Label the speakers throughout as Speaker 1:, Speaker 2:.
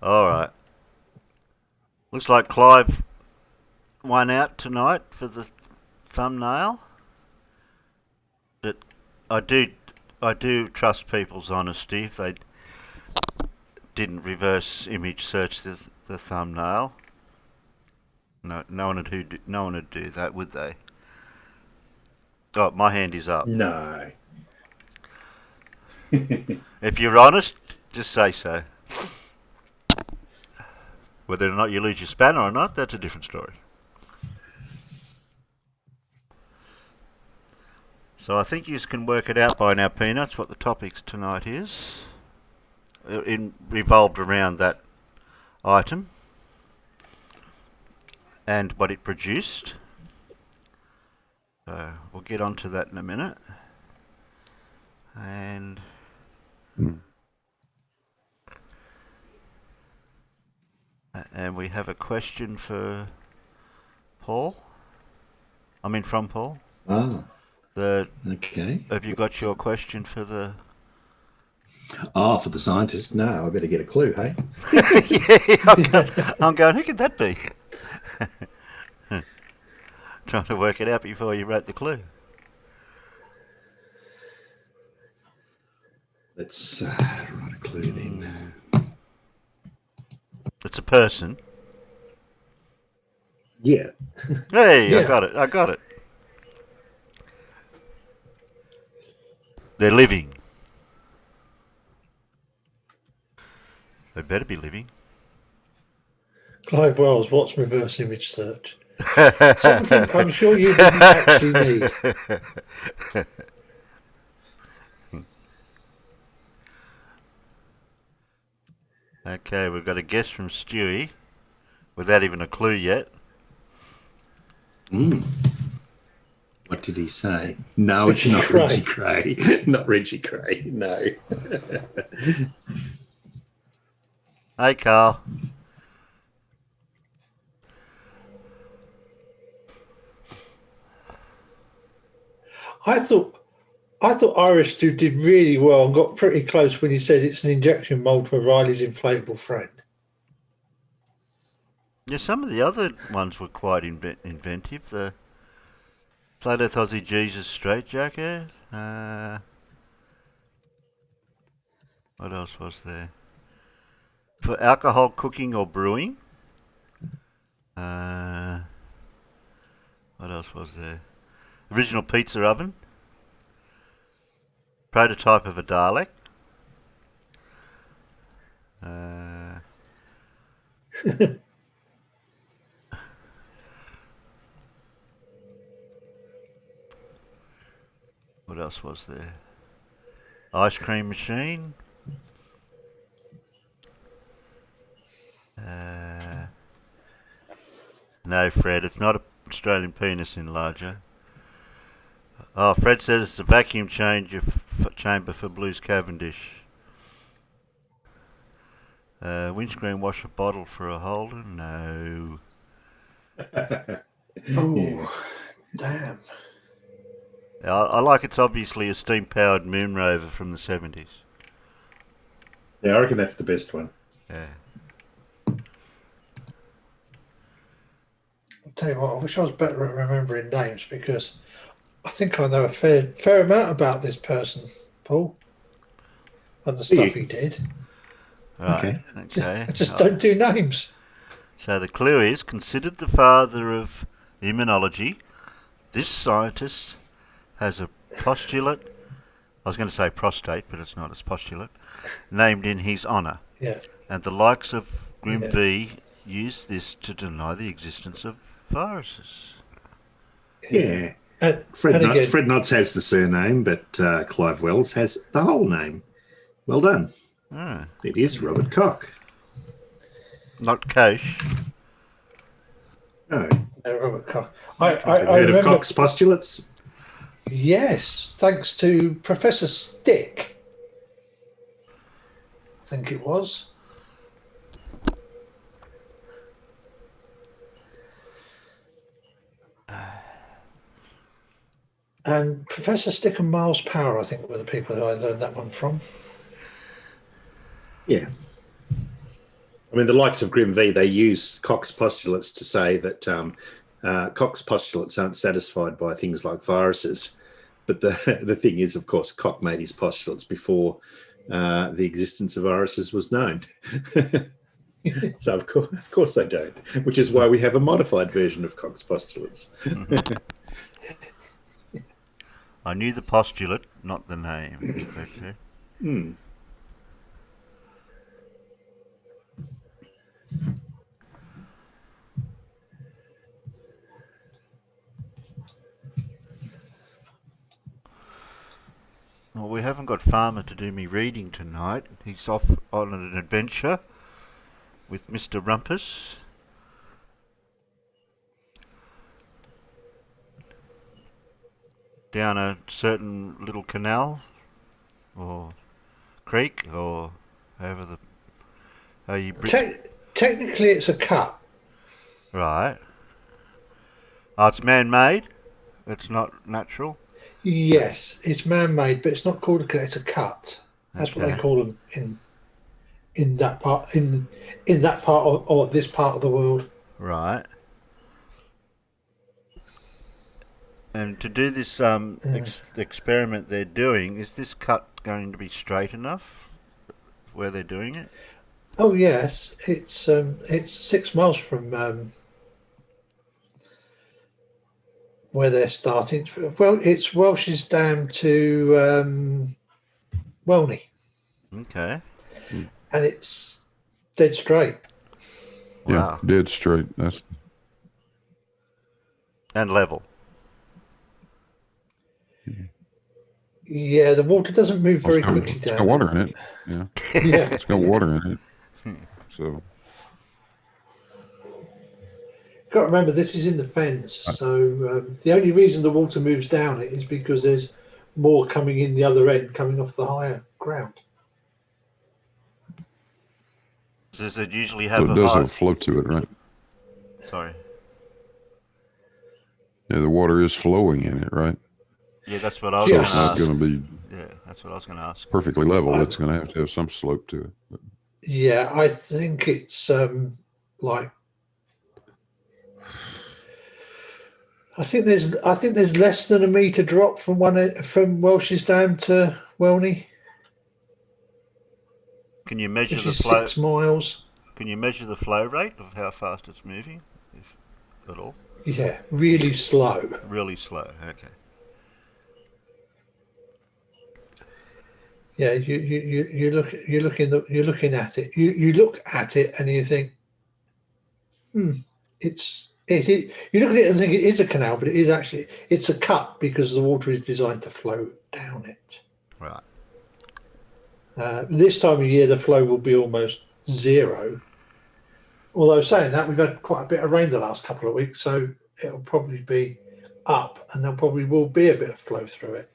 Speaker 1: All right. Looks like Clive won out tonight for the thumbnail. But I do, I do trust people's honesty if they didn't reverse image search the thumbnail. No, no one would do that, would they? Oh, my hand is up.
Speaker 2: No.
Speaker 1: If you're honest, just say so. Whether or not you lose your spanner or not, that's a different story. So I think you can work it out by now, Peanuts, what the topics tonight is. It revolved around that item and what it produced. So we'll get onto that in a minute. And and we have a question for Paul. I mean, from Paul.
Speaker 2: Ah,
Speaker 1: The
Speaker 2: okay.
Speaker 1: Have you got your question for the?
Speaker 2: Oh, for the scientist? No, I better get a clue, hey?
Speaker 1: Yeah, I'm going. Who could that be? Trying to work it out before you wrote the clue.
Speaker 2: Let's write a clue then.
Speaker 1: It's a person.
Speaker 2: Yeah.
Speaker 1: Hey, I
Speaker 2: Yeah.
Speaker 1: got it. I got it. They're living. They better be living.
Speaker 3: Clive Wells, what's reverse image search? Something I'm sure you didn't actually need.
Speaker 1: Okay, we've got a guess from Stewie, without even a clue yet.
Speaker 2: What did he say? No, it's not Reggie Cray. Not Reggie Cray, no.
Speaker 1: Hey, Carl.
Speaker 3: I thought Irish dude did really well and got pretty close when he said it's an injection mold for Riley's inflatable friend.
Speaker 1: Yeah, some of the other ones were quite inventive. The Plato Ozzie Jesus straitjacket. What else was there? For alcohol cooking or brewing. What else was there? Original pizza oven. Prototype of a Dalek. What else was there? Ice cream machine. No, Fred, it's not an Australian penis enlarger. Oh, Fred says it's a vacuum chamber for Blues Cavendish. Windscreen washer bottle for a holder? No.
Speaker 3: Oh, damn.
Speaker 1: I like it's obviously a steam-powered moon rover from the 70s.
Speaker 2: Yeah, I reckon that's the best one.
Speaker 1: Yeah.
Speaker 3: I'll tell you what, I wish I was better at remembering names because I think I know a fair amount about this person, Paul, and the stuff he did.
Speaker 1: Right. Okay.
Speaker 3: I just don't do names.
Speaker 1: So the clue is, considered the father of immunology, this scientist has a postulate, I was going to say prostate, but it's not, it's postulate, named in his honour.
Speaker 3: Yeah.
Speaker 1: And the likes of Grim B use this to deny the existence of viruses.
Speaker 2: Yeah.
Speaker 3: And
Speaker 2: Fred
Speaker 3: again,
Speaker 2: Knotts has the surname, but Clive Wells has the whole name. Well done. It is Robert Koch.
Speaker 1: Not Koch.
Speaker 2: No.
Speaker 3: No, Robert Koch.
Speaker 2: I heard of Koch's postulates?
Speaker 3: Yes, thanks to Professor Stick. I think it was. And Professor Stick and Miles Power, I think, were the people who I learned that one from.
Speaker 2: Yeah. I mean, the likes of Grim V, they use Koch's postulates to say that Koch's postulates aren't satisfied by things like viruses. But the thing is, of course, Koch made his postulates before the existence of viruses was known. So of course they don't, which is why we have a modified version of Koch's postulates.
Speaker 1: I knew the postulate, not the name. Okay. Well, we haven't got Farmer to do me reading tonight. He's off on an adventure with Mr. Rumpus. Down a certain little canal or creek or however how you
Speaker 3: Technically, it's a cut.
Speaker 1: Right. Oh, it's man-made. It's not natural.
Speaker 3: Yes, it's man-made, but it's not called a cut. It's a cut. That's what they call them in that part in that part of, or this part of the world.
Speaker 1: Right. And to do this experiment they're doing, is this cut going to be straight enough where they're doing it?
Speaker 3: Oh yes, it's 6 miles from where they're starting. Well, it's Welsh's Dam to Welney.
Speaker 1: Okay.
Speaker 3: And it's dead straight.
Speaker 1: Wow.
Speaker 4: Yeah, dead straight. That's
Speaker 1: and level.
Speaker 3: Yeah, the water doesn't move very quickly down.
Speaker 4: It's got water in it. Yeah.
Speaker 3: Yeah.
Speaker 4: It's got water in it. So.
Speaker 3: You've got to remember, this is in the fens. So the only reason the water moves down it is because there's more coming in the other end, coming off the higher ground.
Speaker 1: Does it usually have
Speaker 4: so it does have a flow to it, right?
Speaker 1: Sorry.
Speaker 4: Yeah, the water is flowing in it, right?
Speaker 1: Yeah, that's what I was going to ask.
Speaker 4: It's not going to be
Speaker 1: that's what I was going to ask.
Speaker 4: Perfectly level. It's going to have some slope to it. But.
Speaker 3: Yeah, I think it's like I think there's less than a metre drop from from Welsh's Dam to Welney.
Speaker 1: Can you measure
Speaker 3: which
Speaker 1: the
Speaker 3: is
Speaker 1: flow?
Speaker 3: 6 miles.
Speaker 1: Can you measure the flow rate of how fast it's moving, if at all?
Speaker 3: Yeah, really slow.
Speaker 1: Really slow. Okay.
Speaker 3: Yeah, you're looking at it. You look at it and you think, you look at it and think it is a canal, but it's a cut because the water is designed to flow down it.
Speaker 1: Right.
Speaker 3: This time of year, the flow will be almost zero. Although saying that, we've had quite a bit of rain the last couple of weeks, so it'll probably be up, and there probably will be a bit of flow through it.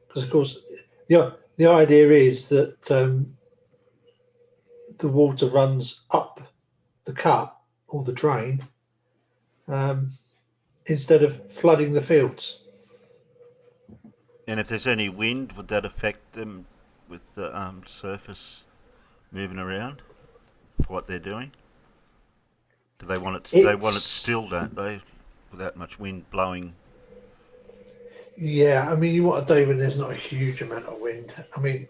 Speaker 3: Because of course, the idea is that the water runs up the cut or the drain instead of flooding the fields.
Speaker 1: And if there's any wind, would that affect them with the surface moving around for what they're doing? Do they want it? They want it still, don't they? Without much wind blowing.
Speaker 3: Yeah, I mean, you want a day when there's not a huge amount of wind. I mean,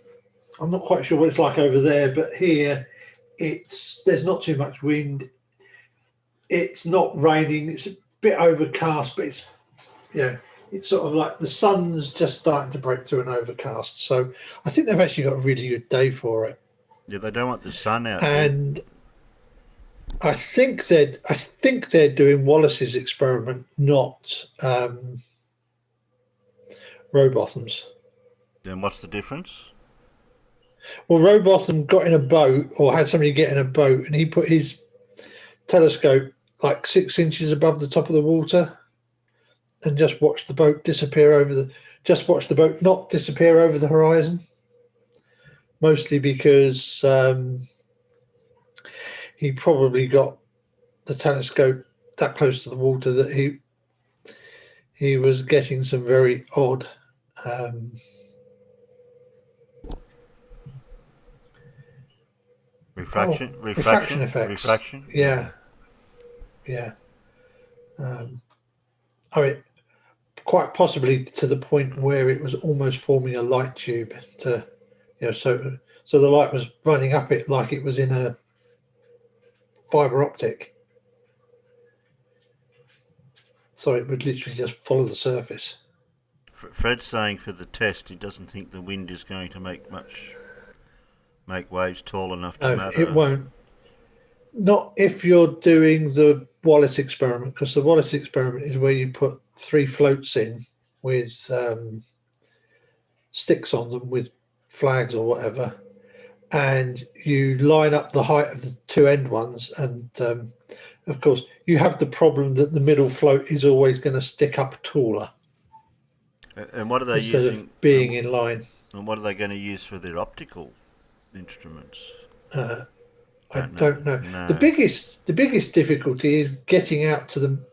Speaker 3: I'm not quite sure what it's like over there, but here there's not too much wind. It's not raining. It's a bit overcast, but it's sort of like the sun's just starting to break through an overcast. So I think they've actually got a really good day for it.
Speaker 1: Yeah, they don't want the sun out.
Speaker 3: And I think they're doing Wallace's experiment, not Rowbotham's.
Speaker 1: Then what's the difference?
Speaker 3: Well, Rowbotham got in a boat, or had somebody get in a boat, and he put his telescope like 6 inches above the top of the water, and just watched the boat not disappear over the horizon. Mostly because he probably got the telescope that close to the water that he was getting some very odd
Speaker 1: Refraction,
Speaker 3: refraction
Speaker 1: refraction,
Speaker 3: effects.
Speaker 1: refraction.
Speaker 3: Yeah, yeah. I mean, quite possibly to the point where it was almost forming a light tube to, so the light was running up it like it was in a fiber optic. So it would literally just follow the surface.
Speaker 1: Fred's saying for the test he doesn't think the wind is going to make waves tall enough to
Speaker 3: No,
Speaker 1: matter.
Speaker 3: it won't. Not if you're doing the Wallace experiment, because the Wallace experiment is where you put 3 floats in with sticks on them with flags or whatever, and you line up the height of the 2 end ones, and of course you have the problem that the middle float is always going to stick up taller
Speaker 1: And what are they
Speaker 3: instead
Speaker 1: using?
Speaker 3: of being in line.
Speaker 1: And what are they going to use for their optical instruments?
Speaker 3: I don't know.
Speaker 1: No.
Speaker 3: The biggest difficulty is getting out to them.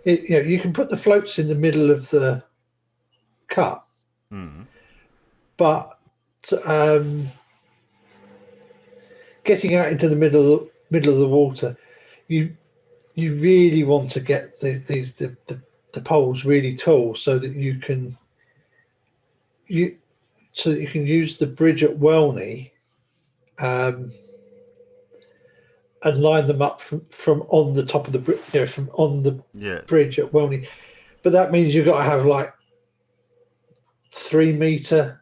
Speaker 3: You can put the floats in the middle of the cup, but getting out into the middle of the water, you really want to get the poles really tall so that you can use the bridge at Welney and line them up from on the top of the bridge, from on the bridge at Welney. But that means you've got to have like 3-meter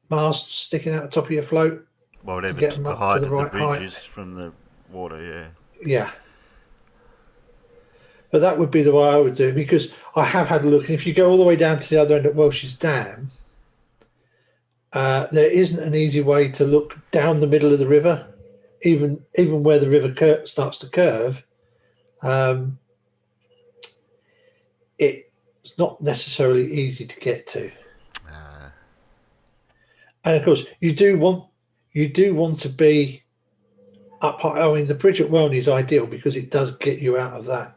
Speaker 3: masts sticking out the top of your float.
Speaker 1: Whatever
Speaker 3: to get them
Speaker 1: the
Speaker 3: up
Speaker 1: height
Speaker 3: to the
Speaker 1: of
Speaker 3: right
Speaker 1: the bridge
Speaker 3: height.
Speaker 1: is from the water, yeah.
Speaker 3: Yeah. But that would be the way I would do it, because I have had a look. And if you go all the way down to the other end at Welsh's Dam, there isn't an easy way to look down the middle of the river, even where the river starts to curve. It's not necessarily easy to get to. And of course, you do want to be up high. I mean, the bridge at Welney is ideal because it does get you out of that.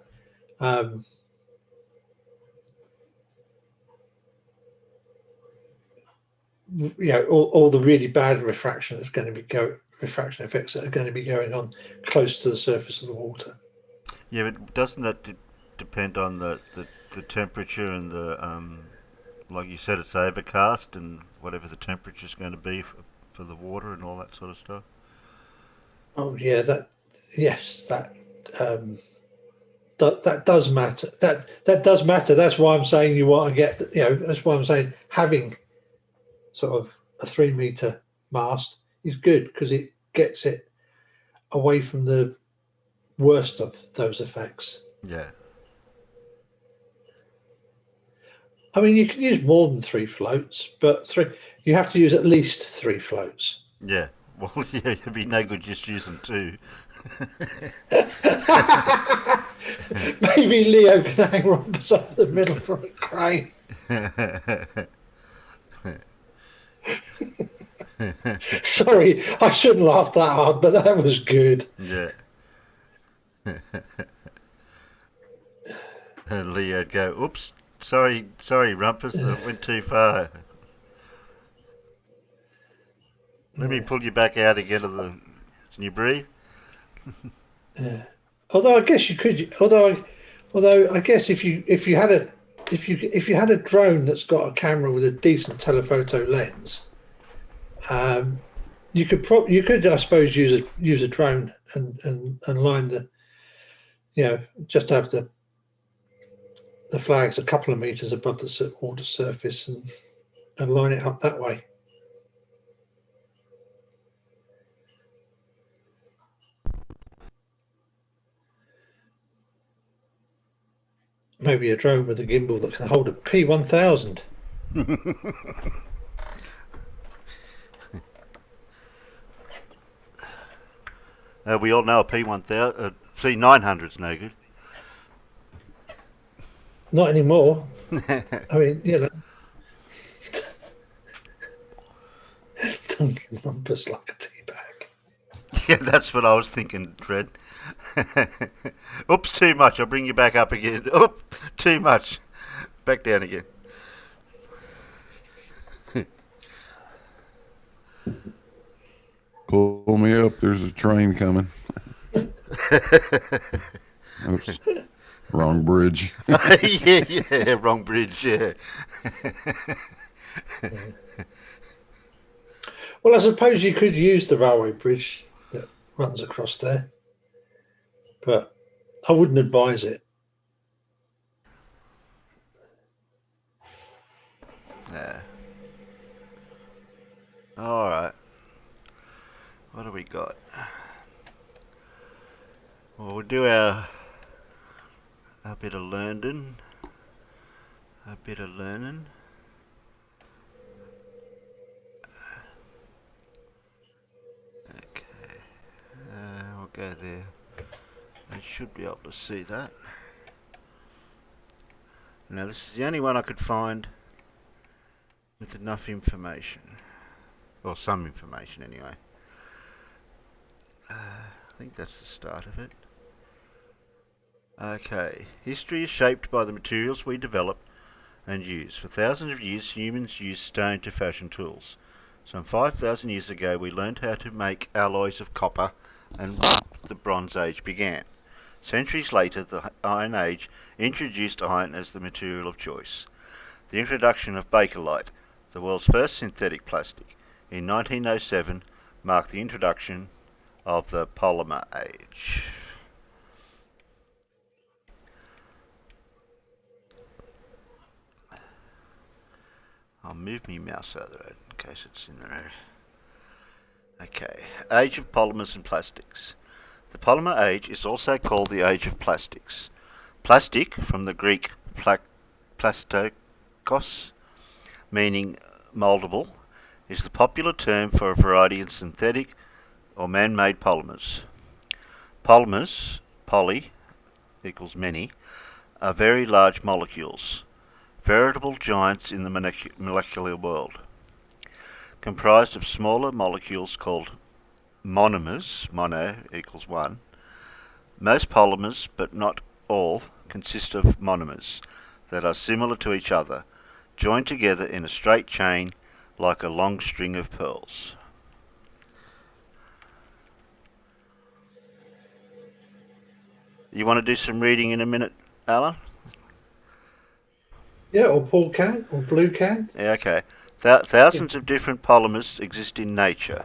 Speaker 3: All the really bad refraction effects that are going to be going on close to the surface of the water.
Speaker 1: Yeah, but doesn't that depend on the temperature and the like you said, it's overcast and whatever the temperature is going to be for the water and all that sort of stuff?
Speaker 3: Oh yeah, that does matter. That does matter. That's why I'm saying you want to get. That's why I'm saying having sort of a 3-meter mast is good, because it gets it away from the worst of those effects.
Speaker 1: Yeah.
Speaker 3: I mean, you can use more than 3 floats, but you have to use at least 3 floats.
Speaker 1: Yeah. Well, yeah, it'd be no good just using 2.
Speaker 3: Maybe Leo can hang on beside the middle for a crane. Sorry, I shouldn't laugh that hard, but that was good.
Speaker 1: Yeah. And Leo'd go, oops, sorry, Rumpus, I went too far. Let me pull you back out again of the... Can you breathe?
Speaker 3: Yeah. Although I guess you could. Although I guess if you had a drone that's got a camera with a decent telephoto lens, you could I suppose use a drone and line the, just have the flags a couple of meters above the water surface and line it up that way. Maybe a drone with a gimbal that can hold a P1000.
Speaker 1: We all know a P1000, P900's no good.
Speaker 3: Not anymore. I mean, Dunking Rumpus like a tea bag.
Speaker 1: Yeah, that's what I was thinking, Fred. Oops, too much. I'll bring you back up again. Oops, too much. Back down again.
Speaker 4: Pull me up. There's a train coming. Oops. Wrong bridge.
Speaker 1: yeah, wrong bridge, yeah.
Speaker 3: Well, I suppose you could use the railway bridge that runs across there, but I wouldn't advise it.
Speaker 1: Yeah. Alright. What do we got? Well, we'll do our bit of learning. A bit of learning. Okay. We'll go there. I should be able to see that. Now this is the only one I could find with enough information. Or some information anyway. I think that's the start of it. Okay. History is shaped by the materials we develop and use. For thousands of years, humans used stone to fashion tools. Some 5,000 years ago, we learned how to make alloys of copper, and the Bronze Age began. Centuries later, the Iron Age introduced iron as the material of choice. The introduction of Bakelite, the world's first synthetic plastic, in 1907 marked the introduction of the polymer age. I'll move my mouse out of the road in case it's in the road. Okay, Age of Polymers and Plastics. The polymer age is also called the Age of Plastics. Plastic, from the Greek plastikos, meaning mouldable, is the popular term for a variety of synthetic or man-made polymers. Polymers, poly equals many, are very large molecules, veritable giants in the molecular world, comprised of smaller molecules called monomers, mono equals one. Most polymers, but not all, consist of monomers that are similar to each other, joined together in a straight chain like a long string of pearls. You want to do some reading in a minute, Alan?
Speaker 3: Yeah, or Paul can, or Blue can.
Speaker 1: Yeah, okay. Thousands of different polymers exist in nature.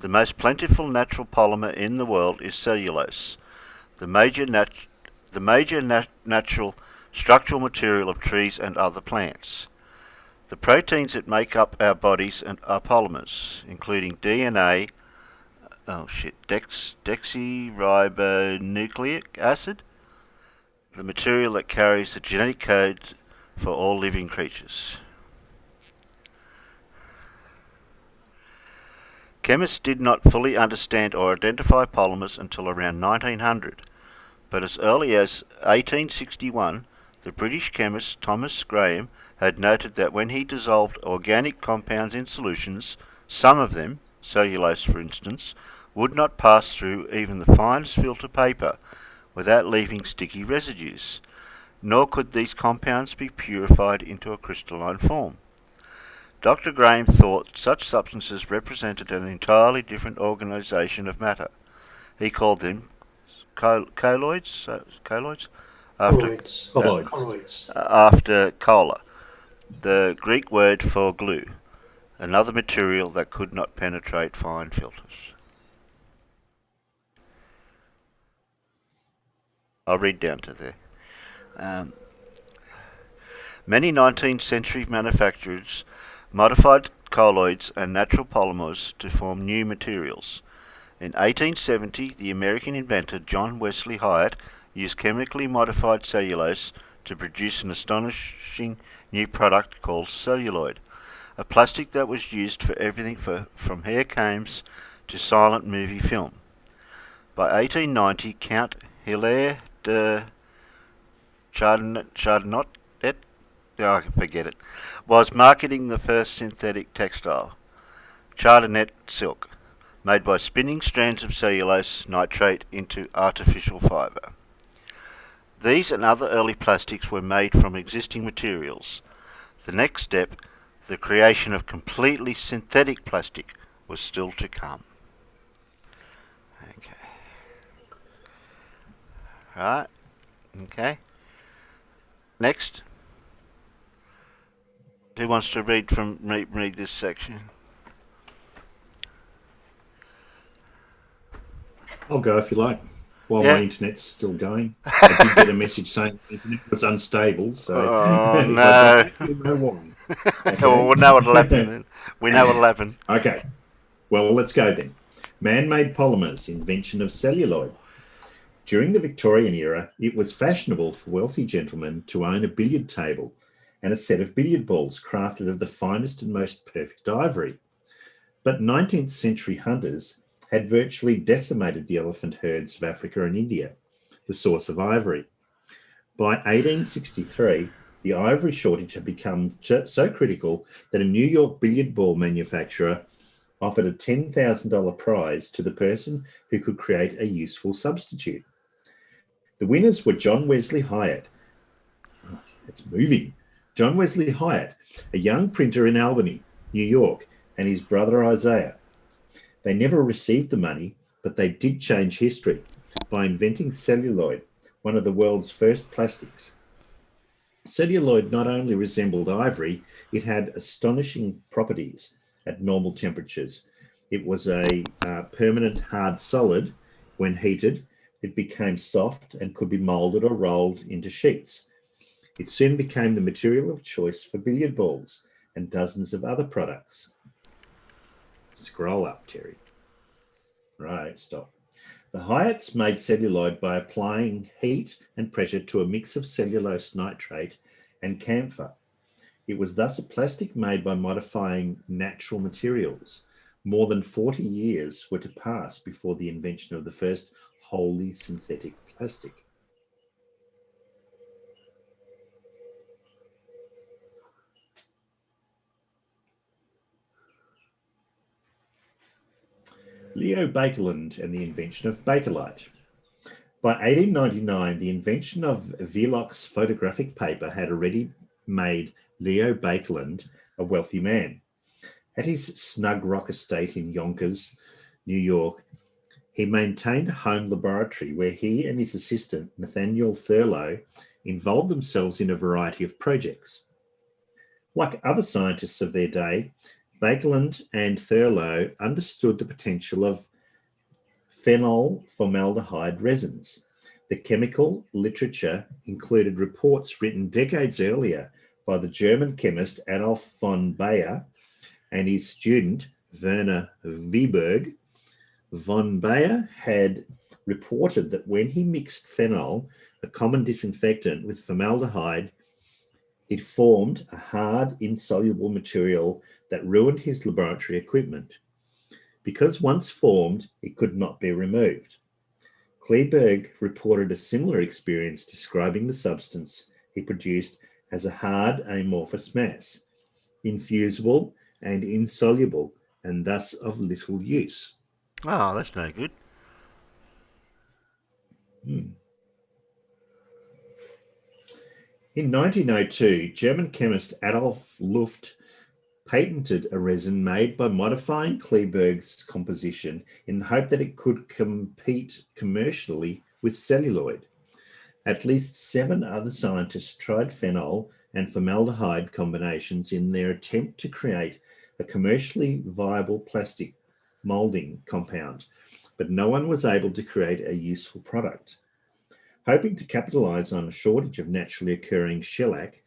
Speaker 1: The most plentiful natural polymer in the world is cellulose, the major natural structural material of trees and other plants. The proteins that make up our bodies are polymers, including DNA, deoxyribonucleic acid, the material that carries the genetic code for all living creatures. Chemists did not fully understand or identify polymers until around 1900, but as early as 1861, the British chemist Thomas Graham had noted that when he dissolved organic compounds in solutions, some of them, cellulose for instance, would not pass through even the finest filter paper without leaving sticky residues, nor could these compounds be purified into a crystalline form. Dr. Graham thought such substances represented an entirely different organisation of matter. He called them colloids, after cola, the Greek word for glue, another material that could not penetrate fine filters. I'll read down to there. Many 19th century manufacturers modified colloids and natural polymers to form new materials. In 1870, the American inventor John Wesley Hyatt used chemically modified cellulose to produce an astonishing new product called celluloid, a plastic that was used for everything from hair combs to silent movie film. By 1890, Count Hilaire de Chardonnay, I can forget it, was marketing the first synthetic textile, Chardonnay silk, made by spinning strands of cellulose nitrate into artificial fibre. These and other early plastics were made from existing materials. The next step, the creation of completely synthetic plastic, was still to come. Okay. Right. Okay. Next. Who wants to read this section?
Speaker 2: I'll go if you like, while my
Speaker 1: Yeah.
Speaker 2: internet's still going. I did get a message saying the internet was unstable, so
Speaker 1: Oh
Speaker 2: if I drop
Speaker 1: no.
Speaker 2: out, you'll know why.
Speaker 1: Well,
Speaker 2: Okay.
Speaker 1: we'll know what'll happen then. We know what'll happen.
Speaker 2: Okay. Well, let's go then. Man-made polymers, invention of celluloid. During the Victorian era, it was fashionable for wealthy gentlemen to own a billiard table and a set of billiard balls crafted of the finest and most perfect ivory. But 19th century hunters had virtually decimated the elephant herds of Africa and India, the source of ivory. By 1863, the ivory shortage had become so critical that a New York billiard ball manufacturer offered a $10,000 prize to the person who could create a useful substitute. The winners were John Wesley Hyatt. Oh, it's moving. John Wesley Hyatt, a young printer in Albany, New York, and his brother Isaiah. They never received the money, but they did change history by inventing celluloid, one of the world's first plastics. Celluloid not only resembled ivory, it had astonishing properties at normal temperatures. It was a permanent hard solid. When heated, it became soft and could be molded or rolled into sheets. It soon became the material of choice for billiard balls and dozens of other products. Scroll up, Terry. Right, stop. The Hyatts made celluloid by applying heat and pressure to a mix of cellulose nitrate and camphor. It was thus a plastic made by modifying natural materials. More than 40 years were to pass before the invention of the first wholly synthetic plastic. Leo Baekeland and the invention of Bakelite. By 1899, the invention of Velox photographic paper had already made Leo Baekeland a wealthy man. At his snug rock estate in Yonkers, New York, he maintained a home laboratory where he and his assistant, Nathaniel Thurlow, involved themselves in a variety of projects. Like other scientists of their day, Baekeland and Thurlow understood the potential of phenol formaldehyde resins. The chemical literature included reports written decades earlier by the German chemist Adolf von Baeyer and his student Werner Wieberg. Von Baeyer had reported that when he mixed phenol, a common disinfectant, with formaldehyde, it formed a hard, insoluble material that ruined his laboratory equipment. Because once formed, it could not be removed. Kleeberg reported a similar experience, describing the substance he produced as a hard, amorphous mass, infusible and insoluble, and thus of little use.
Speaker 1: Oh, that's no good.
Speaker 2: In 1902, German chemist Adolf Luft patented a resin made by modifying Kleeberg's composition in the hope that it could compete commercially with celluloid. At least 7 other scientists tried phenol and formaldehyde combinations in their attempt to create a commercially viable plastic molding compound, but no one was able to create a useful product. Hoping to capitalize on a shortage of naturally occurring shellac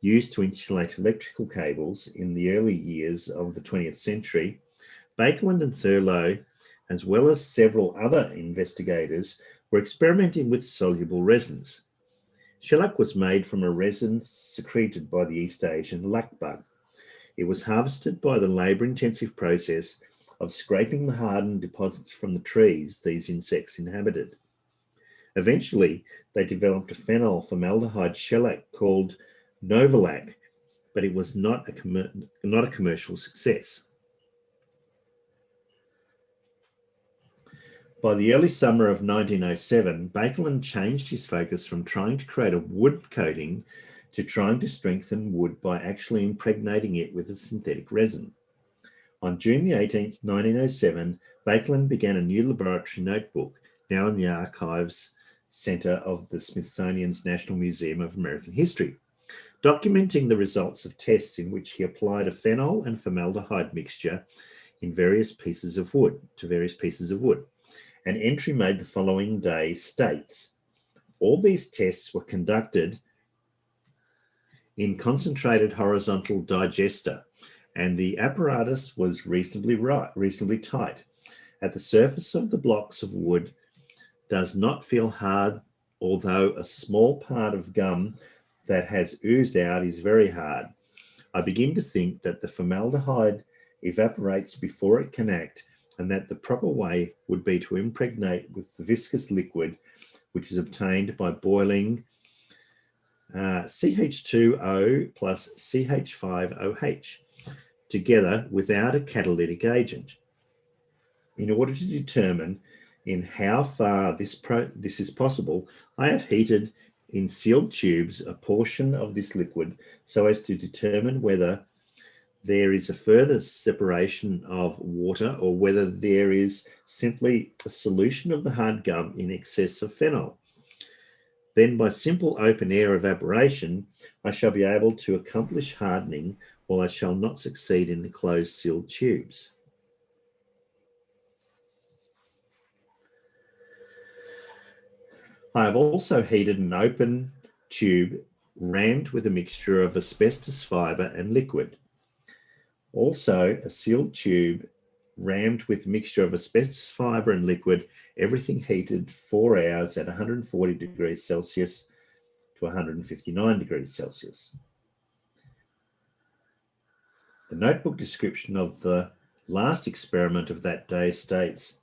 Speaker 2: used to insulate electrical cables in the early years of the 20th century, Baekeland and Thurlow, as well as several other investigators, were experimenting with soluble resins. Shellac was made from a resin secreted by the East Asian lac bug. It was harvested by the labor-intensive process of scraping the hardened deposits from the trees these insects inhabited. Eventually, they developed a phenol formaldehyde shellac called Novalac, but it was not a commercial success. By the early summer of 1907, Baekeland changed his focus from trying to create a wood coating to trying to strengthen wood by actually impregnating it with a synthetic resin. On June the 18th, 1907, Baekeland began a new laboratory notebook, now in the Archives Center of the Smithsonian's National Museum of American History, documenting the results of tests in which he applied a phenol and formaldehyde mixture to various pieces of wood. An entry made the following day states, all these tests were conducted in concentrated horizontal digester, and the apparatus was reasonably tight. At the surface of the blocks of wood does not feel hard, although a small part of gum that has oozed out is very hard. I begin to think that the formaldehyde evaporates before it can act, and that the proper way would be to impregnate with the viscous liquid, which is obtained by boiling CH2O plus CH5OH together without a catalytic agent. In order to determine in how far this is possible, I have heated in sealed tubes a portion of this liquid so as to determine whether there is a further separation of water or whether there is simply a solution of the hard gum in excess of phenol. Then by simple open air evaporation, I shall be able to accomplish hardening, while I shall not succeed in the closed sealed tubes. I have also heated an open tube rammed with a mixture of asbestos fibre and liquid. Also, a sealed tube rammed with a mixture of asbestos fibre and liquid, everything heated 4 hours at 140 degrees Celsius to 159 degrees Celsius. The notebook description of the last experiment of that day states,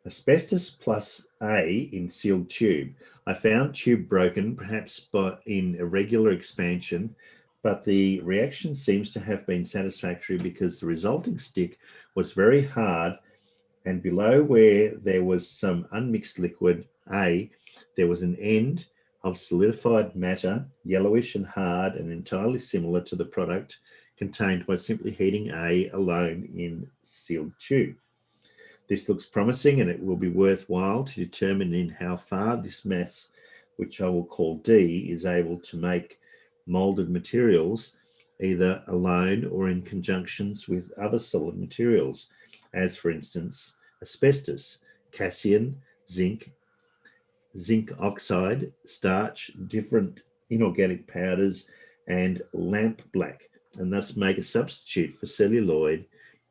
Speaker 2: asbestos plus A in sealed tube. I found tube broken, perhaps in irregular expansion, but the reaction seems to have been satisfactory because the resulting stick was very hard, and below where there was some unmixed liquid A, there was an end of solidified matter, yellowish and hard and entirely similar to the product contained by simply heating A alone in sealed tube. This looks promising, and it will be worthwhile to determine in how far this mass, which I will call D, is able to make molded materials, either alone or in conjunctions with other solid materials, as for instance, asbestos, cassian, zinc oxide, starch, different inorganic powders, and lamp black, and thus make a substitute for celluloid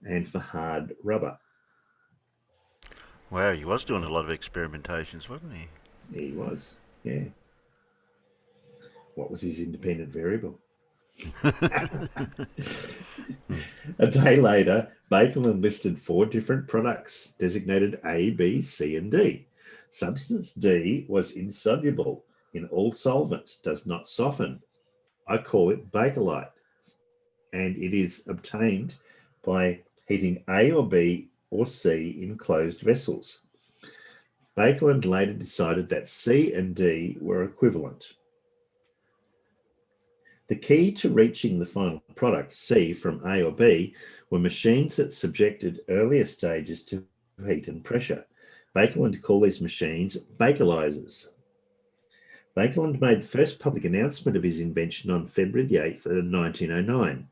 Speaker 2: and for hard rubber.
Speaker 1: Wow, he was doing a lot of experimentations, wasn't he?
Speaker 2: He was, yeah. What was his independent variable? A day later, Baekeland listed 4 different products designated A, B, C, and D. Substance D was insoluble in all solvents, does not soften. I call it Bakelite, and it is obtained by heating A or B or C in closed vessels. Baekeland later decided that C and D were equivalent. The key to reaching the final product, C, from A or B, were machines that subjected earlier stages to heat and pressure. Baekeland called these machines bakelizers. Baekeland made the first public announcement of his invention on February the 8th, 1909,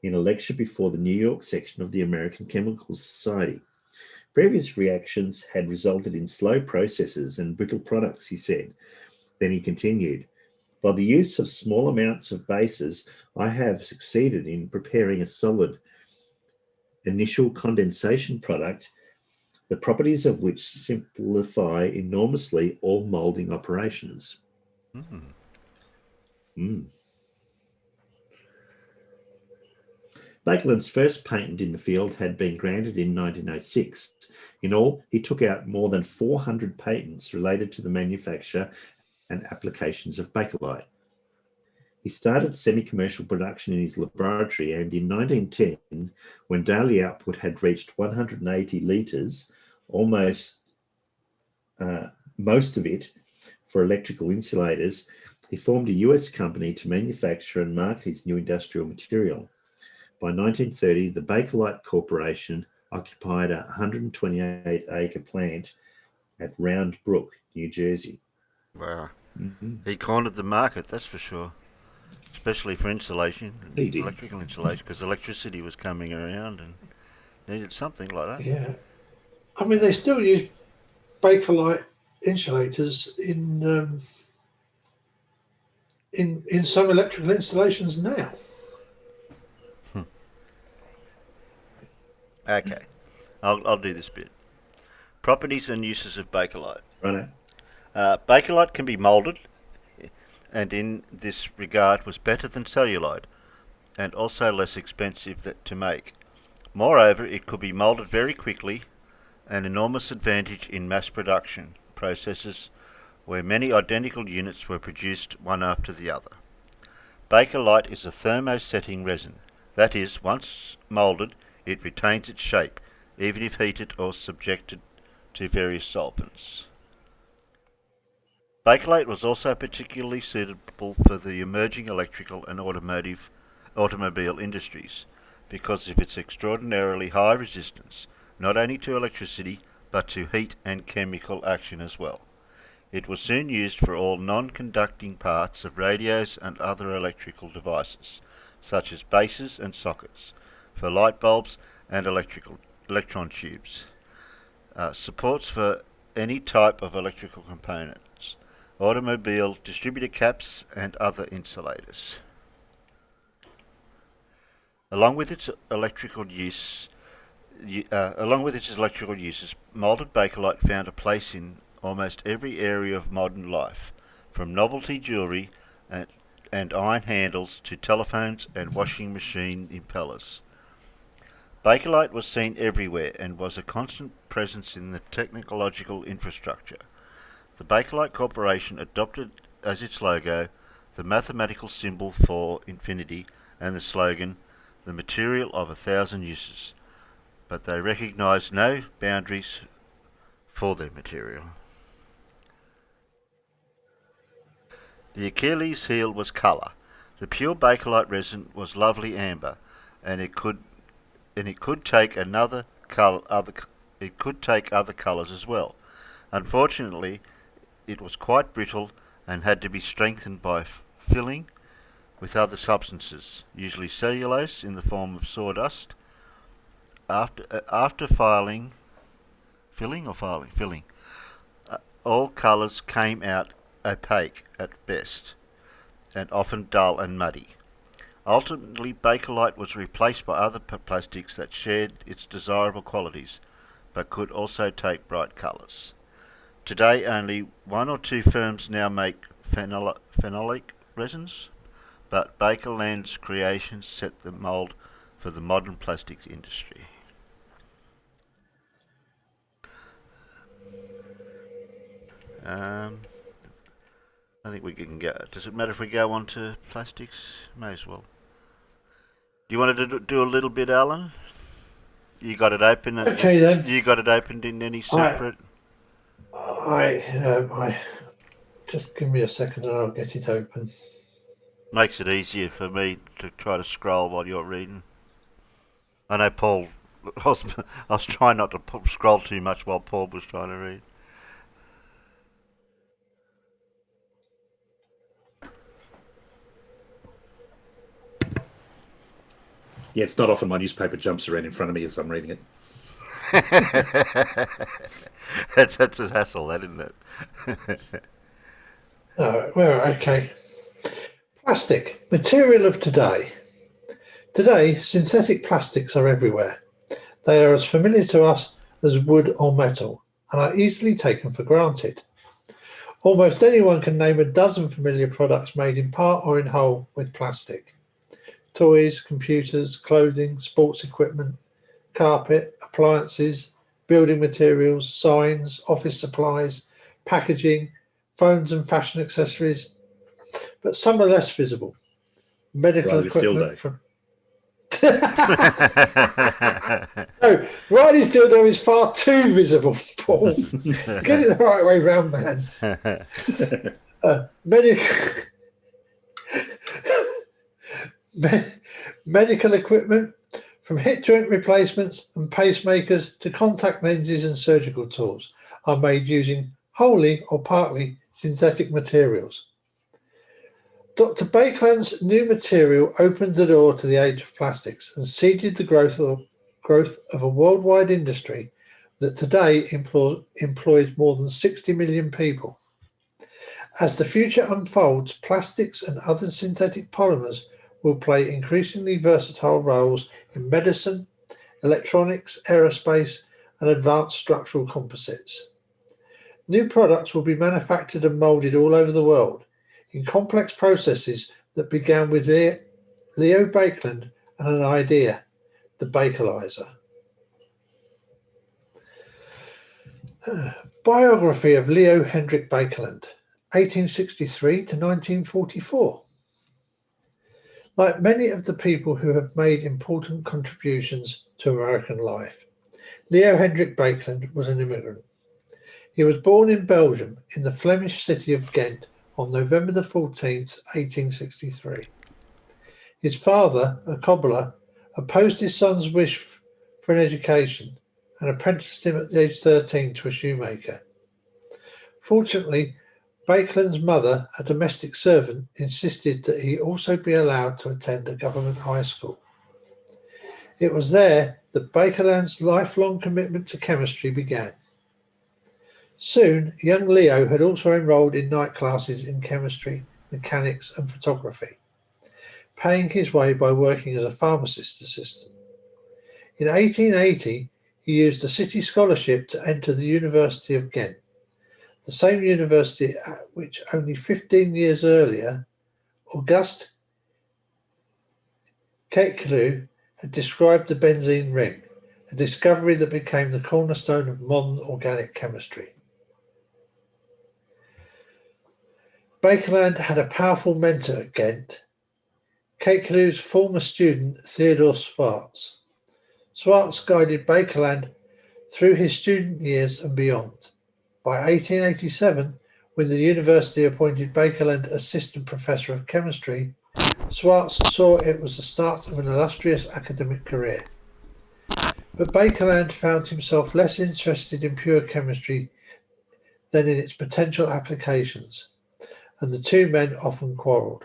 Speaker 2: in a lecture before the New York section of the American Chemical Society. Previous reactions had resulted in slow processes and brittle products, he said. Then he continued, by the use of small amounts of bases, I have succeeded in preparing a solid initial condensation product, the properties of which simplify enormously all molding operations. Baekeland's first patent in the field had been granted in 1906. In all, he took out more than 400 patents related to the manufacture and applications of bakelite. He started semi-commercial production in his laboratory, and in 1910, when daily output had reached 180 litres, most of it for electrical insulators, he formed a US company to manufacture and market his new industrial material. By 1930, the Bakelite Corporation occupied a 128-acre plant at Round Brook, New Jersey.
Speaker 1: Wow.
Speaker 2: Mm-hmm.
Speaker 1: He cornered the market, that's for sure. Especially for insulation,
Speaker 2: He did.
Speaker 1: electrical insulation, because electricity was coming around and needed something like that.
Speaker 3: Yeah. I mean, they still use Bakelite insulators in some electrical installations now.
Speaker 1: Okay, I'll do this bit. Properties and uses of Bakelite.
Speaker 2: Right.
Speaker 1: Bakelite can be moulded, and in this regard was better than celluloid, and also less expensive to make. Moreover, it could be moulded very quickly, an enormous advantage in mass production processes where many identical units were produced one after the other. Bakelite is a thermosetting resin, that is, once moulded, it retains its shape, even if heated or subjected to various solvents. Bakelite was also particularly suitable for the emerging electrical and automobile industries because of its extraordinarily high resistance, not only to electricity, but to heat and chemical action as well. It was soon used for all non-conducting parts of radios and other electrical devices, such as bases and sockets, for light bulbs and electron tubes, supports for any type of electrical components, automobile distributor caps and other insulators. Along with its electrical uses, molded bakelite found a place in almost every area of modern life, from novelty jewellery and iron handles to telephones and washing machine impellers. Bakelite was seen everywhere and was a constant presence in the technological infrastructure. The Bakelite Corporation adopted as its logo the mathematical symbol for infinity and the slogan, "The material of 1,000 uses," but they recognised no boundaries for their material. The Achilles heel was colour. The pure Bakelite resin was lovely amber, and it could take other colours as well. Unfortunately, it was quite brittle and had to be strengthened by filling with other substances, usually cellulose in the form of sawdust. After filling, all colours came out opaque at best, and often dull and muddy. Ultimately, Bakelite was replaced by other plastics that shared its desirable qualities, but could also take bright colours. Today, only one or two firms now make phenolic resins, but Bakerland's creations set the mould for the modern plastics industry. I think we can go. Does it matter if we go on to plastics? May as well. Do you want to do a little bit, Alan? You got it open.
Speaker 3: Okay then.
Speaker 1: You got it opened in any separate?
Speaker 3: I just give me a second and I'll get it open.
Speaker 1: Makes it easier for me to try to scroll while you're reading. I know Paul. I was trying not to scroll too much while Paul was trying to read.
Speaker 2: Yeah, it's not often my newspaper jumps around in front of me as I'm reading it.
Speaker 1: That's a hassle, that, isn't it?
Speaker 3: Well, okay. Plastic, material of today. Today, synthetic plastics are everywhere. They are as familiar to us as wood or metal and are easily taken for granted. Almost anyone can name a dozen familiar products made in part or in whole with plastic. Toys, computers, clothing, sports equipment, carpet, appliances, building materials, signs, office supplies, packaging, phones and fashion accessories. But some are less visible. Medical equipment from no, Riley's dildo is far too visible, Paul. Get it the right way round, man. Medical equipment, from hip joint replacements and pacemakers to contact lenses and surgical tools, are made using wholly or partly synthetic materials. Dr. Bakeland's new material opened the door to the age of plastics and seeded the growth of a worldwide industry that today employs more than 60 million people. As the future unfolds, plastics and other synthetic polymers will play increasingly versatile roles in medicine, electronics, aerospace, and advanced structural composites. New products will be manufactured and molded all over the world in complex processes that began with Leo Bakeland and an idea, the Bakellizer. Biography of Leo Hendrik Bakeland, 1863 to 1944. Like many of the people who have made important contributions to American life, Leo Hendrik Bakeland was an immigrant. He was born in Belgium in the Flemish city of Ghent on November the 14th, 1863. His father, a cobbler, opposed his son's wish for an education and apprenticed him at the age 13 to a shoemaker. Fortunately, Bakeland's mother, a domestic servant, insisted that he also be allowed to attend a government high school. It was there that Bakeland's lifelong commitment to chemistry began. Soon, young Leo had also enrolled in night classes in chemistry, mechanics, and photography, paying his way by working as a pharmacist's assistant. In 1880, he used a city scholarship to enter the University of Ghent, the same university at which only 15 years earlier, Auguste Quetelet had described the benzene ring, a discovery that became the cornerstone of modern organic chemistry. Bakeland had a powerful mentor at Ghent, Quetelet's former student Theodore Swarts. Swarts guided Bakeland through his student years and beyond. By 1887, when the university appointed Bakeland assistant professor of chemistry, Swarts saw it was the start of an illustrious academic career. But Bakeland found himself less interested in pure chemistry than in its potential applications, and the two men often quarrelled.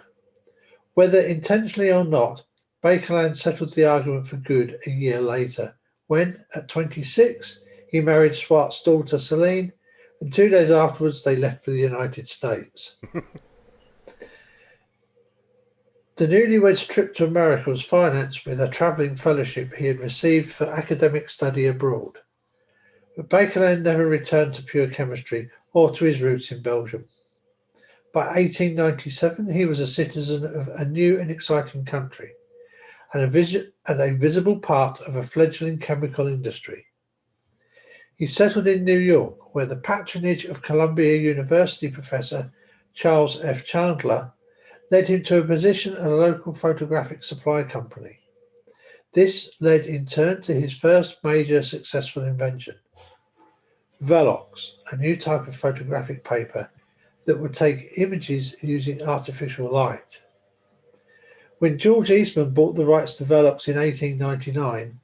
Speaker 3: Whether intentionally or not, Bakeland settled the argument for good a year later, when, at 26, he married Swart's daughter Celine, and 2 days afterwards they left for the United States. The newlyweds' trip to America was financed with a travelling fellowship he had received for academic study abroad. But Bakeland never returned to pure chemistry or to his roots in Belgium. By 1897, he was a citizen of a new and exciting country, and a visible part of a fledgling chemical industry. He settled in New York, where the patronage of Columbia University professor Charles F. Chandler led him to a position at a local photographic supply company. This led in turn to his first major successful invention, Velox, a new type of photographic paper that would take images using artificial light. When George Eastman bought the rights to Velox in 1899,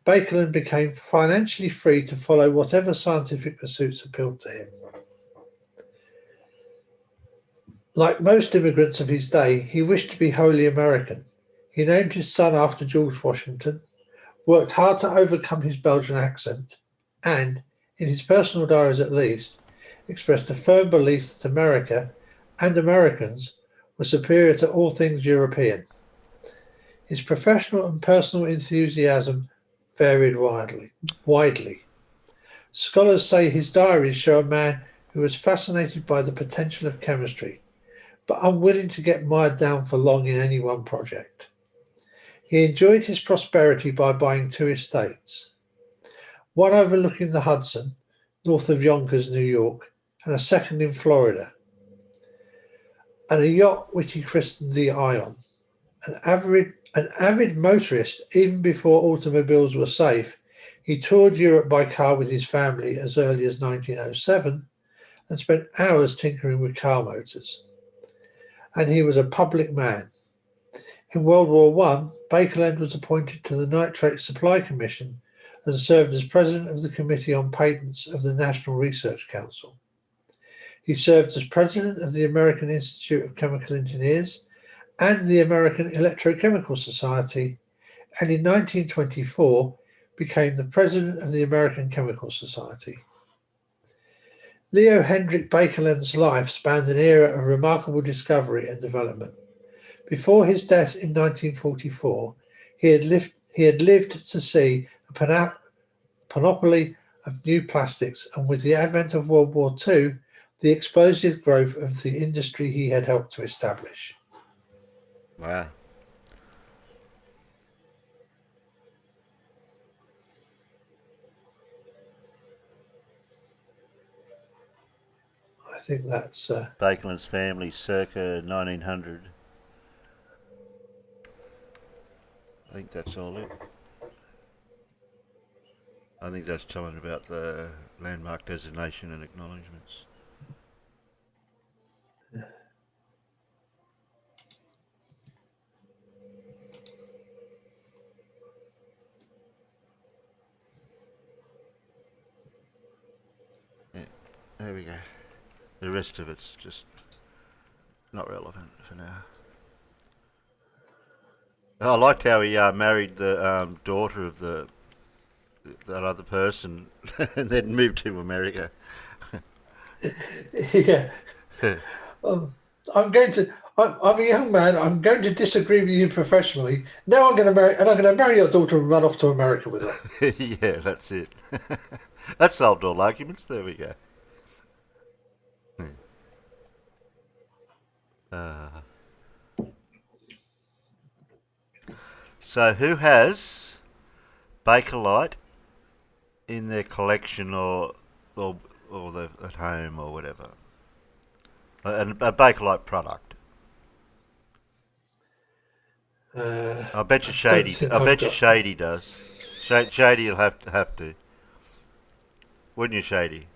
Speaker 3: Bakeland became financially free to follow whatever scientific pursuits appealed to him. Like most immigrants of his day, he wished to be wholly American. He named his son after George Washington, worked hard to overcome his Belgian accent, and, in his personal diaries at least, expressed a firm belief that America and Americans were superior to all things European. His professional and personal enthusiasm varied widely. Scholars say his diaries show a man who was fascinated by the potential of chemistry, but unwilling to get mired down for long in any one project. He enjoyed his prosperity by buying 2 estates, one overlooking the Hudson, north of Yonkers, New York, and a second in Florida, and a yacht which he christened the Ion. An avid motorist, even before automobiles were safe, he toured Europe by car with his family as early as 1907 and spent hours tinkering with car motors. And he was a public man. In World War I, Bakerland was appointed to the Nitrate Supply Commission and served as president of the Committee on Patents of the National Research Council. He served as president of the American Institute of Chemical Engineers and the American Electrochemical Society, and in 1924 became the president of the American Chemical Society. Leo Hendrik Bakerland's life spanned an era of remarkable discovery and development. Before his death in 1944, he had lived to see a panoply of new plastics, and with the advent of World War II, the explosive growth of the industry he had helped to establish.
Speaker 1: Wow.
Speaker 3: I think that's
Speaker 1: Bakerland's family circa 1900. I think that's all it. I think that's telling about the landmark designation and acknowledgements. Yeah, there we go. The rest of it's just not relevant for now. I liked how he married the daughter of that other person and then moved to America.
Speaker 3: yeah. I'm a young man. I'm going to disagree with you professionally. Now I'm going to marry, and I'm going to marry your daughter and run off to America with her.
Speaker 1: Yeah, that's it. That solved all arguments. There we go. So who has Bakelite in their collection or at home or whatever? A Bakelite product. I bet you Shady. I bet you Shady does. Shady will have to. Wouldn't you, Shady?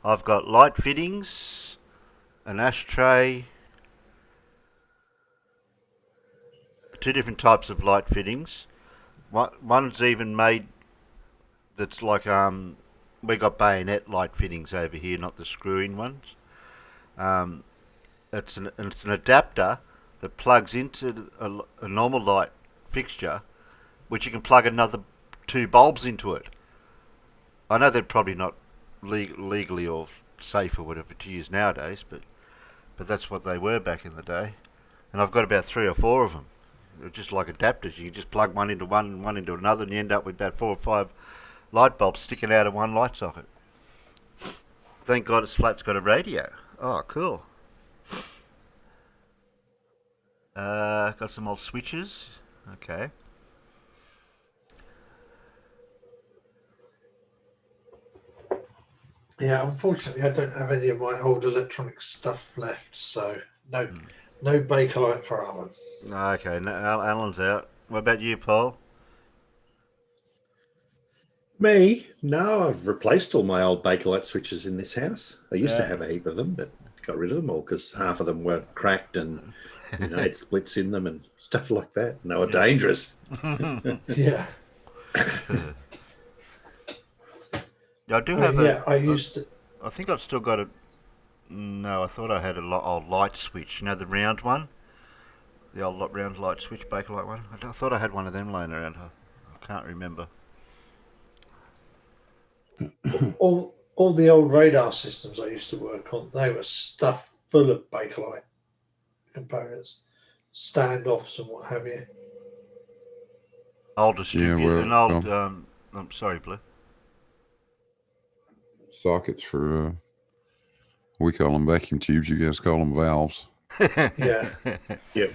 Speaker 1: I've got light fittings, an ashtray, two different types of light fittings. One's even made that's like we got bayonet light fittings over here, not the screw-in ones. It's an adapter that plugs into a normal light fixture, which you can plug another 2 bulbs into it. I know they're probably not legally or safe or whatever to use nowadays, but that's what they were back in the day. And I've got about 3 or 4 of them. They're just like adapters. You can just plug one into one and one into another, and you end up with about 4 or 5 light bulbs sticking out of one light socket. Thank God its flat's got a radio. Oh, cool. Got some old switches. Okay.
Speaker 3: Yeah, unfortunately, I don't have any of my old electronic stuff left, so no Bakelite for Alan.
Speaker 1: Okay, Alan's out. What about you, Paul?
Speaker 2: Me? No, I've replaced all my old Bakelite switches in this house. I used to have a heap of them, but got rid of them all because half of them were cracked and had splits in them and stuff like that. And they were dangerous.
Speaker 3: Yeah.
Speaker 1: I do have
Speaker 3: I used to.
Speaker 1: I think I've still got a. No, I thought I had a old light switch. You know, the round one? The old round light switch, Bakelite one? I thought I had one of them laying around. I can't remember.
Speaker 3: All the old radar systems I used to work on, they were stuffed full of Bakelite components, standoffs and what have you.
Speaker 1: Old distributor, an old. I'm sorry, Blue.
Speaker 4: Sockets for we call them vacuum tubes. You guys call them valves.
Speaker 3: Yeah.
Speaker 2: Yep.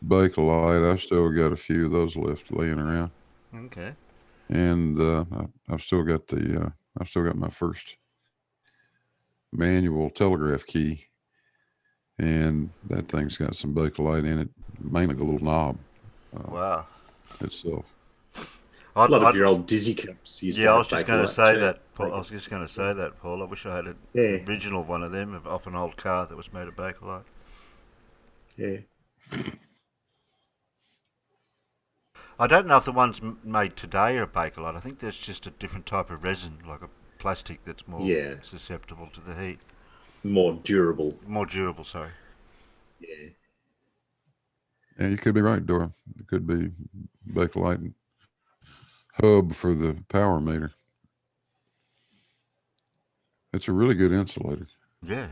Speaker 4: Bakelite. I've still got a few of those left laying around.
Speaker 1: Okay.
Speaker 4: And I've still got my first manual telegraph key, and that thing's got some Bakelite in it, mainly the little knob.
Speaker 1: Wow.
Speaker 4: Itself.
Speaker 2: A lot of
Speaker 1: I'd,
Speaker 2: your old Dizzy cups used to
Speaker 1: yeah, I
Speaker 2: have
Speaker 1: was just going to
Speaker 2: Bakelite
Speaker 1: say
Speaker 2: too.
Speaker 1: that. Paul. I was just going to say that, Paul. I wish I had an
Speaker 2: Yeah,
Speaker 1: original one of them off an old car that was made of Bakelite.
Speaker 2: yeah.
Speaker 1: I don't know if the ones made today are Bakelite. I think there's just a different type of resin, like a plastic that's more
Speaker 2: Yeah,
Speaker 1: susceptible to the heat.
Speaker 2: more durable.
Speaker 1: More durable, sorry.
Speaker 2: Yeah.
Speaker 4: Yeah, you could be right, Dora. It could be backlight hub for the power meter. It's a really good insulator.
Speaker 1: Yeah.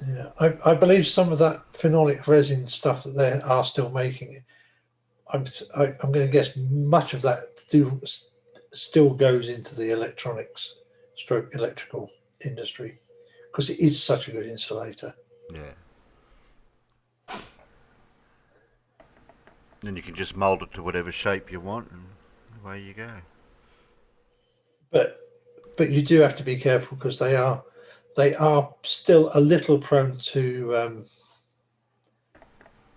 Speaker 3: Yeah, I believe some of that phenolic resin stuff that they are still making. I'm going to guess much of that still goes into the electronics, stroke electrical industry, because it is such a good insulator.
Speaker 1: Yeah. Then you can just mould it to whatever shape you want, and away you go.
Speaker 3: But you do have to be careful because they are still a little prone to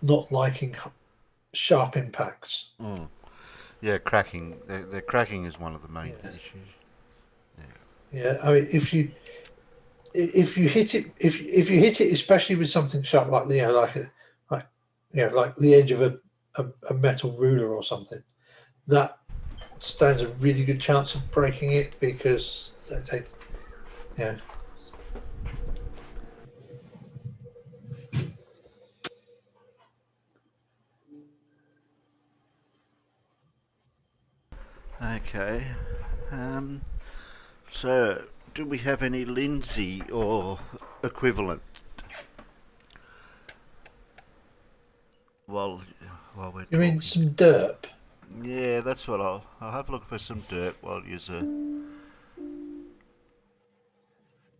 Speaker 3: not liking sharp impacts.
Speaker 1: Mm. Yeah, cracking. The cracking is one of the main
Speaker 3: Yeah.
Speaker 1: issues.
Speaker 3: Yeah, I mean, if you hit it, if you hit it, especially with something sharp like like like the edge of a metal ruler or something, that stands a really good chance of breaking it because yeah.
Speaker 1: Okay. Um, so, do we have any Lindsay or equivalent while while we're
Speaker 3: You mean
Speaker 1: talking?
Speaker 3: some derp?
Speaker 1: Yeah, that's what I'll have a look for some dirt while you're.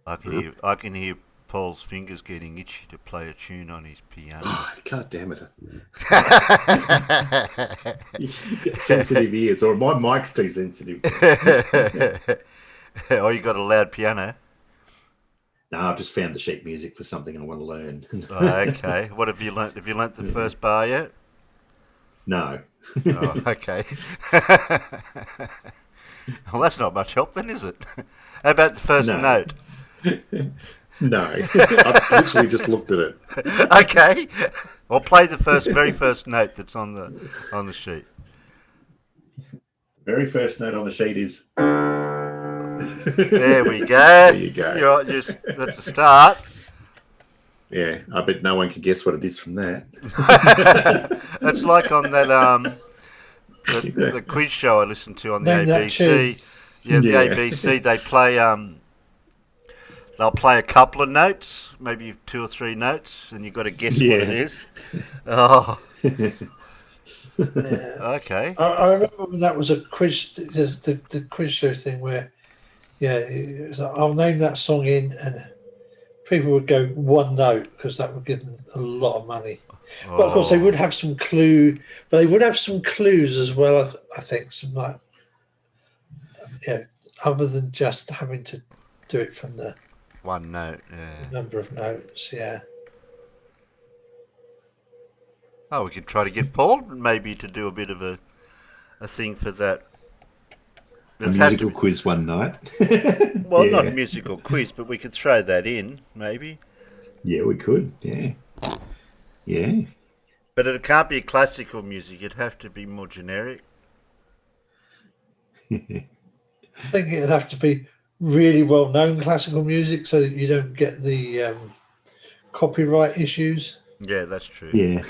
Speaker 1: I can hear Paul's fingers getting itchy to play a tune on his piano.
Speaker 2: Oh, God damn it. You've got sensitive ears, or my mic's too sensitive.
Speaker 1: Oh, you got a loud piano?
Speaker 2: No, I've just found the sheet music for something I want to learn.
Speaker 1: Okay. What have you learnt? Have you learnt the first bar yet?
Speaker 2: No.
Speaker 1: Oh, okay. Well, that's not much help then, is it? How about the first
Speaker 2: No.
Speaker 1: note?
Speaker 2: No. I've literally just looked at it.
Speaker 1: Okay. Well, play the very first note that's on the sheet.
Speaker 2: Very first note on the sheet is.
Speaker 1: There we go.
Speaker 2: There you go.
Speaker 1: That's a start.
Speaker 2: Yeah, I bet no one can guess what it is from that.
Speaker 1: It's like on that the quiz show I listened to on the
Speaker 3: Name that tune.
Speaker 1: ABC. Yeah, the
Speaker 2: Yeah.
Speaker 1: ABC they play they'll play a couple of notes, maybe 2 or 3 notes, and you've got to guess what it is. Oh,
Speaker 3: Yeah.
Speaker 1: okay.
Speaker 3: I remember when that was a quiz, the quiz show thing where, yeah, it was like, I'll name that song in, and people would go one note because that would give them a lot of money. But of course, they would have some clue, but they would have some clues as well. I think some like, yeah, other than just having to do it from the
Speaker 1: One note, yeah.
Speaker 3: number of notes. Yeah.
Speaker 1: Oh, we could try to get Paul maybe to do a bit of a thing for that.
Speaker 2: A musical quiz one night.
Speaker 1: Well, not a
Speaker 2: Yeah.
Speaker 1: musical quiz, but we could throw that in, maybe.
Speaker 2: Yeah, we could. Yeah. Yeah.
Speaker 1: But it can't be classical music. It'd have to be more generic.
Speaker 3: I think it'd have to be really well-known classical music so that you don't get the copyright issues.
Speaker 1: Yeah, that's true.
Speaker 2: Yeah.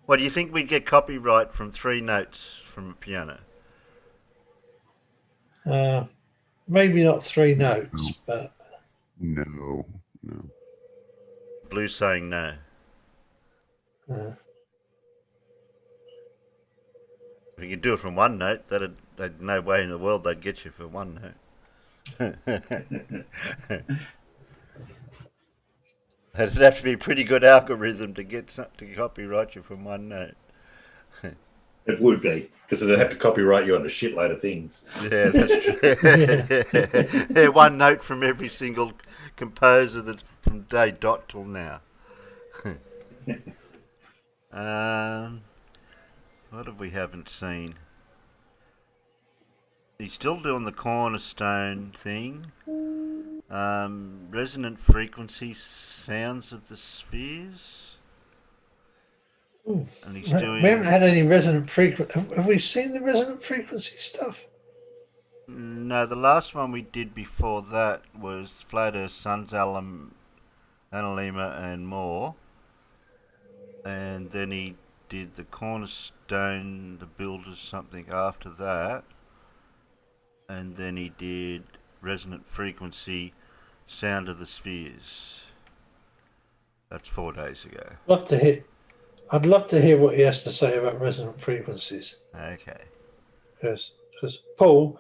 Speaker 1: What do you think we'd get copyright from 3 notes from a piano?
Speaker 3: Maybe not 3 notes, but
Speaker 4: No.
Speaker 1: Blue saying no. If you could do it from 1 note, there'd no way in the world they'd get you for 1 note. It'd have to be a pretty good algorithm to get to copyright you from 1 note.
Speaker 2: It would be, because it'd have to copyright you on a shitload of things.
Speaker 1: Yeah, that's true. Yeah, 1 note from every single composer that's from day dot till now. Um, what have we haven't seen? He's still doing the cornerstone thing. Resonant frequency sounds of the spheres.
Speaker 3: Ooh.
Speaker 1: And he's
Speaker 3: We haven't
Speaker 1: doing...
Speaker 3: had any resonant frequency. Have we seen the resonant frequency stuff?
Speaker 1: No, the last one we did before that was Flat Earth, Suns, Analema and more. And then he did the cornerstone, the builders something after that. And then he did resonant frequency, sound of the spheres. That's 4 days ago.
Speaker 3: Love to hear. I'd love to hear what he has to say about resonant frequencies.
Speaker 1: Okay.
Speaker 3: Because Paul,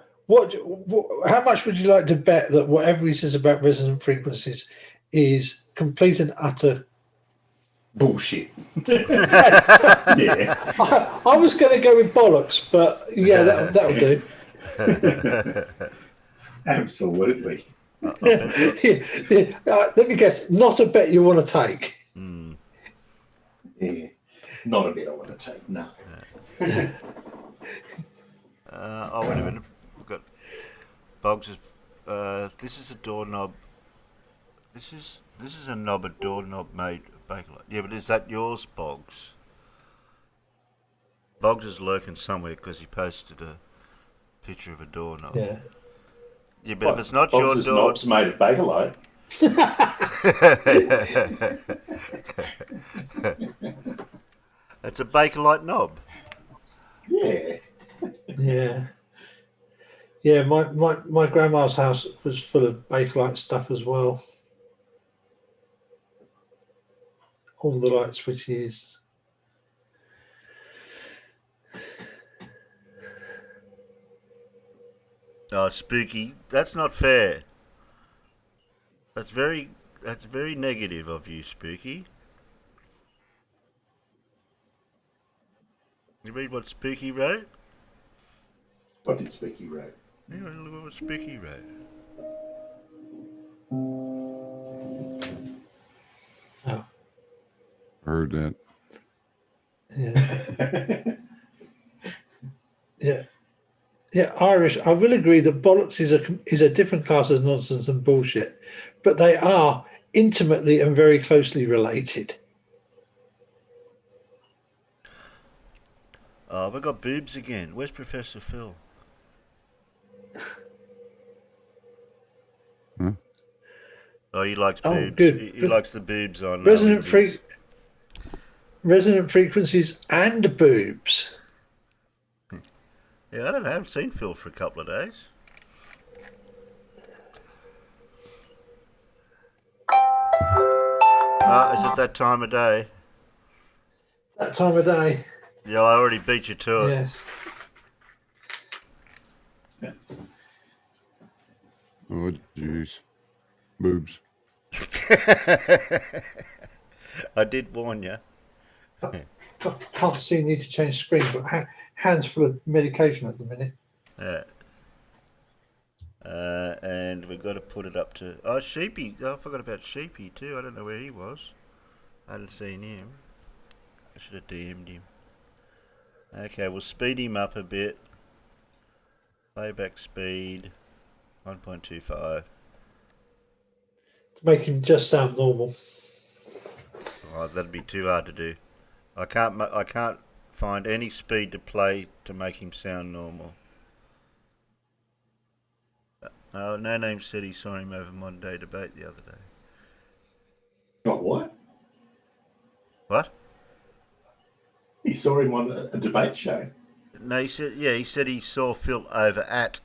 Speaker 3: how much would you like to bet that whatever he says about resonant frequencies is complete and utter
Speaker 2: Bullshit.
Speaker 3: yeah.
Speaker 2: Yeah.
Speaker 3: I was going to go with bollocks, but yeah, that'll do.
Speaker 2: Absolutely.
Speaker 3: Let me guess, not a bet you want to take.
Speaker 2: Yeah. Not a bit I want to take, no.
Speaker 1: Oh, wait a minute. We've got Boggs. This is a doorknob. This is a knob, a doorknob made of Bakelite. Yeah, but is that yours, Boggs? Boggs is lurking somewhere because he posted a picture of a doorknob.
Speaker 3: Yeah.
Speaker 1: Yeah, but if it's not your
Speaker 2: Boggs's
Speaker 1: door...
Speaker 2: knob's made of Bakelite.
Speaker 1: It's a Bakelite knob.
Speaker 2: Yeah.
Speaker 3: Yeah. Yeah, my grandma's house was full of Bakelite stuff as well. All the light switches.
Speaker 1: Oh, spooky. That's not fair. That's very negative of you, Spooky. You read what Spooky wrote?
Speaker 2: What did Spooky write?
Speaker 1: Yeah, look at what Spooky wrote.
Speaker 3: Oh.
Speaker 4: Heard that.
Speaker 3: Yeah. Yeah. Yeah, Irish. I will agree that bollocks is a different class of nonsense and bullshit, but they are intimately and very closely related.
Speaker 1: Oh, we got boobs again. Where's Professor Phil?
Speaker 4: Huh?
Speaker 1: Oh, he likes
Speaker 3: Oh,
Speaker 1: boobs.
Speaker 3: good.
Speaker 1: He likes the boobs on
Speaker 3: Resonant
Speaker 1: Lindsay's.
Speaker 3: resonant frequencies and boobs.
Speaker 1: Yeah, I don't know. I haven't seen Phil for a couple of days. Is it that time of day?
Speaker 3: That time of day.
Speaker 1: Yeah, I already beat you to it.
Speaker 3: Yes.
Speaker 4: Oh, jeez. Boobs.
Speaker 1: I did warn you.
Speaker 3: Can't see need to change screen, but hands full of medication at the minute.
Speaker 1: Yeah. And we've got to put it up to... Oh, Sheepy. Oh, I forgot about Sheepy too. I don't know where he was. I hadn't seen him. I should have DM'd him. Okay, we'll speed him up a bit. Playback speed 1.25.
Speaker 3: To make him just sound normal.
Speaker 1: Oh, that'd be too hard to do. I can't find any speed to play to make him sound normal. No Name said he saw him over Modern Day Debate the other day.
Speaker 2: Got what?
Speaker 1: What?
Speaker 2: He saw him on a debate show.
Speaker 1: No, he said he saw Phil over at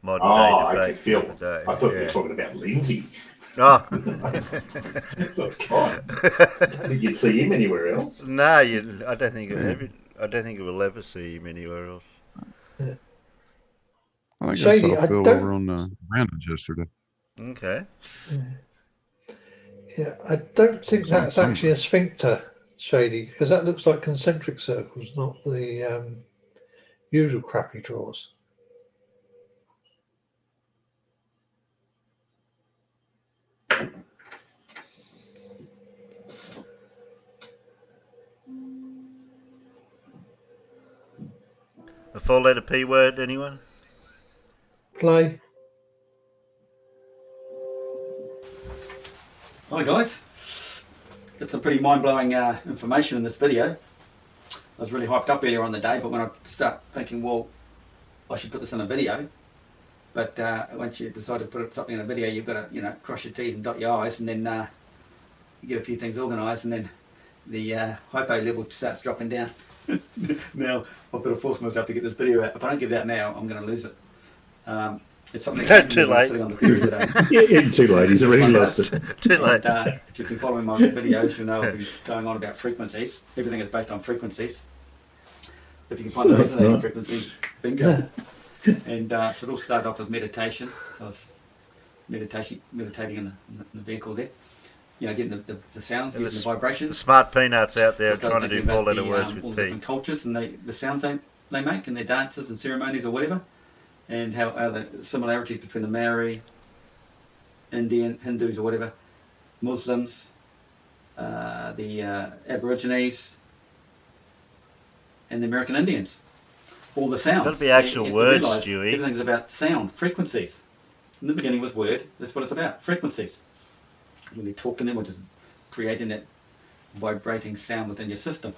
Speaker 1: Modern
Speaker 2: Oh,
Speaker 1: Day
Speaker 2: okay,
Speaker 1: Debate
Speaker 2: Phil.
Speaker 1: the other day.
Speaker 2: I thought you were talking about Lindsay.
Speaker 1: Oh.
Speaker 2: I thought, God, I don't think you'd see him anywhere else.
Speaker 1: No, I don't think it will ever see him anywhere else.
Speaker 4: I think
Speaker 3: Shady,
Speaker 4: I saw Phil over on Brandon's yesterday.
Speaker 1: Okay.
Speaker 3: Yeah, I don't think that's actually a sphincter, Shady, because that looks like concentric circles, not the usual crap he draws.
Speaker 1: A four-letter P word, anyone?
Speaker 3: Play.
Speaker 5: Hi guys, got some pretty mind-blowing information in this video. I was really hyped up earlier on the day, but when I start thinking, well, I should put this in a video, but once you decide to put something in a video, you've got to, cross your T's and dot your I's, and then you get a few things organised, and then the hypo level starts dropping down. Now I've got to force myself to get this video out. If I don't get it out now, I'm going to lose it. It's something
Speaker 1: No, too late.
Speaker 5: sitting on the computer today.
Speaker 2: Yeah, too late. He's already lost it.
Speaker 1: Too late.
Speaker 5: And, if you've been following my videos, you know I've been going on about frequencies. Everything is based on frequencies. If you can find the resonating frequency, bingo. And so it all started off with meditation. So I was meditating in the vehicle there. Getting the sounds, using the
Speaker 1: The
Speaker 5: vibrations.
Speaker 1: smart peanuts out there
Speaker 5: So I
Speaker 1: trying
Speaker 5: started
Speaker 1: to do
Speaker 5: thinking about
Speaker 1: four-letter words
Speaker 5: all
Speaker 1: with
Speaker 5: the
Speaker 1: P.
Speaker 5: different cultures and the sounds they make and their dances and ceremonies or whatever. And how the similarities between the Maori, Indian, Hindus or whatever, Muslims, the Aborigines, and the American Indians. All the sounds.
Speaker 1: Gotta be actual
Speaker 5: You have to
Speaker 1: words,
Speaker 5: realise
Speaker 1: Stewie.
Speaker 5: everything's about sound, frequencies. In the beginning was word, that's what it's about, frequencies. When you talk to them, or just creating that vibrating sound within your system.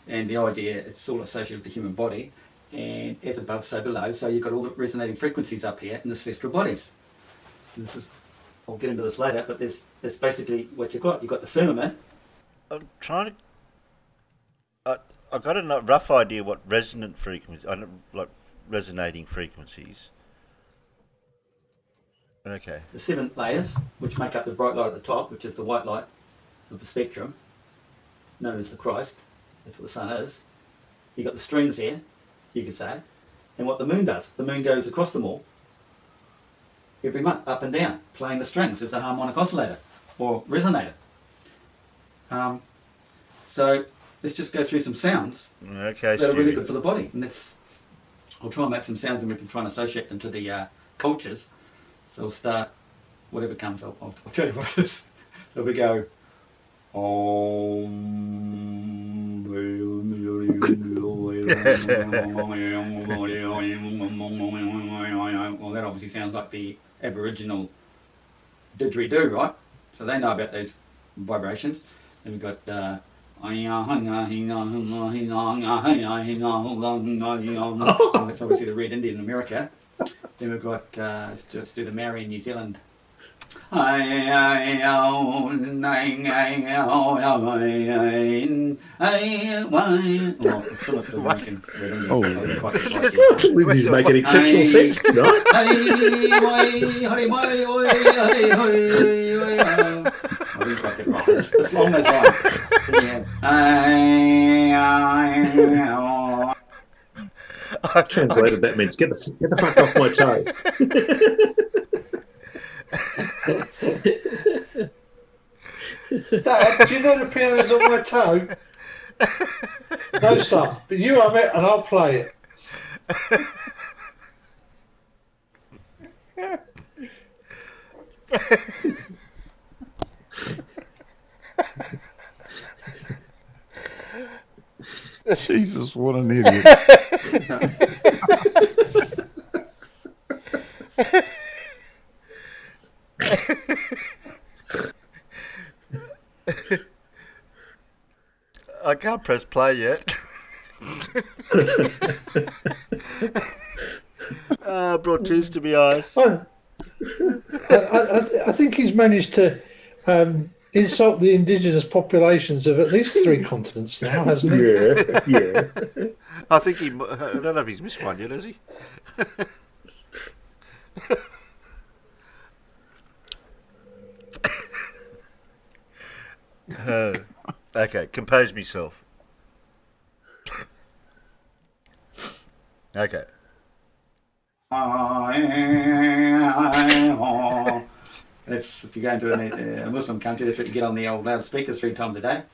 Speaker 5: And the idea, it's all associated with the human body. And as above, so below. So you've got all the resonating frequencies up here in the celestial bodies. And this is, I'll get into this later, but that's basically what you've got. You've got the firmament.
Speaker 1: I'm trying to. I got a rough idea what resonant frequencies, like resonating frequencies. Okay.
Speaker 5: The 7 layers, which make up the bright light at the top, which is the white light of the spectrum, known as the Christ. That's what the sun is. You've got the strings here, you could say. And what the moon does, the moon goes across them all every month, up and down, playing the strings as a harmonic oscillator or resonator. So let's just go through some sounds
Speaker 1: Okay,
Speaker 5: that are really
Speaker 1: Stewie.
Speaker 5: good for the body. And I'll try and make some sounds and we can try and associate them to the cultures. So we'll start, whatever comes, I'll tell you what it is. So we go, well, that obviously sounds like the Aboriginal didgeridoo, right? So they know about those vibrations. Then we've got that's obviously the Red Indian in America. Then we've got, let's do the Maori in New Zealand. Oh, it's similar to the American Red Indian.
Speaker 4: Oh.
Speaker 2: This is making exceptional sense tonight.
Speaker 5: I didn't quite get it right. It's along those lines.
Speaker 2: Translated, that means get the fuck off my toe.
Speaker 3: Dad, do you know the piano's on my toe? No, son. But you have it and I'll play it.
Speaker 4: Jesus, what an idiot.
Speaker 1: I can't press play yet. Brought tears to my eyes.
Speaker 3: I think he's managed to insult the indigenous populations of at least 3 continents now, hasn't he?
Speaker 2: Yeah.
Speaker 1: I think I don't know if he's missed one yet, has he? Okay, compose myself. Okay.
Speaker 5: That's if you go into a Muslim country, that's what you get on the old loudspeakers 3 times a day.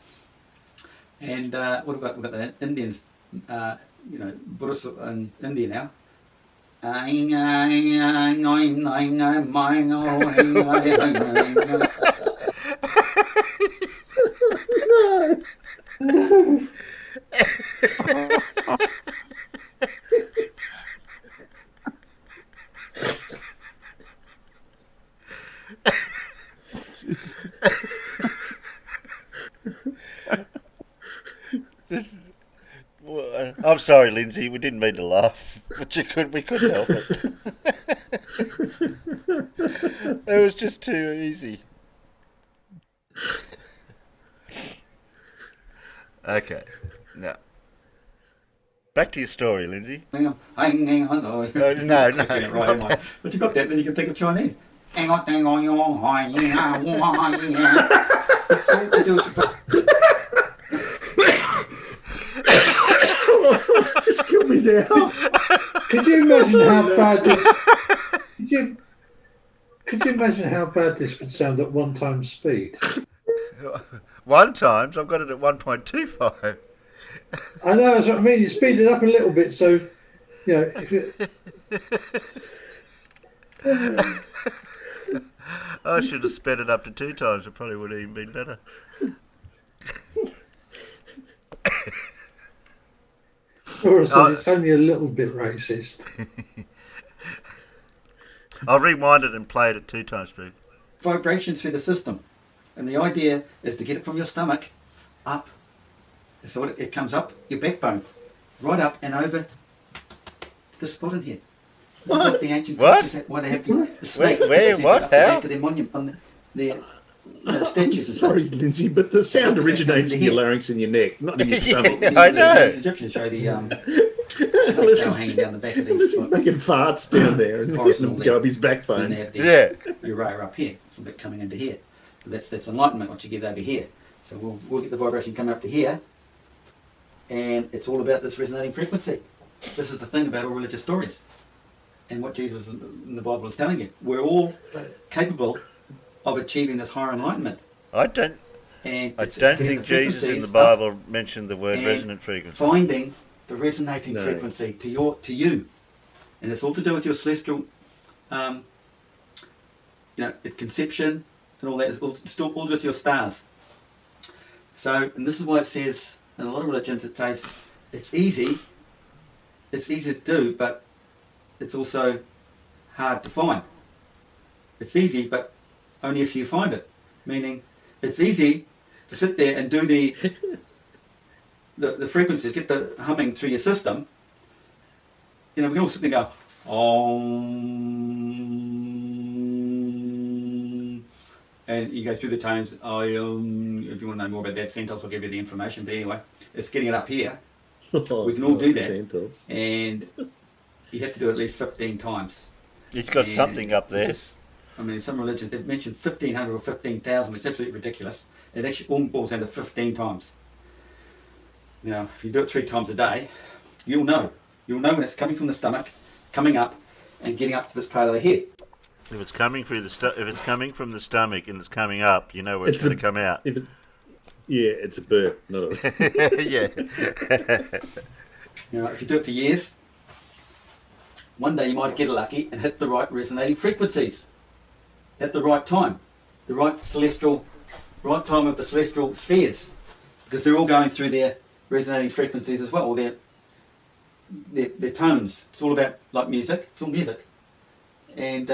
Speaker 5: And what about we've got the Indians, Buddhists in India now.
Speaker 1: Well, I'm sorry, Lindsay. We didn't mean to laugh, but we couldn't help it. It was just too easy. Okay, now back to your story, Lindsay.
Speaker 5: Hang on. Hang on. Oh,
Speaker 1: No,
Speaker 5: I'm not
Speaker 1: no,
Speaker 5: getting it
Speaker 1: not
Speaker 5: right, am I?
Speaker 1: that.
Speaker 5: But you got that, then you can think of Chinese. Hang on, hang on, It's all to do with
Speaker 2: Just kill me now.
Speaker 3: Could you imagine how bad this? Could you imagine how bad this would sound at 1 times speed?
Speaker 1: One times I've got it at 1.25.
Speaker 3: I know, that's what I mean. You speed it up a little bit, so you know. If it,
Speaker 1: I should have sped it up to 2 times. It probably would have even been better.
Speaker 3: Laura says it's only a little bit racist.
Speaker 1: I'll rewind it and play it at 2 times speed.
Speaker 5: vibrations through the system. And the idea is to get it from your stomach up. So it comes up your backbone, right up and over to the spot in here. This is what the ancient cultures had, why they have the snake.
Speaker 1: Where? What?
Speaker 5: Up the
Speaker 1: How?
Speaker 5: back of their monument, on their statues and stuff.
Speaker 2: Sorry, Lindsay, but the sound originates in your larynx and your neck, not in your stomach.
Speaker 1: Yeah, I know.
Speaker 5: The Egyptians show the snake tail hanging down the back of these.
Speaker 2: He's making farts down there and
Speaker 5: Horizontal
Speaker 2: go up his
Speaker 5: Then they
Speaker 2: backbone.
Speaker 5: have the
Speaker 1: Yeah.
Speaker 5: Uriah up here, so a bit coming into here. That's enlightenment, what you get over here. So we'll get the vibration coming up to here, and it's all about this resonating frequency. This is the thing about all religious stories, and what Jesus in the Bible is telling you. We're all capable of achieving this higher enlightenment.
Speaker 1: I don't
Speaker 5: And
Speaker 1: I
Speaker 5: it's
Speaker 1: don't
Speaker 5: getting
Speaker 1: think
Speaker 5: the
Speaker 1: Jesus in the
Speaker 5: frequencies up
Speaker 1: Bible mentioned the word
Speaker 5: and
Speaker 1: resonant frequency.
Speaker 5: finding the resonating
Speaker 2: No.
Speaker 5: frequency to you, and it's all to do with your celestial, conception and all that. It's all to do with your stars. So, and this is why it says in a lot of religions, it says it's easy to do, but it's also hard to find. It's easy, but only if you find it. Meaning, it's easy to sit there and do the frequencies, get the humming through your system. We can all sit there and go, Om, and you go through the tones. If you want to know more about that, Santos will give you the information. But anyway, it's getting it up here. We can all do that.
Speaker 2: Santos.
Speaker 5: And you have to do it at least 15 times.
Speaker 1: He's got
Speaker 5: And
Speaker 1: something up there.
Speaker 5: Some religions, they've mentioned 1,500 or 15,000, it's absolutely ridiculous. It actually all boils down to 15 times. Now, if you do it 3 times a day, you'll know. You'll know when it's coming from the stomach, coming up, and getting up to this part of the head.
Speaker 1: If it's coming through if it's coming from the stomach and it's coming up, you know where it's going to come out.
Speaker 2: Yeah, it's a burp, not a...
Speaker 1: Yeah.
Speaker 5: If you do it for years, one day you might get lucky and hit the right resonating frequencies at the right time, the right time of the celestial spheres, because they're all going through their resonating frequencies as well, or their tones. It's all about like music. It's all music, and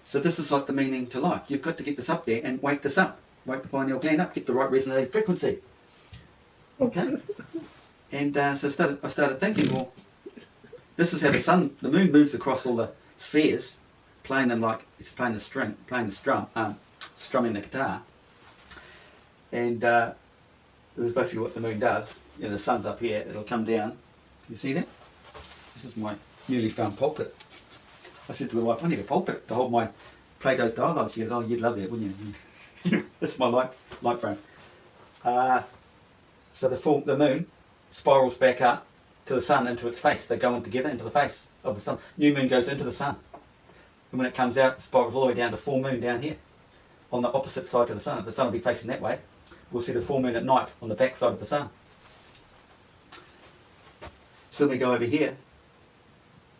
Speaker 5: so this is like the meaning to life. You've got to get this up there and wake this up, wake the pineal gland up, get the right resonating frequency. Okay, and so I started thinking, well, this is how the moon moves across all the spheres, playing them like it's playing the strum, strumming the guitar. And this is basically what the moon does. The sun's up here, it'll come down. Can you see that? This is my newly found pulpit. I said to the wife, I need a pulpit to hold my Plato's dialogue. She goes, oh, you'd love that, wouldn't you? That's my light frame. So the moon spirals back up to the sun, into its face. They go in together into the face of the sun. New moon goes into the sun. And when it comes out, it spirals all the way down to full moon down here on the opposite side to the sun. The sun will be facing that way. We'll see the full moon at night on the back side of the sun. So then we go over here.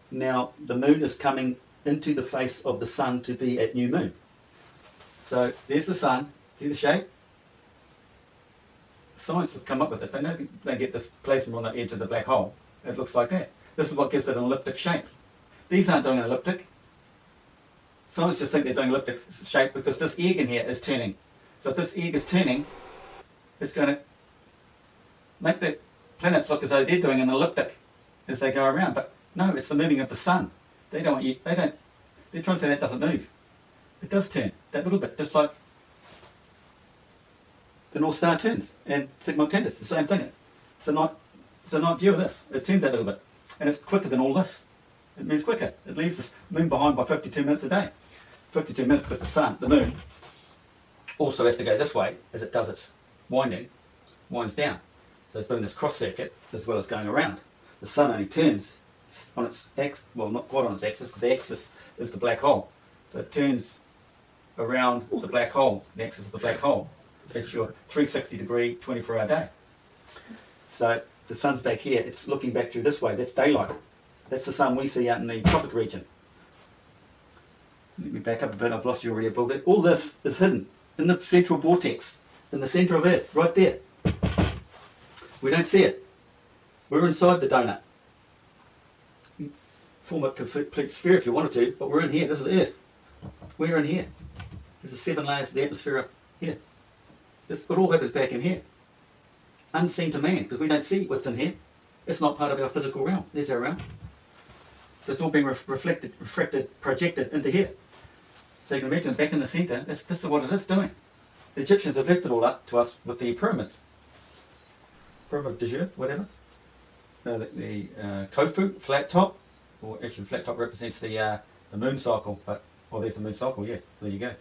Speaker 5: Now the moon is coming into the face of the sun to be at new moon. So there's the sun. See the shape? Science have come up with this. They know they get this plasma on the edge of the black hole. It looks like that. This is what gives it an elliptic shape. These aren't doing an elliptic. Scientists just think they're doing elliptic shape because this egg in here is turning. So if this egg is turning, it's going to make that planets look as though they're doing an elliptic as they go around, but no, it's the moving of the sun. They're trying to say that doesn't move. It does turn, that little bit, just like the North Star turns, and Sigma Octantis, the same thing. It's a night view of this. It turns that little bit, and it's quicker than all this. It moves quicker. It leaves the moon behind by 52 minutes a day. 52 minutes because the moon, also has to go this way as it does its winds down. So it's doing this cross circuit as well as going around. The sun only turns on its axis, well, not quite on its axis, because the axis is the black hole. So it turns around the black hole, the axis of the black hole. That's your 360 degree 24-hour day. So the sun's back here, it's looking back through this way, that's daylight. That's the sun we see out in the tropic region. Let me back up a bit, I've lost you already a little bit. All this is hidden in the central vortex, in the centre of Earth, right there. We don't see it. We're inside the donut. Form a complete sphere if you wanted to, but we're in here. This is Earth. We're in here. There's the 7 layers of the atmosphere up here. It all happens back in here. Unseen to man, because we don't see what's in here. It's not part of our physical realm. There's our realm. So it's all being reflected, projected into here. So you can imagine back in the centre, this is what it is doing. The Egyptians have left it all up to us with the pyramids. Pyramid de Jour, whatever. The Khufu, flat top, or actually flat top represents the moon cycle, but, well, there's the moon cycle, yeah, there you go.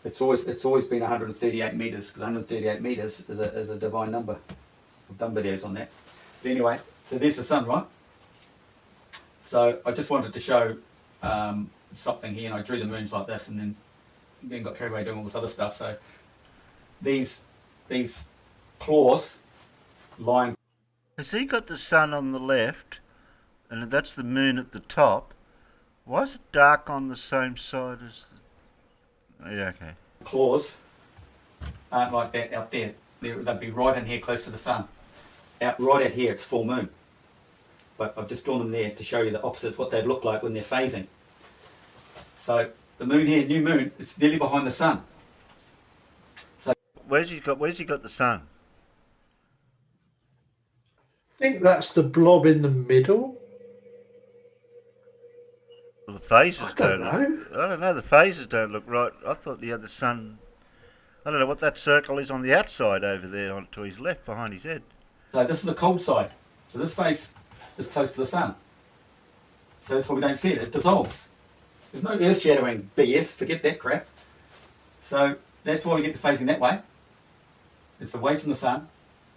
Speaker 5: It's always been 138 metres, because 138 metres is a divine number. I've done videos on that. But anyway, so there's the sun, right? So I just wanted to show something here, and I drew the moons like this, and then got carried away doing all this other stuff. So these claws lying.
Speaker 1: Has he got the sun on the left, and that's the moon at the top? Why is it dark on the same side as the... Yeah, okay.
Speaker 5: Claws aren't like that out there. They'd be right in here close to the sun. Right out here it's full moon. But I've just drawn them there to show you the opposites, what they'd look like when they're phasing. So the moon here, new moon, it's nearly behind the sun. So
Speaker 1: Where's he got the sun?
Speaker 3: I think that's the blob in the middle.
Speaker 1: Well, the phases
Speaker 3: I don't know.
Speaker 1: I don't know. The phases don't look right. I thought he had the sun. I don't know what that circle is on the outside over there, to his left, behind his head.
Speaker 5: So this is the cold side. So this face is close to the sun. So that's why we don't see it. It dissolves. There's no earth shadowing BS. Forget that crap. So that's why we get the phasing that way. It's away from the sun,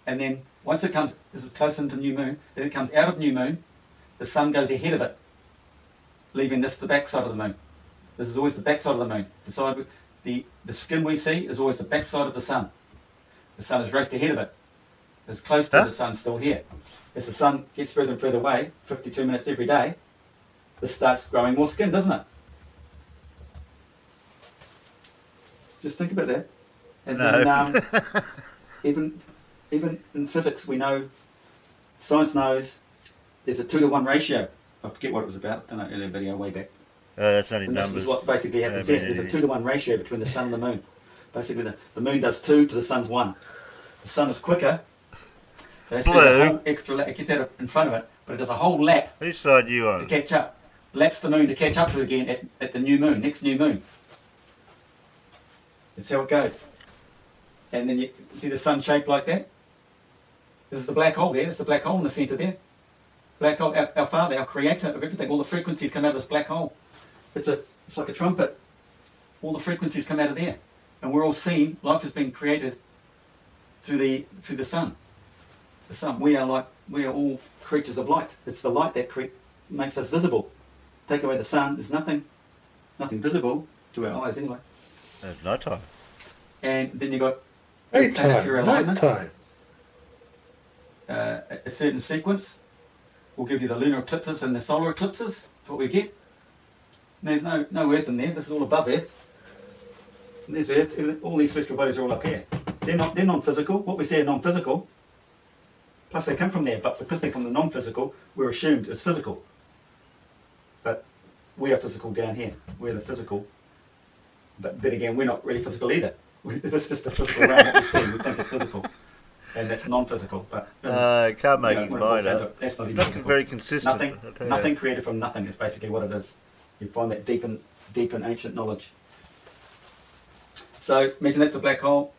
Speaker 5: and then once it comes, this is close into new moon. Then it comes out of new moon. The sun goes ahead of it, leaving this the back side of the moon. This is always the back side of the moon. The skin we see is always the back side of the sun. The sun is raced ahead of it. It's close to the sun still here. As the sun gets further and further away, 52 minutes every day, this starts growing more skin, doesn't it? Just think about that. And
Speaker 1: No.
Speaker 5: then even in physics, we know, science knows, there's a 2-to-1 ratio. I forget what it was about. I don't know, earlier video way back.
Speaker 1: That's only
Speaker 5: And
Speaker 1: numbers.
Speaker 5: this is what basically happens
Speaker 1: Yeah,
Speaker 5: here. There's a
Speaker 1: yeah.
Speaker 5: 2-to-1 ratio between the sun and the moon. Basically, the moon does 2 to the sun's 1. The sun is quicker. So that's a whole extra lap. It gets out in front of it, but it does a whole lap
Speaker 1: Whose side you
Speaker 5: to
Speaker 1: on?
Speaker 5: catch up. Laps the moon to catch up to it again at the new moon, next new moon. That's how it goes. And then you see the sun shaped like that? This is the black hole there. That's the black hole in the centre there. Black hole, our Father, our Creator of everything. All the frequencies come out of this black hole. It's like a trumpet. All the frequencies come out of there, and we're all seeing life has been created through the sun. The sun. We are all creatures of light. It's the light that makes us visible. Take away the sun, there's nothing visible to our eyes anyway.
Speaker 1: It's night time.
Speaker 5: And then you got
Speaker 3: Nighttime,
Speaker 5: planetary alignments.
Speaker 3: nighttime.
Speaker 5: A certain sequence will give you the lunar eclipses and the solar eclipses. That's what we get. And there's no Earth in there. This is all above Earth. And there's Earth. All these celestial bodies are all up here. They're non-physical. What we say are non-physical. Plus they come from there, but because they come from the non-physical, we're assumed as physical. But we are physical down here. We're the physical. But then again, we're not really physical either. This is just the physical realm that we see. We think it's physical. and that's non-physical. But
Speaker 1: can't make
Speaker 5: when
Speaker 1: your
Speaker 5: it boils
Speaker 1: mind
Speaker 5: down to
Speaker 1: up.
Speaker 5: it, that's not even
Speaker 1: Nothing
Speaker 5: physical.
Speaker 1: very consistent.
Speaker 5: Nothing created from nothing is basically what it is. You find that deep in ancient knowledge. So imagine that's the black hole.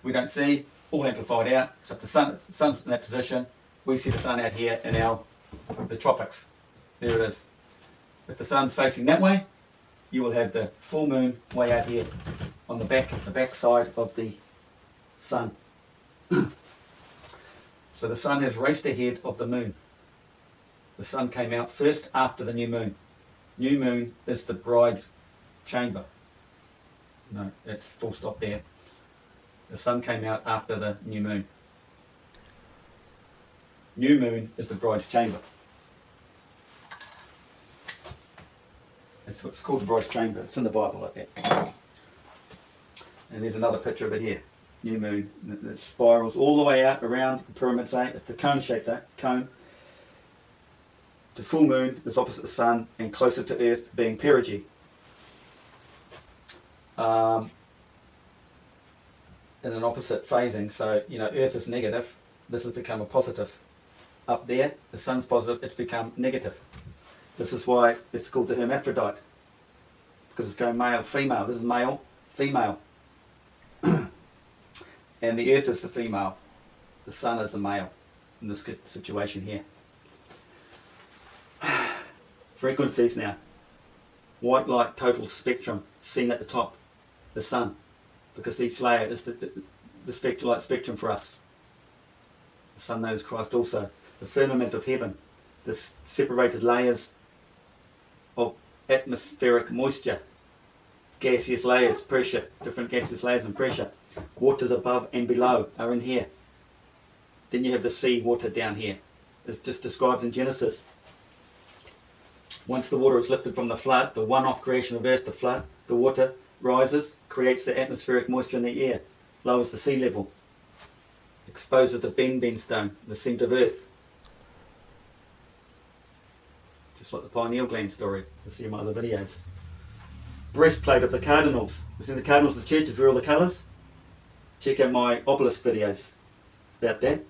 Speaker 5: We don't see, all amplified out. So if the sun's in that position, we see the sun out here in the tropics. There it is. If the sun's facing that way, you will have the full moon way out here on the back side of the sun. So the sun has raced ahead of the moon. The sun came out first after the new moon. New moon is the bride's chamber. No, it's full stop there. The sun came out after the new moon. New moon is the bride's chamber. It's called the bride's chamber. It's in the Bible like that. And there's another picture of it here. New moon. It spirals all the way out around the pyramid shape. It's the cone shape, that cone. The full moon is opposite the sun and closer to Earth, being perigee. In an opposite phasing, so Earth is negative, this has become a positive. Up there, the sun's positive, it's become negative. This is why it's called the hermaphrodite, because it's going male, female. This is male, female. And the Earth is the female, the sun is the male in this situation here. Frequencies now. White light total spectrum seen at the top, the sun, because each layer is the light spectrum for us. The sun knows Christ also. The firmament of heaven, the separated layers of atmospheric moisture, gaseous layers, pressure, different gaseous layers and pressure. Waters above and below are in here. Then you have the sea water down here. It's just described in Genesis. Once the water is lifted from the flood, the one-off creation of earth, the flood, the water rises, creates the atmospheric moisture in the air, lowers the sea level, exposes the benben stone, the scent of earth. Just like the pineal gland story, you'll see in my other videos. Breastplate of the cardinals. You've seen the cardinals of the churches wear all the colours? Check out my obelisk videos about that.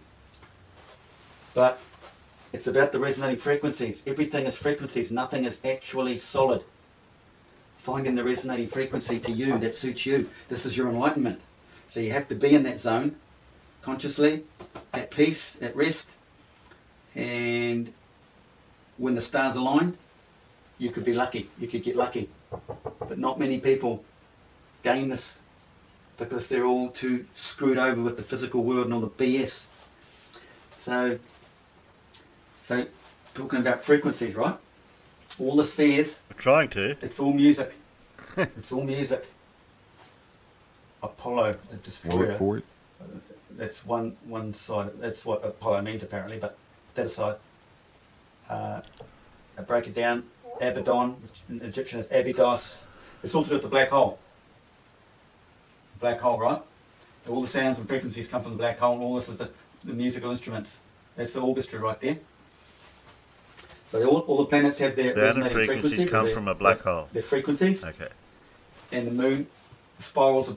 Speaker 5: But it's about the resonating frequencies. Everything is frequencies. Nothing is actually solid. Finding the resonating frequency to you that suits you. This is your enlightenment. So you have to be in that zone, consciously, at peace, at rest. And when the stars align, you could be lucky. You could get lucky. But not many people gain this because they're all too screwed over with the physical world and all the BS. So talking about frequencies, right? All the spheres.
Speaker 1: We're trying to.
Speaker 5: It's all music. It's all music. Apollo, the destroyer.
Speaker 4: Word for it.
Speaker 5: That's one side. That's what Apollo means apparently. But that aside, I break it down. Abaddon, which in Egyptian is Abydos. It's all to do with the black hole. Black hole, right? All the sounds and frequencies come from the black hole. And all this is the musical instruments. That's the orchestra right there. So all the planets have their
Speaker 1: Sound and
Speaker 5: resonating
Speaker 1: frequencies come from a black hole.
Speaker 5: Their frequencies.
Speaker 1: Okay.
Speaker 5: And the moon spirals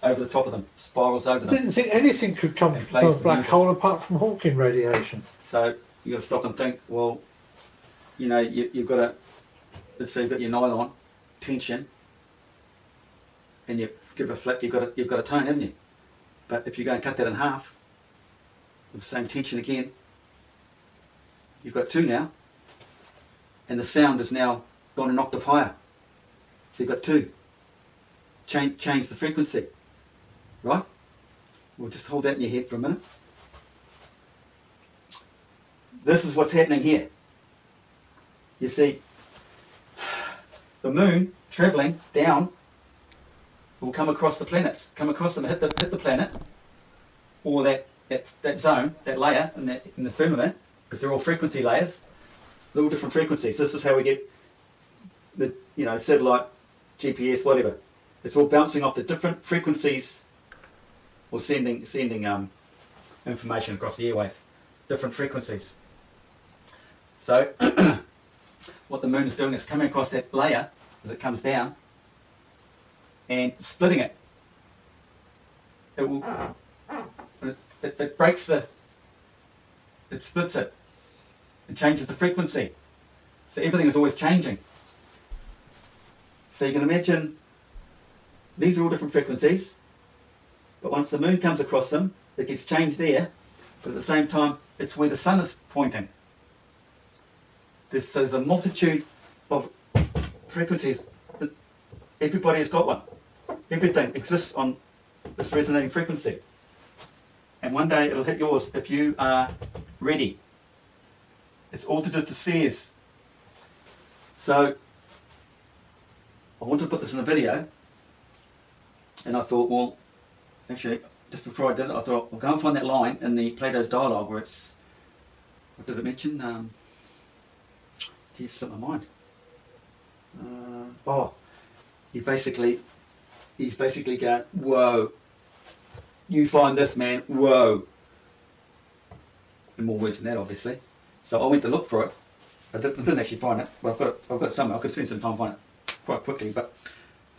Speaker 5: over the top of them. Spirals over
Speaker 3: I
Speaker 5: them.
Speaker 3: didn't think anything could come
Speaker 5: And
Speaker 3: from
Speaker 5: plays
Speaker 3: a
Speaker 5: the
Speaker 3: black
Speaker 5: music.
Speaker 3: hole apart from Hawking radiation.
Speaker 5: So you got to stop and think. Well, you've got to. Let's say you've got your nylon tension, and you give it a flip. You've got a tone, haven't you? But if you go and cut that in half with the same tension again, you've got two now, and the sound is now gone an octave higher. So you've got two. Change the frequency, right? We'll just hold that in your head for a minute. This is what's happening here. You see, the moon travelling down will come across the planets, come across them, hit the planet, or that zone, that layer in the firmament, because they're all frequency layers, they're all different frequencies. This is how we get the satellite, GPS, whatever. It's all bouncing off the different frequencies, or sending information across the airways, different frequencies. So what the moon is doing is coming across that layer as it comes down and splitting it. It will, it breaks it splits it. It changes the frequency. So everything is always changing. So you can imagine these are all different frequencies, but once the moon comes across them, it gets changed there, but at the same time, it's where the sun is pointing. There's a multitude of frequencies. Everybody has got one. Everything exists on this resonating frequency. And one day it'll hit yours if you are ready. It's all to do with the spheres. So I wanted to put this in a video, and I thought, well, actually, just before I did it, I thought, I'll go and find that line in the Plato's dialogue where it's, what did it mention? Geez, slipped my mind. He's basically going, whoa, you find this, man, whoa. And more words than that, obviously. So I went to look for it. I didn't actually find it, but I've got it somewhere. I could spend some time finding it quite quickly, but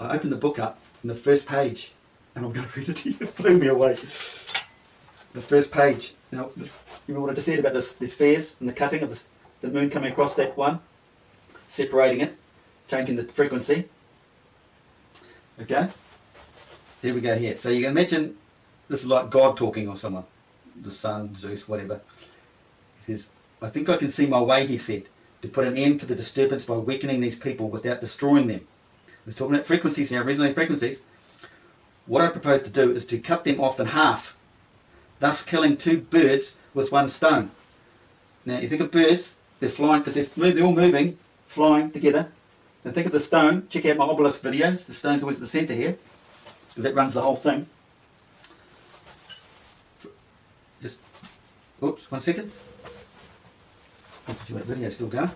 Speaker 5: I opened the book up in the first page, and I'm going to read it to you. It blew me away. The first page. You know what I just said about the spheres and the cutting of the moon coming across that one, separating it, changing the frequency. Okay? So here we go here. So you can imagine this is like God talking or someone. The sun, Zeus, whatever. He says, I think I can see my way, he said, to put an end to the disturbance by weakening these people without destroying them. He's talking about frequencies now, resonating frequencies. What I propose to do is to cut them off in half, thus killing two birds with one stone. Now, you think of birds, they're flying, because they're all moving, flying together. And think of the stone. Check out my obelisk videos. The stone's always at the centre here, because that runs the whole thing. Just, oops, 1 second. Hopefully that video's still going.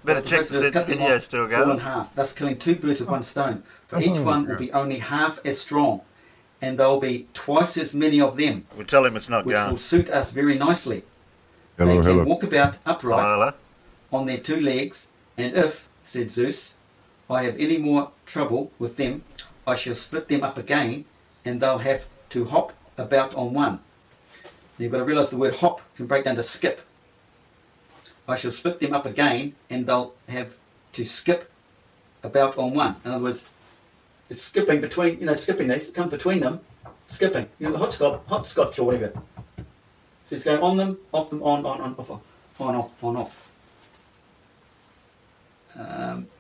Speaker 1: Better check that the video's still going.
Speaker 5: All in half, thus killing two birds with one stone. For each one will be only half as strong, and there will be twice as many of them.
Speaker 1: We tell him it's not
Speaker 5: which
Speaker 1: going.
Speaker 5: will suit us very nicely.
Speaker 4: Hello,
Speaker 5: They can
Speaker 4: hello.
Speaker 5: walk about upright
Speaker 1: Hello.
Speaker 5: on their two legs, and if, said Zeus, I have any more trouble with them, I shall split them up again, and they'll have to hop about on one. Now you've got to realise the word hop can break down to skip. I shall split them up again, and they'll have to skip about on one. In other words, it's skipping between, skipping these, it comes between them, skipping. Hopscotch or whatever. So it's going on them, off them, on, off, on, off, on, off.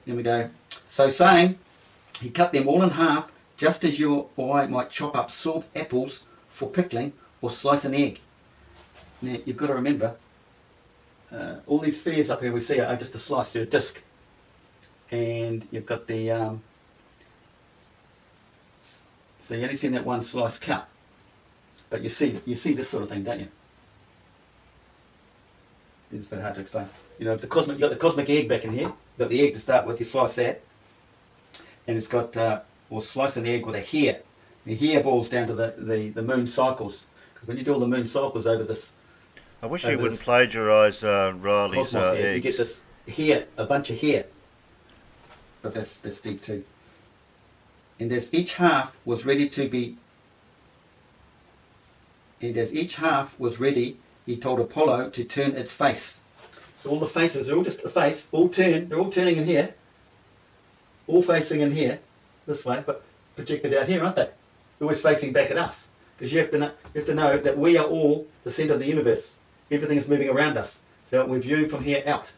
Speaker 5: Here we go. So saying, he cut them all in half, just as you or I might chop up salt apples for pickling or slice an egg. Now, you've got to remember, all these spheres up here we see are just a slice, they're a disc. And you've got the, so you only see that one slice cut. But you see this sort of thing, don't you? It's a bit hard to explain. You got the cosmic egg back in here. You've got the egg to start with, you slice that. And it's got, or slice an egg with a hair. The hair boils down to the moon cycles. Because when you do all the moon cycles over this,
Speaker 1: I wish you wouldn't plagiarise Riley's
Speaker 5: cosmos here, you
Speaker 1: eggs.
Speaker 5: get this hair, a bunch of hair. But that's deep too. And as each half was ready, he told Apollo to turn its face. So all the faces are all just a face, they're all turning in here, all facing in here, this way, but projected out here, aren't they? They're always facing back at us. Because you have to know that we are all the centre of the universe. Everything is moving around us. So we view from here out.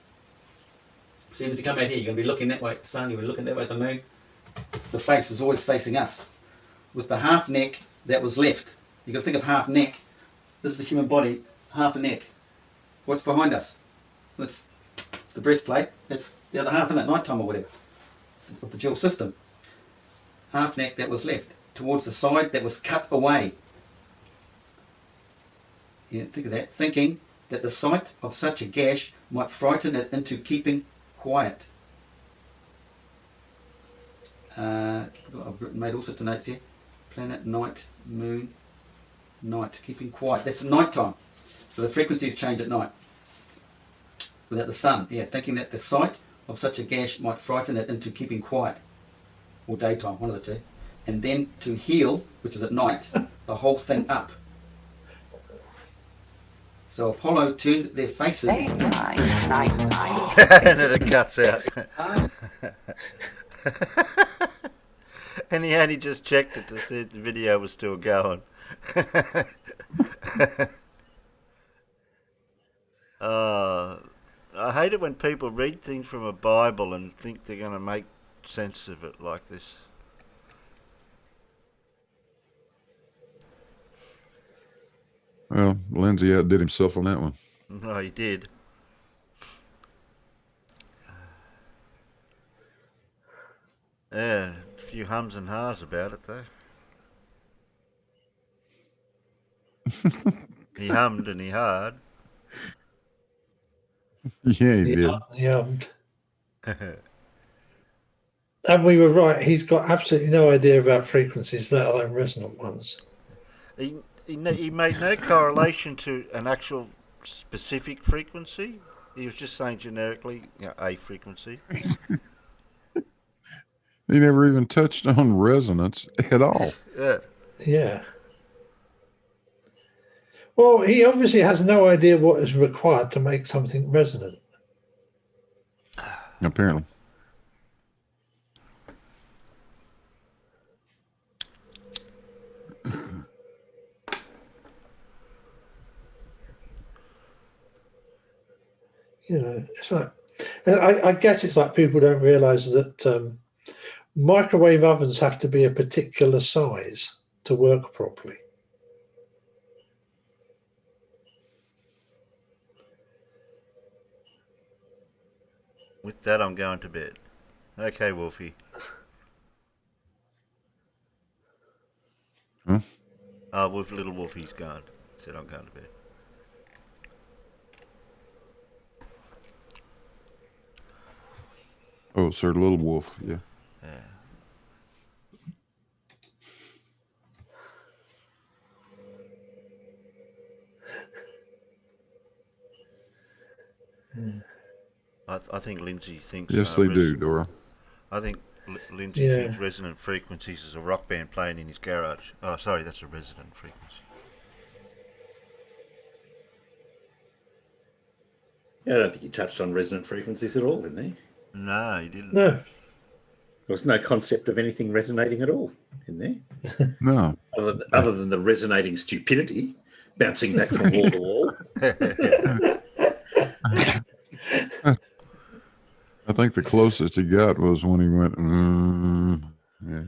Speaker 5: So if you come out here, you're going to be looking that way at the sun, you're looking that way at the moon. The face is always facing us. With the half neck that was left, you've got to think of half neck. This is the human body, half a neck. What's behind us? That's the breastplate. That's the other half, isn't it? Nighttime or whatever. Of the dual system. Half neck that was left. Towards the side that was cut away. Yeah, think of that. Thinking that the sight of such a gash might frighten it into keeping quiet. I've made all sorts of notes here. Planet, night, moon, night. Keeping quiet. That's night time. So the frequencies change at night. Without the sun. Yeah, thinking that the sight of such a gash might frighten it into keeping quiet. Or daytime, one of the two. and then to heal, which is at night, the whole thing up. So Apollo turned their faces.
Speaker 6: Daytime, nighttime.
Speaker 1: And then it cuts out. And he only just checked it to see if the video was still going. I hate it when people read things from a Bible and think they're going to make sense of it like this.
Speaker 4: Well, Lindsay outdid himself on that one.
Speaker 1: No, he did. Yeah, a few hums and ha's about it though. He hummed and he ha'd.
Speaker 4: Yeah, he did.
Speaker 3: And we were right. He's got absolutely no idea about frequencies, let alone resonant ones.
Speaker 1: He made no correlation to an actual specific frequency. He was just saying generically, a frequency.
Speaker 4: He never even touched on resonance at all.
Speaker 1: Yeah.
Speaker 3: Yeah. Well, he obviously has no idea what is required to make something resonant.
Speaker 4: Apparently.
Speaker 3: You know, it's like, I guess it's like people don't realize that microwave ovens have to be a particular size to work properly.
Speaker 1: With that, I'm going to bed. Okay, Wolfie.
Speaker 4: Huh?
Speaker 1: Little Wolfie's gone. Said I'm going to bed.
Speaker 4: Oh, Sir Little Wolf, yeah.
Speaker 1: I think Lindsay thinks...
Speaker 4: Yes, they do, Dora.
Speaker 1: I think Lindsay thinks resonant frequencies is a rock band playing in his garage. Oh, sorry, that's a resonant frequency.
Speaker 2: Yeah, I don't think he touched on resonant frequencies at all in there.
Speaker 1: No, he didn't.
Speaker 3: No.
Speaker 2: There was no concept of anything resonating at all in there.
Speaker 4: No.
Speaker 2: Other than the resonating stupidity bouncing back from wall to wall.
Speaker 4: I think the closest he got was when he went, yeah.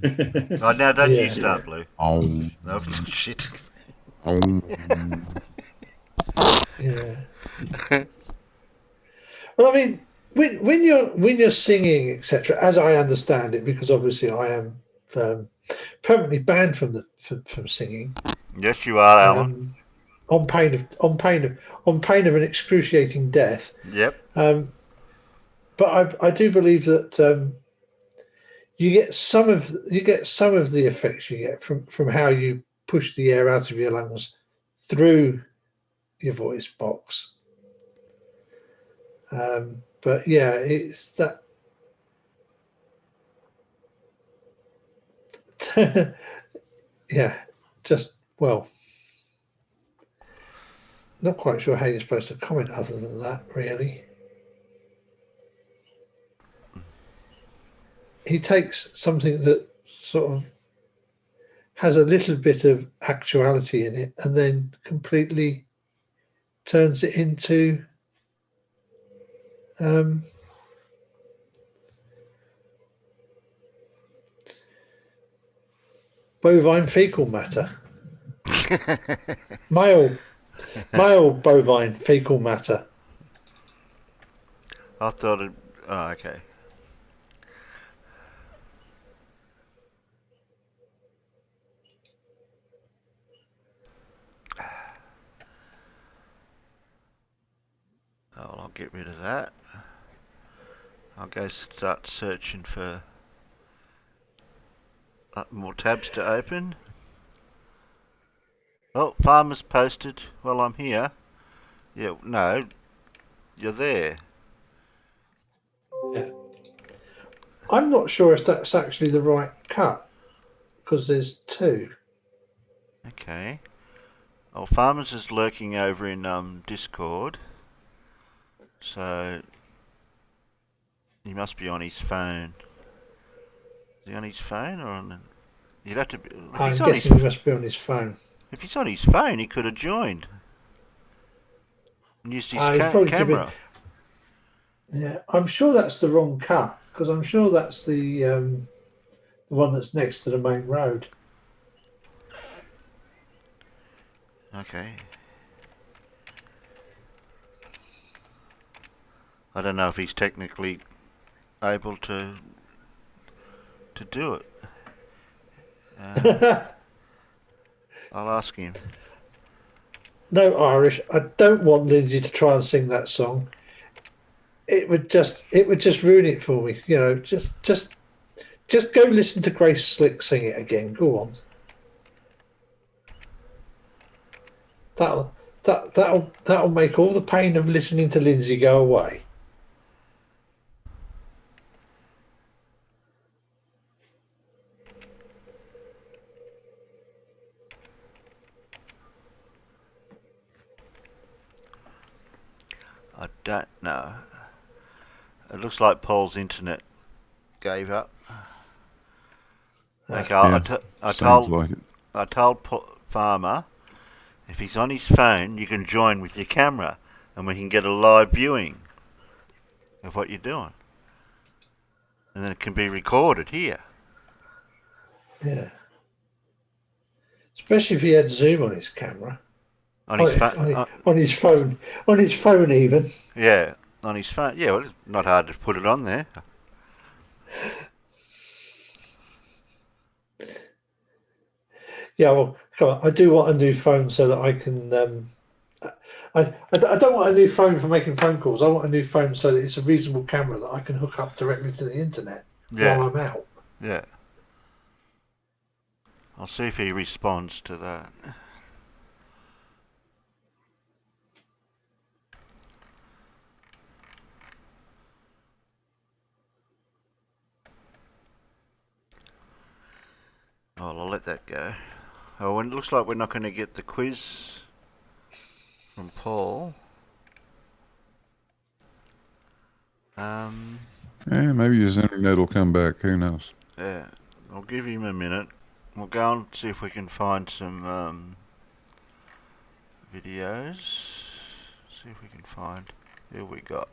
Speaker 1: Oh, now don't you start, Blue.
Speaker 4: Oh.
Speaker 1: No, shit.
Speaker 4: Oh.
Speaker 3: Yeah. Well, I mean, when you're singing, etc., as I understand it, because obviously I am permanently banned from singing.
Speaker 1: Yes, you are, Alan.
Speaker 3: On pain of an excruciating death.
Speaker 1: Yep.
Speaker 3: But I do believe that you get some of the effects you get from how you push the air out of your lungs through your voice box. But yeah, it's that. Yeah, just well, not quite sure how you're supposed to comment other than that, really. He takes something that sort of has a little bit of actuality in it and then completely turns it into bovine fecal matter. male bovine fecal matter.
Speaker 1: I thought it... Oh, okay. Oh, well, I'll get rid of that. I'll go start searching for more tabs to open. Oh, farmers posted while I'm here. Yeah, no, you're there.
Speaker 3: Yeah. I'm not sure if that's actually the right cut. because there's two.
Speaker 1: Okay. Well, Farmers is lurking over in Discord, so he must be on his phone. Is he on his phone or on? You'd have to be.
Speaker 3: I'm guessing he must be on his phone.
Speaker 1: If he's on his phone, he could have joined and used his
Speaker 3: He's probably
Speaker 1: camera.
Speaker 3: Yeah, I'm sure that's the wrong cut because I'm sure that's the one that's next to the main road.
Speaker 1: Okay. I don't know if he's technically able to do it. I'll ask him.
Speaker 3: No, Irish. I don't want Lindsay to try and sing that song. It would just ruin it for me. You know, just go listen to Grace Slick sing it again. Go on. That'll make all the pain of listening to Lindsay go away.
Speaker 1: I don't know. It looks like Paul's internet gave up. Okay, I told
Speaker 4: like it.
Speaker 1: I told Farmer if he's on his phone, you can join with your camera, and we can get a live viewing of what you're doing, and then it can be recorded here.
Speaker 3: Yeah. Especially if he had Zoom on his camera.
Speaker 1: On his phone.
Speaker 3: On his phone. On his phone, even.
Speaker 1: Yeah, on his phone. Yeah, well, it's not hard to put it on there.
Speaker 3: Yeah, well, come on. I do want a new phone so that I can. I don't want a new phone for making phone calls. I want a new phone so that it's a reasonable camera that I can hook up directly to the internet while I'm out.
Speaker 1: Yeah. I'll see if he responds to that. Oh, I'll let that go. Oh, and it looks like we're not going to get the quiz from Paul.
Speaker 4: Yeah, maybe his internet will come back. Who knows?
Speaker 1: Yeah, I'll give him a minute. We'll go and see if we can find some videos. See if we can find. Here we got.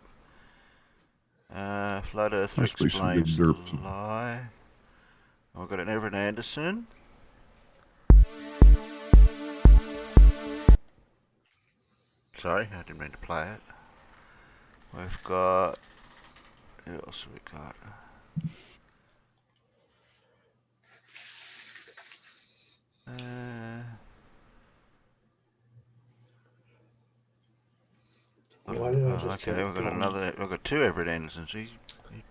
Speaker 1: Flat Earther
Speaker 4: Must be some big
Speaker 1: explains
Speaker 4: derps.
Speaker 1: lie. I've got an Evan Anderson. Sorry, I didn't mean to play it. We've got. Who else have we got? Okay, we've got another. We've got two Everett Andersons. He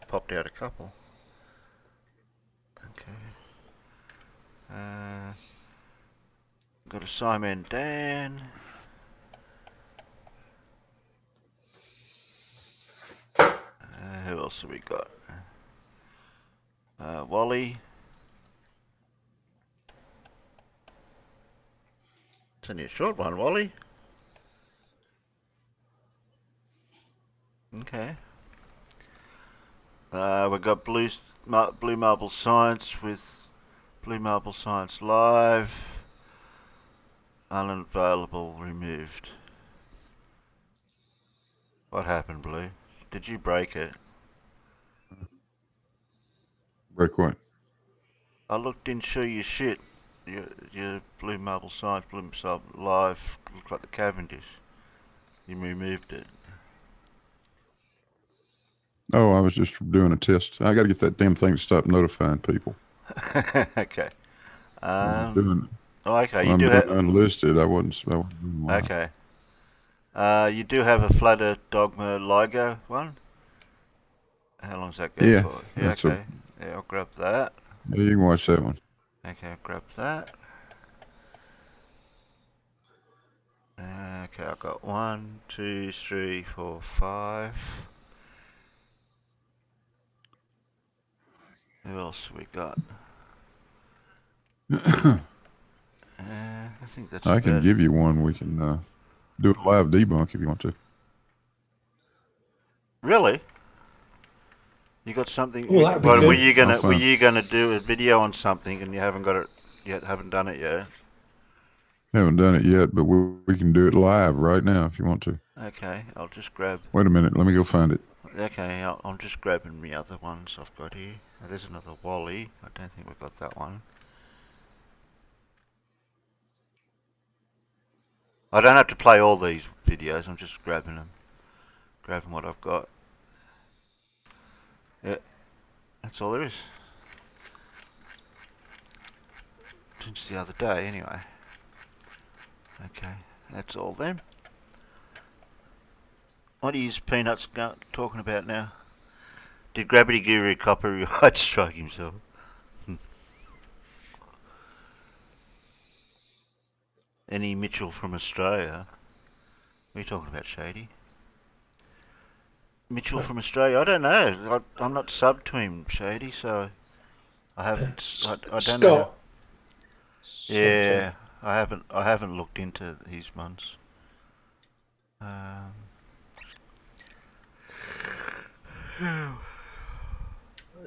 Speaker 1: popped out a couple. Okay. Got a Simon Dan. Who else have we got? Wally. It's only a short one, Wally. Okay. We've got Blue Marble Science with Blue Marble Science Live. Unavailable, removed. What happened, Blue? Did you break it?
Speaker 4: Break what?
Speaker 1: I looked, didn't show you shit. Your Blue Marble Science, Blue Marble Live looked like the Cavendish. You removed it.
Speaker 4: Oh, I was just doing a test. I got to get that damn thing to stop notifying people.
Speaker 1: Okay.
Speaker 4: Doing
Speaker 1: okay.
Speaker 4: You do have unlisted. I wasn't doing live.
Speaker 1: Okay. You do have a Flatter Dogma LIGO one. How long's that go for? Yeah. Okay. Yeah, I'll grab that.
Speaker 4: Yeah, you can watch that one.
Speaker 1: Okay, I'll grab that. Okay, I've got 1, 2, 3, 4, 5. Who else have we got? I think that's
Speaker 4: I can
Speaker 1: about-
Speaker 4: give you one. We can do a live debunk if you want to.
Speaker 1: Really? You got something?
Speaker 3: Oh, that'd be
Speaker 1: Well, were
Speaker 3: good.
Speaker 1: you gonna
Speaker 4: I'll
Speaker 1: do a video on something and you haven't got it yet? Haven't done it yet?
Speaker 4: Haven't done it yet, but we can do it live right now if you want to.
Speaker 1: Okay, I'll just grab.
Speaker 4: Wait a minute. Let me go find it.
Speaker 1: Okay, I'm just grabbing the other ones I've got here. Oh, there's another Wally. I don't think we've got that one. I don't have to play all these videos. I'm just grabbing them, grabbing what I've got. Yeah, that's all there is. Since the other day, anyway. Okay, that's all then. What is Peanuts talking about now? Did Gravity Guru copyright strike himself? Any Mitchell from Australia? What are you talking about, Shady? Mitchell from Australia? I don't know. I'm not subbed to him, Shady, so I haven't. I don't know.
Speaker 3: Scott.
Speaker 1: Yeah, I haven't looked into his ones.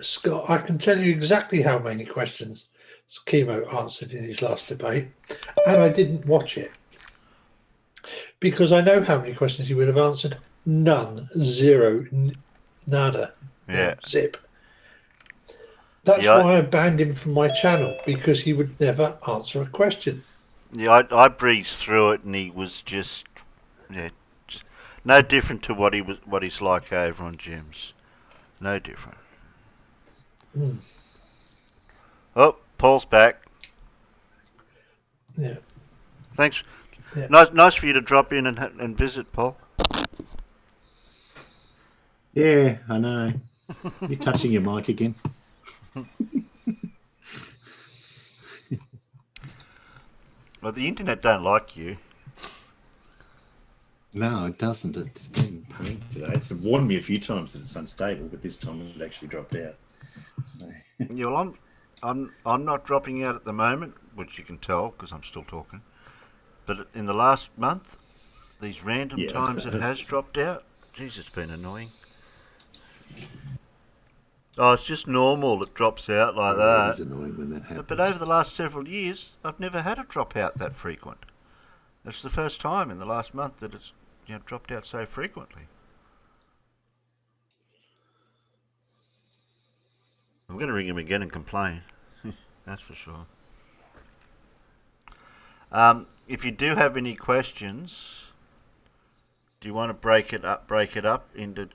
Speaker 3: Scott, I can tell you exactly how many questions Chemo answered in his last debate, and I didn't watch it because I know how many questions he would have answered. None, zero, nada,
Speaker 1: Yeah.
Speaker 3: zip. That's
Speaker 1: Yeah,
Speaker 3: why I banned him from my channel, because he would never answer a question.
Speaker 1: yeah. I breezed through it, and he was just no different to what he's like over on Jim's. No different.
Speaker 3: Mm.
Speaker 1: Oh, Paul's back.
Speaker 3: Yeah.
Speaker 1: Thanks.
Speaker 3: Yeah.
Speaker 1: Nice for you to drop in and visit, Paul.
Speaker 2: Yeah, I know. You're touching your mic again.
Speaker 1: Well, the internet don't like you.
Speaker 2: No, it doesn't. It's been a pain today. It's warned me a few times that it's unstable, but this time it actually dropped out. So.
Speaker 1: Yeah, well, I'm not dropping out at the moment, which you can tell because I'm still talking. But in the last month, these random times it has dropped out. Jeez, it's been annoying. Oh, it's just normal. It drops out like that.
Speaker 2: It is annoying when that happens.
Speaker 1: But over the last several years, I've never had it drop out that frequent. It's the first time in the last month that it's dropped out so frequently. I'm going to ring him again and complain. That's for sure. If you do have any questions, do you want to break it up into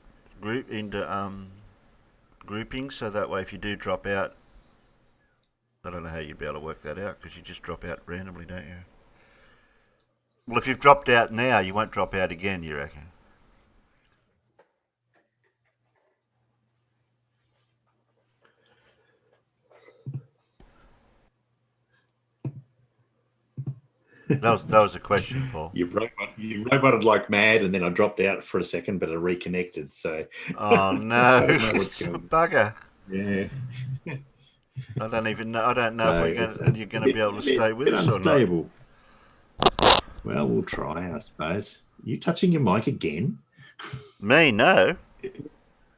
Speaker 1: groupings, so that way if you do drop out, I don't know how you'd be able to work that out because you just drop out randomly, don't you? Well, if you've dropped out now, you won't drop out again, you reckon? That was a question, Paul.
Speaker 2: You roboted like mad, and then I dropped out for a second, but I reconnected. So.
Speaker 1: Oh no!
Speaker 2: I don't know what's going on.
Speaker 1: Bugger.
Speaker 2: Yeah.
Speaker 1: I don't even know. I don't know
Speaker 2: So
Speaker 1: if you're going to be able to stay with us
Speaker 2: unstable. Or not. Well, we'll try, I suppose. You touching your mic again?
Speaker 1: Me? No.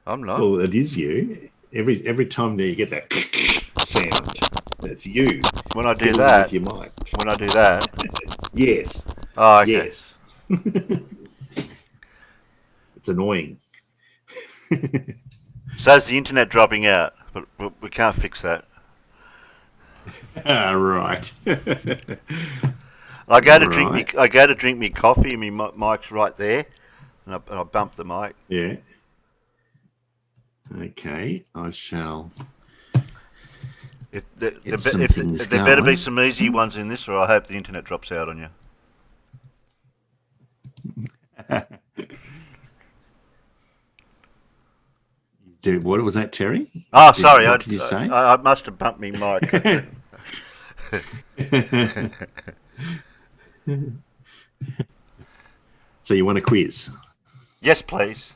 Speaker 1: I'm not.
Speaker 2: Well, it is you. Every time that you get that sound, that's you.
Speaker 1: When I do that,
Speaker 2: with your mic.
Speaker 1: When I do that,
Speaker 2: yes.
Speaker 1: Oh, okay.
Speaker 2: Yes. It's annoying.
Speaker 1: So is the internet dropping out, but we can't fix that.
Speaker 2: Right.
Speaker 1: I go to drink me coffee, and my mic's right there, and I bump the mic.
Speaker 2: Yeah. Okay, I shall.
Speaker 1: There better be some easy ones in this, or I hope the internet drops out on
Speaker 2: you. What was that, Terry?
Speaker 1: Oh, sorry.
Speaker 2: What did you say?
Speaker 1: I must have bumped me mic.
Speaker 2: So you want a quiz?
Speaker 1: Yes, please.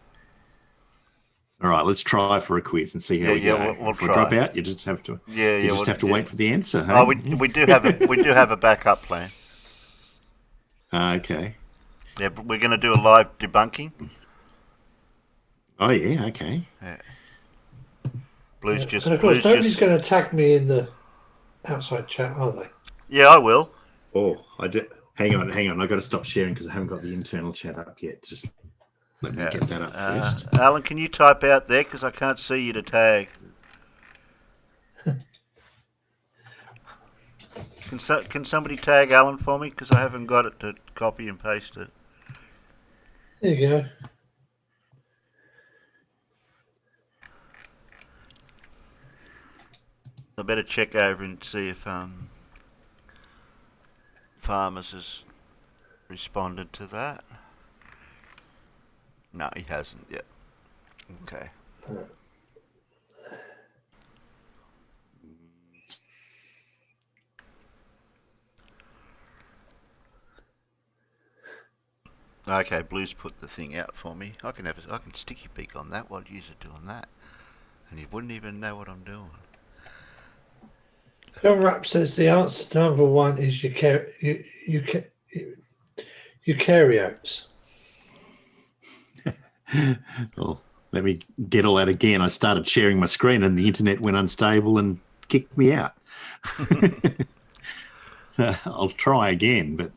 Speaker 2: All right, let's try for a quiz and see how we go.
Speaker 1: We'll
Speaker 2: if we
Speaker 1: try.
Speaker 2: drop out, you just have to. You just have to wait for the answer. Hey?
Speaker 1: Oh, we do have a backup plan.
Speaker 2: Okay.
Speaker 1: Yeah, but we're going to do a live debunking.
Speaker 2: Oh yeah. Okay.
Speaker 1: Yeah. Blues
Speaker 3: And
Speaker 1: just.
Speaker 3: of course,
Speaker 1: Blues
Speaker 3: nobody's
Speaker 1: just.
Speaker 3: going to attack me in the outside chat, are they?
Speaker 1: Yeah, I will.
Speaker 2: Oh, I did. Hang on. I've got to stop sharing because I haven't got the internal chat up yet. Just let me get that up first.
Speaker 1: Alan, can you type out there because I can't see you to tag? Can somebody tag Alan for me because I haven't got it to copy and paste it.
Speaker 3: There you go.
Speaker 1: I better check over and see if Farmers has responded to that. No, he hasn't yet. Okay. Okay, Blue's put the thing out for me. I can sticky peek on that while you're doing that, and you wouldn't even know what I'm doing.
Speaker 3: John Rapp says the answer to number one is eukaryotes.
Speaker 2: Well, let me get all that again. I started sharing my screen and the internet went unstable and kicked me out. I'll try again, but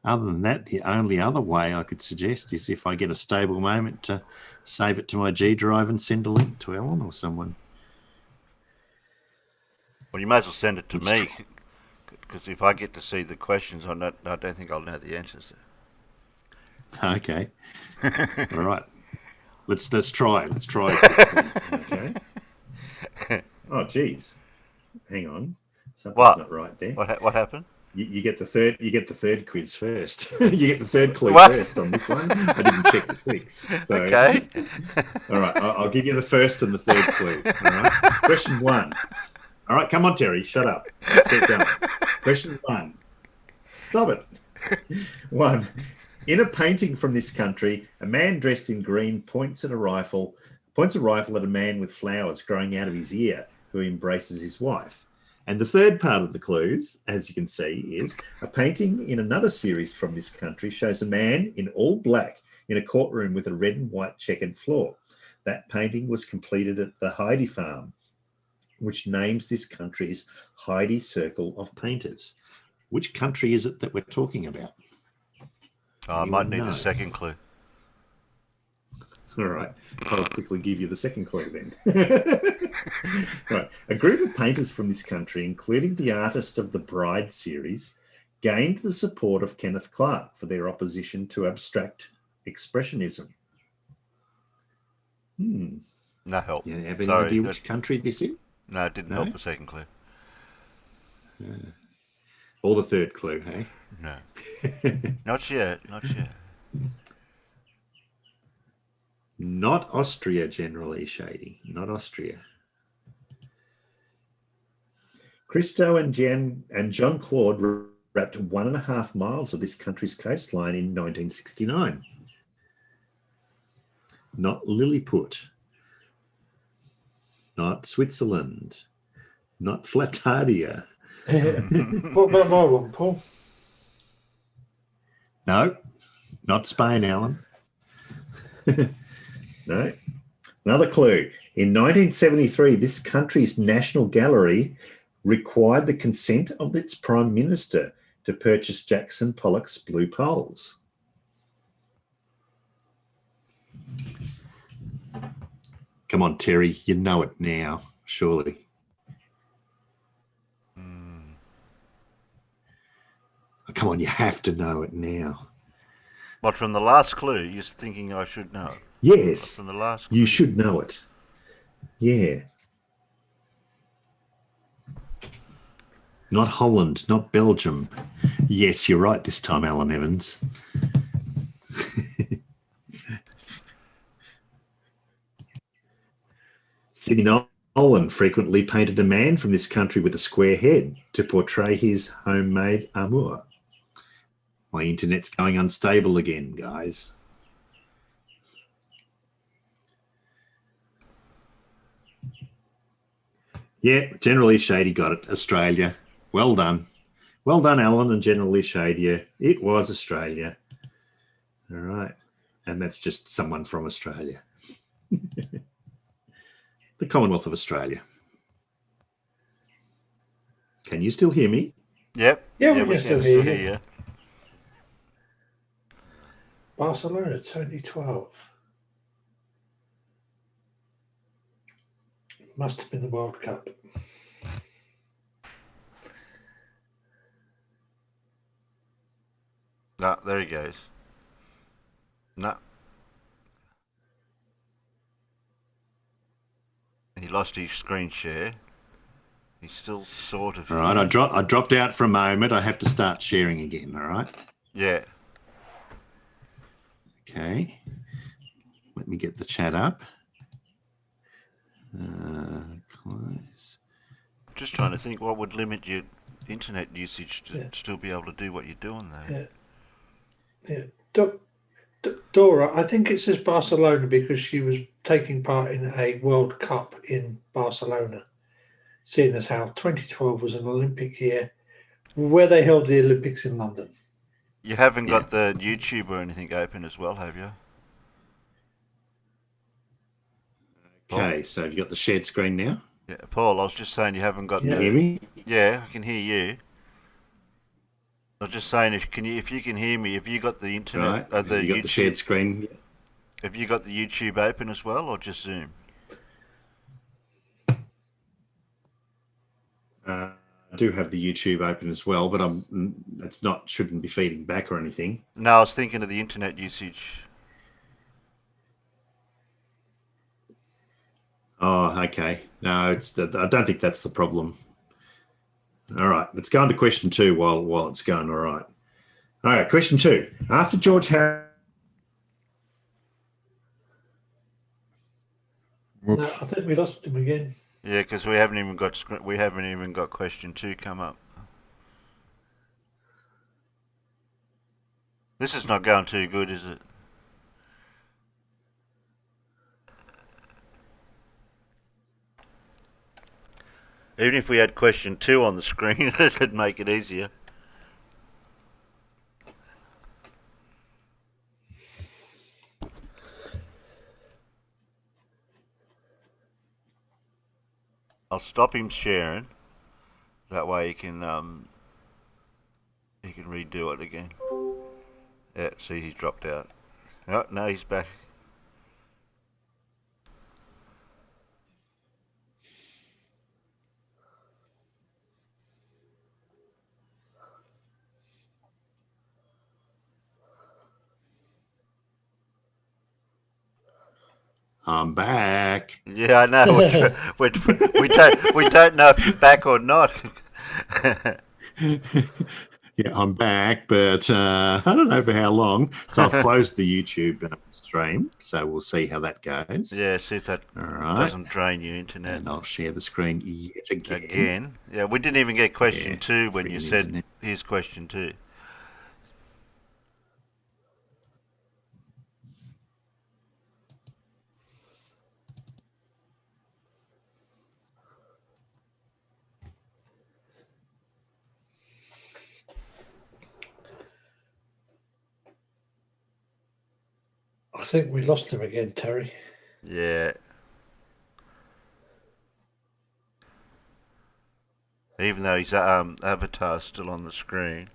Speaker 2: other than that, the only other way I could suggest is if I get a stable moment to save it to my G drive and send a link to Ellen or someone.
Speaker 1: Well, you may as well send it to me, because if I get to see the questions, I don't think I'll know the answers.
Speaker 2: Okay. All right. Let's try. Let's try. Okay. Oh, geez. Hang on. Something's not right there.
Speaker 1: What happened?
Speaker 2: You get the third. You get the third quiz first. You get the third clue first on this one. I didn't check the tweaks. So,
Speaker 1: okay.
Speaker 2: All right. I'll give you the first and the third clue. All right. Question one. All right. Come on, Terry. Shut up. Let's get going. Question one. Stop it. One. In a painting from this country, a man dressed in green points a rifle at a man with flowers growing out of his ear who embraces his wife. And the third part of the clues, as you can see, is a painting in another series from this country shows a man in all black in a courtroom with a red and white checkered floor. That painting was completed at the Heidi Farm, which names this country's Heidi Circle of Painters. Which country is it that we're talking about?
Speaker 1: I might need a second clue.
Speaker 2: All right. I'll quickly give you the second clue then. Right. A group of painters from this country, including the artist of the Bride series, gained the support of Kenneth Clark for their opposition to abstract expressionism.
Speaker 1: No help.
Speaker 2: You have any idea which country this is?
Speaker 1: No, it didn't help the second clue.
Speaker 2: Or the third clue, hey?
Speaker 1: No. Not yet.
Speaker 2: Not Austria, generally, Shady. Not Austria. Christo and John Claude wrapped 1.5 miles of this country's coastline in 1969. Not Lilliput. Not Switzerland. Not Flatadia.
Speaker 3: What about my one, Paul?
Speaker 2: No, not Spain, Alan. No. Another clue. In 1973, this country's National Gallery required the consent of its Prime Minister to purchase Jackson Pollock's Blue Poles. Come on, Terry. You know it now, surely. Oh, come on, you have to know it now.
Speaker 1: What, from the last clue? You're thinking I should know?
Speaker 2: Yes.
Speaker 1: From the last clue?
Speaker 2: You should know it. Yeah. Not Holland, not Belgium. Yes, you're right this time, Alan Evans. Sidney Nolan frequently painted a man from this country with a square head to portray his homemade amour. My internet's going unstable again, guys. Yeah, General Lee Shady got it. Australia. Well done. Well done, Alan and General Lee Shady. Yeah, it was Australia. All right. And that's just someone from Australia. The Commonwealth of Australia. Can you still hear me?
Speaker 1: Yep.
Speaker 3: Yeah,
Speaker 1: Yeah,
Speaker 3: we
Speaker 1: we
Speaker 3: can
Speaker 1: can
Speaker 3: still
Speaker 1: still
Speaker 3: hear
Speaker 1: hear
Speaker 3: you.
Speaker 1: you.
Speaker 3: Barcelona 2012. Must have been the World Cup.
Speaker 1: No, there he goes. No. He lost his screen share. He's still sort of
Speaker 2: All right. I
Speaker 1: here.
Speaker 2: dropped out for a moment. I have to start sharing again. All right.
Speaker 1: Yeah.
Speaker 2: Okay. Let me get the chat up. Close.
Speaker 1: Just trying to think what would limit your internet usage to
Speaker 3: Yeah.
Speaker 1: still be able to do what you're doing though.
Speaker 3: Yeah. Dora, I think it says Barcelona because she was taking part in a World Cup in Barcelona, seeing as how 2012 was an Olympic year where they held the Olympics in London.
Speaker 1: You haven't
Speaker 2: Yeah.
Speaker 1: got the YouTube or anything open as well, have you?
Speaker 2: Okay. So have you got the shared screen now?
Speaker 1: Yeah, Paul, I was just saying you haven't got
Speaker 2: Can you
Speaker 3: Yeah.
Speaker 2: hear me?
Speaker 1: Yeah, I can hear you. I was just saying if you can hear me, have you got the internet
Speaker 2: Right.
Speaker 1: the
Speaker 2: Have you got the
Speaker 1: YouTube
Speaker 2: shared screen?
Speaker 1: have you got the YouTube open as well or just Zoom?
Speaker 2: I do have the YouTube open as well, but it's not shouldn't be feeding back or anything.
Speaker 1: No, I was thinking of the internet usage.
Speaker 2: Oh, okay. No, I don't think that's the problem. All right, let's go on to question 2 while it's going. All right. All right, question 2. After George Harrison.
Speaker 4: Whoops.
Speaker 3: No, I think we lost him again.
Speaker 1: Yeah, because we haven't even got question 2 come up. This is not going too good, is it? Even if we had question 2 on the screen, it'd make it easier. I'll stop him sharing. That way he can redo it again. Yeah, see he's dropped out. Oh, no, he's back.
Speaker 2: I'm back.
Speaker 1: Yeah, I know. We don't know if you're back or not.
Speaker 2: Yeah, I'm back, but I don't know for how long. So I've closed the YouTube stream, so we'll see how that goes.
Speaker 1: Yeah, see if that
Speaker 2: All right.
Speaker 1: doesn't drain your internet.
Speaker 2: And I'll share the screen yet again.
Speaker 1: Again? Yeah, we didn't even get question 2 when you
Speaker 2: friggin'
Speaker 1: said,
Speaker 2: internet.
Speaker 1: here's question 2.
Speaker 3: I think we lost him again, Terry.
Speaker 1: Yeah. Even though his avatar's still on the screen.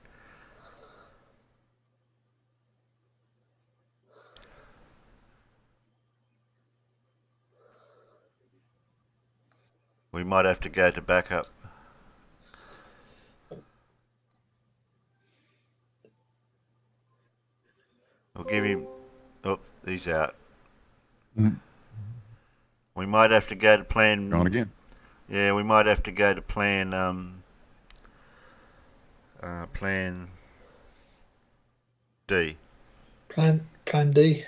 Speaker 1: We might have to go to backup. We'll give him... Oh, he's out.
Speaker 4: Mm.
Speaker 1: We might have to go to plan...
Speaker 4: Gone again.
Speaker 1: Yeah, we might have to go to plan... plan... D.
Speaker 3: Plan D.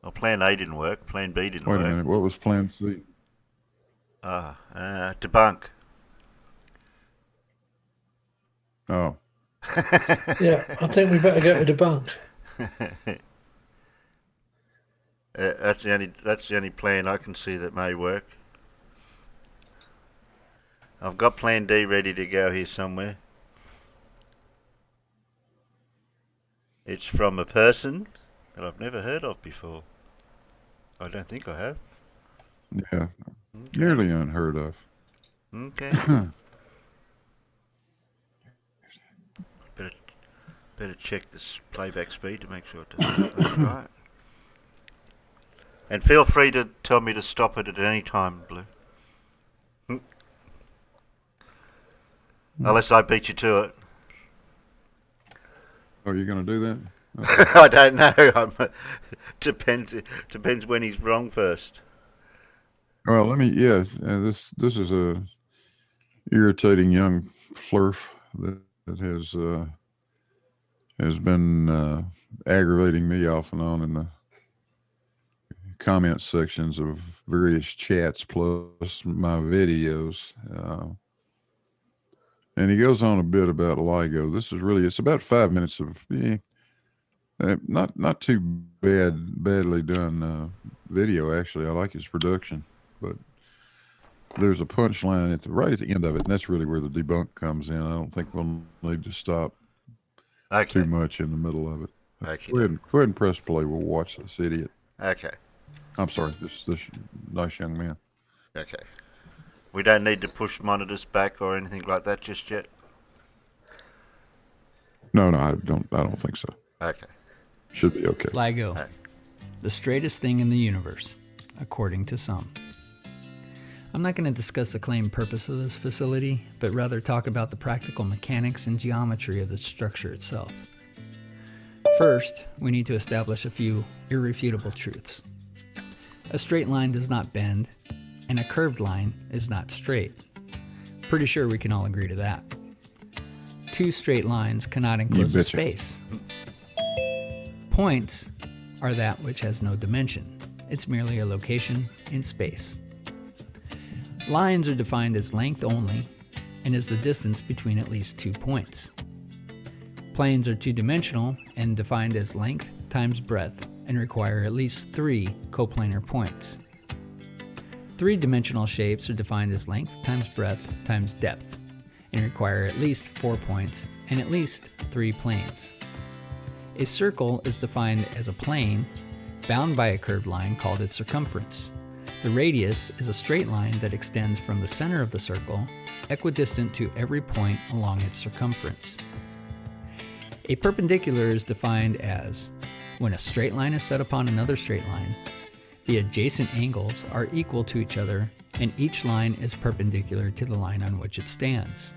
Speaker 1: Well, plan A didn't work. Plan B didn't
Speaker 4: Wait
Speaker 1: work.
Speaker 4: a minute. What was plan C?
Speaker 1: Debunk.
Speaker 4: Oh,
Speaker 3: Yeah, I think we better go to the bank.
Speaker 1: That's the only plan I can see that may work. I've got plan D ready to go here somewhere. It's from a person that I've never heard of before. I don't think I have.
Speaker 4: Yeah,
Speaker 1: Okay.
Speaker 4: nearly unheard of.
Speaker 1: Okay. Better check this playback speed to make sure it does that's right. And feel free to tell me to stop it at any time, Blue. Unless I beat you to it.
Speaker 4: Are you going to do that?
Speaker 1: Okay. I don't know. Depends when he's wrong first.
Speaker 4: Well, let me. Yeah, this is a irritating young flurf that has been aggravating me off and on in the comment sections of various chats plus my videos. And he goes on a bit about LIGO. This is really, it's about 5 minutes of not too badly done video, actually. I like his production, but there's a punchline right at the end of it, and that's really where the debunk comes in. I don't think we'll need to stop too much in the middle of it.
Speaker 1: Okay.
Speaker 4: Go ahead and press play. We'll watch this idiot.
Speaker 1: Okay.
Speaker 4: I'm sorry, this nice young man.
Speaker 1: Okay. We don't need to push monitors back or anything like that just yet.
Speaker 4: No, I don't think so.
Speaker 1: Okay.
Speaker 4: Should be okay.
Speaker 7: LIGO, the straightest thing in the universe, according to some. I'm not going to discuss the claimed purpose of this facility, but rather talk about the practical mechanics and geometry of the structure itself. First, we need to establish a few irrefutable truths. A straight line does not bend, and a curved line is not straight. Pretty sure we can all agree to that. Two straight lines cannot enclose a space. Points are that which has no dimension. It's merely a location in space. Lines are defined as length only and as the distance between at least 2 points. Planes are two-dimensional and defined as length times breadth and require at least 3 coplanar points. Three-dimensional shapes are defined as length times breadth times depth and require at least 4 points and at least 3 planes. A circle is defined as a plane bound by a curved line called its circumference. The radius is a straight line that extends from the center of the circle, equidistant to every point along its circumference. A perpendicular is defined as when a straight line is set upon another straight line, the adjacent angles are equal to each other and each line is perpendicular to the line on which it stands.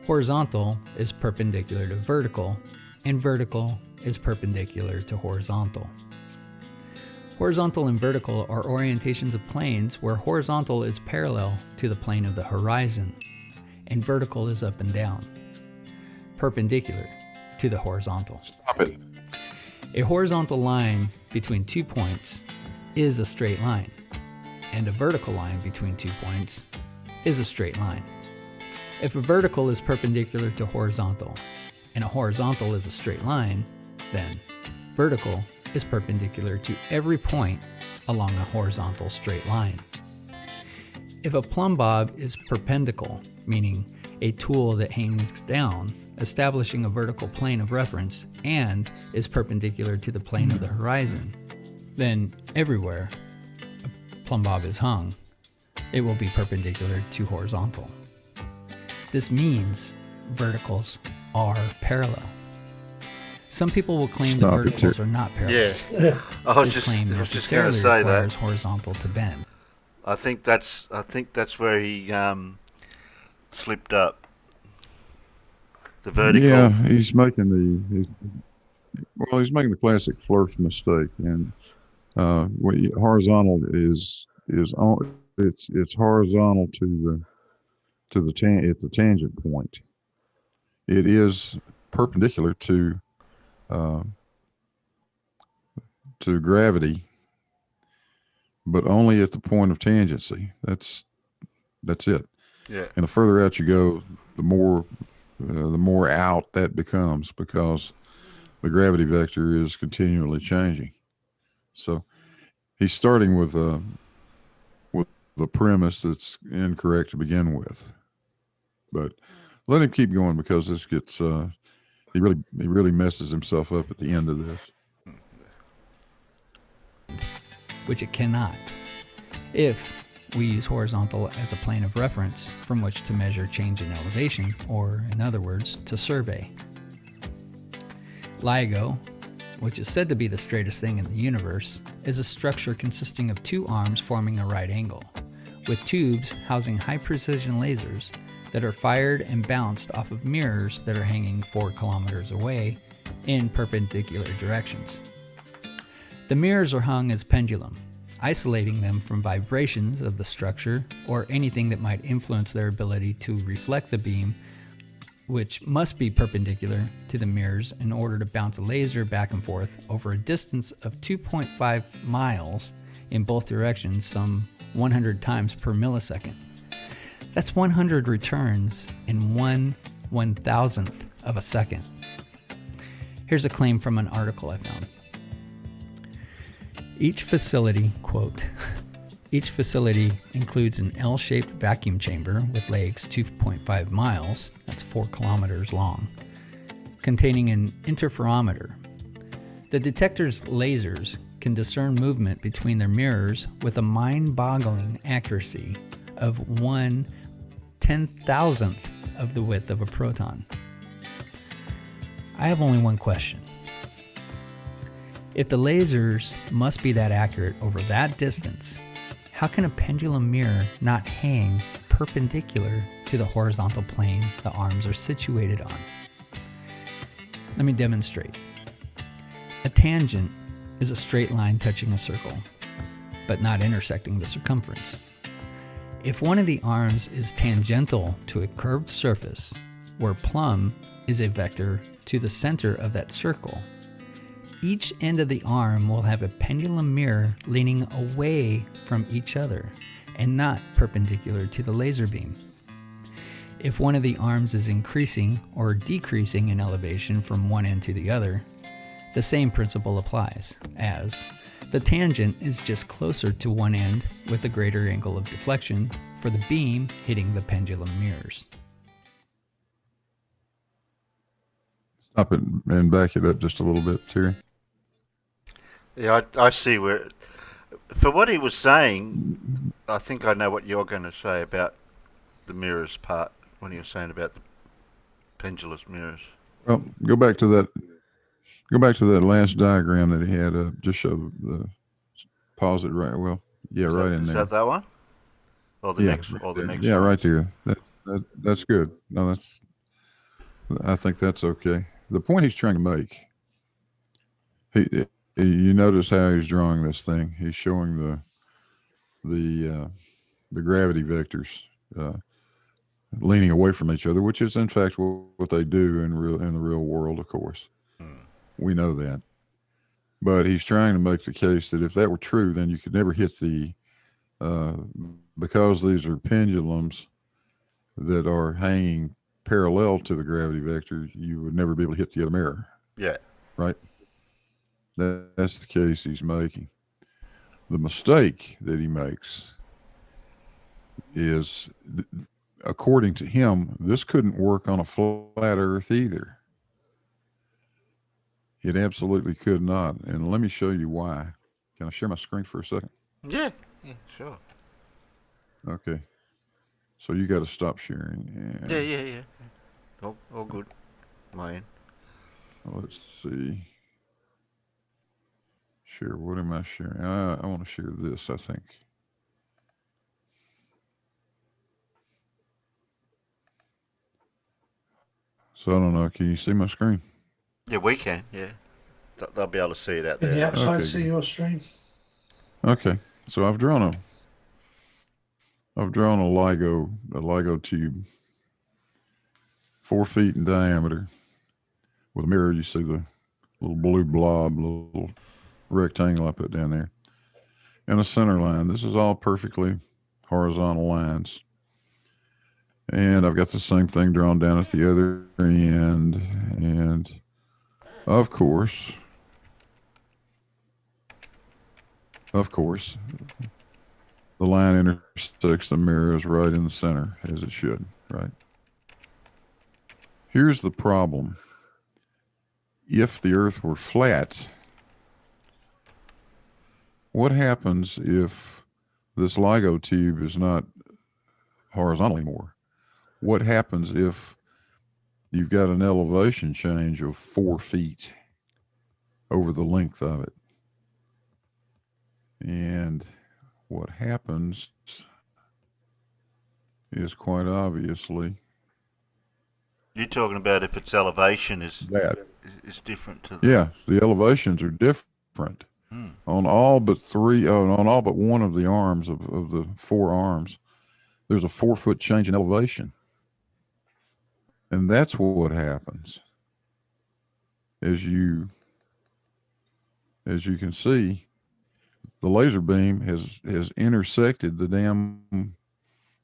Speaker 7: Horizontal is perpendicular to vertical, and vertical is perpendicular to horizontal. Horizontal and vertical are orientations of planes where horizontal is parallel to the plane of the horizon, and vertical is up and down, perpendicular to the horizontal.
Speaker 4: Stop it.
Speaker 7: A horizontal line between 2 points is a straight line, and a vertical line between 2 points is a straight line. If a vertical is perpendicular to horizontal, and a horizontal is a straight line, then vertical is perpendicular to every point along a horizontal straight line. If a plumb bob is perpendicular, meaning a tool that hangs down, establishing a vertical plane of reference, and is perpendicular to the plane of the horizon, then everywhere a plumb bob is hung, it will be perpendicular to horizontal. This means verticals are parallel. Some people will claim that verticals are not parallel.
Speaker 1: Yeah.
Speaker 7: This claim necessarily requires horizontal to bend.
Speaker 1: I think that's where he slipped up. The vertical.
Speaker 4: Yeah, he's making the classic flirf mistake, and horizontal is on. It's horizontal to the tangent point. It is perpendicular to gravity, but only at the point of tangency. That's it.
Speaker 1: Yeah.
Speaker 4: And the further out you go, the more out that becomes, because the gravity vector is continually changing. So he's starting with the premise that's incorrect to begin with. But let him keep going because this gets he really messes himself up at the end of this.
Speaker 7: Which it cannot, if we use horizontal as a plane of reference from which to measure change in elevation, or in other words, to survey. LIGO, which is said to be the straightest thing in the universe, is a structure consisting of two arms forming a right angle, with tubes housing high-precision lasers that are fired and bounced off of mirrors that are hanging 4 kilometers away in perpendicular directions. The mirrors are hung as pendulum, isolating them from vibrations of the structure or anything that might influence their ability to reflect the beam, which must be perpendicular to the mirrors in order to bounce a laser back and forth over a distance of 2.5 miles in both directions, some 100 times per millisecond. That's 100 returns in 1/1000th of a second. Here's a claim from an article I found. Each facility, quote, each facility includes an L-shaped vacuum chamber with legs 2.5 miles, that's 4 kilometers long, containing an interferometer. The detector's lasers can discern movement between their mirrors with a mind-boggling accuracy of 1/10,000th of the width of a proton. I have only one question. If the lasers must be that accurate over that distance, how can a pendulum mirror not hang perpendicular to the horizontal plane the arms are situated on? Let me demonstrate. A tangent is a straight line touching a circle, but not intersecting the circumference. If one of the arms is tangential to a curved surface, where plumb is a vector to the center of that circle, each end of the arm will have a pendulum mirror leaning away from each other and not perpendicular to the laser beam. If one of the arms is increasing or decreasing in elevation from one end to the other, the same principle applies, as the tangent is just closer to one end with a greater angle of deflection for the beam hitting the pendulum mirrors.
Speaker 4: Stop it and back it up just a little bit, Terry.
Speaker 1: Yeah, I see where. For what he was saying, I think I know what you're going to say about the mirrors part when he was saying about the pendulous mirrors.
Speaker 4: Well, go back to that last diagram that he had. Just show pause it right. Well, yeah, right in there.
Speaker 1: Is that one? Or the next? Or the next?
Speaker 4: Yeah,
Speaker 1: one?
Speaker 4: right there. That's good. No, I think that's okay. The point he's trying to make. You notice how he's drawing this thing. He's showing the gravity vectors leaning away from each other, which is in fact what they do in the real world. Of course, we know that. But he's trying to make the case that if that were true, then you could never hit because these are pendulums that are hanging parallel to the gravity vector, you would never be able to hit the other mirror.
Speaker 1: Yeah.
Speaker 4: Right? That's the case he's making. The mistake that he makes is, according to him, this couldn't work on a flat Earth either. It absolutely could not. And let me show you why. Can I share my screen for a second?
Speaker 1: Yeah, sure.
Speaker 4: Okay. So you got to stop sharing. And
Speaker 1: Yeah. All good. My end.
Speaker 4: let's see. Share. What am I sharing? I want to share this, I think. So I don't know. Can you see my screen?
Speaker 1: Yeah, we can. Yeah, they'll be able to see it out there.
Speaker 3: Can the outside
Speaker 4: Okay,
Speaker 3: see
Speaker 4: good.
Speaker 3: your stream?
Speaker 4: Okay. So I've drawn a LIGO tube, 4 feet in diameter, with a mirror. You see the little blue blob, little rectangle I put down there, and a center line. This is all perfectly horizontal lines. And I've got the same thing drawn down at the other end. And of course, Of course, the line intersects the mirrors right in the center, as it should, right? Here's the problem. If the Earth were flat, what happens if this LIGO tube is not horizontal anymore? What happens if you've got an elevation change of 4 feet over the length of it? And what happens is quite obviously
Speaker 1: You're talking about if its elevation is
Speaker 4: that.
Speaker 1: different to the...
Speaker 4: Yeah, the elevations are different on all but on all but one of the arms of the 4 arms. There's a 4-foot change in elevation, and that's what happens. As you can see, the laser beam has intersected the damn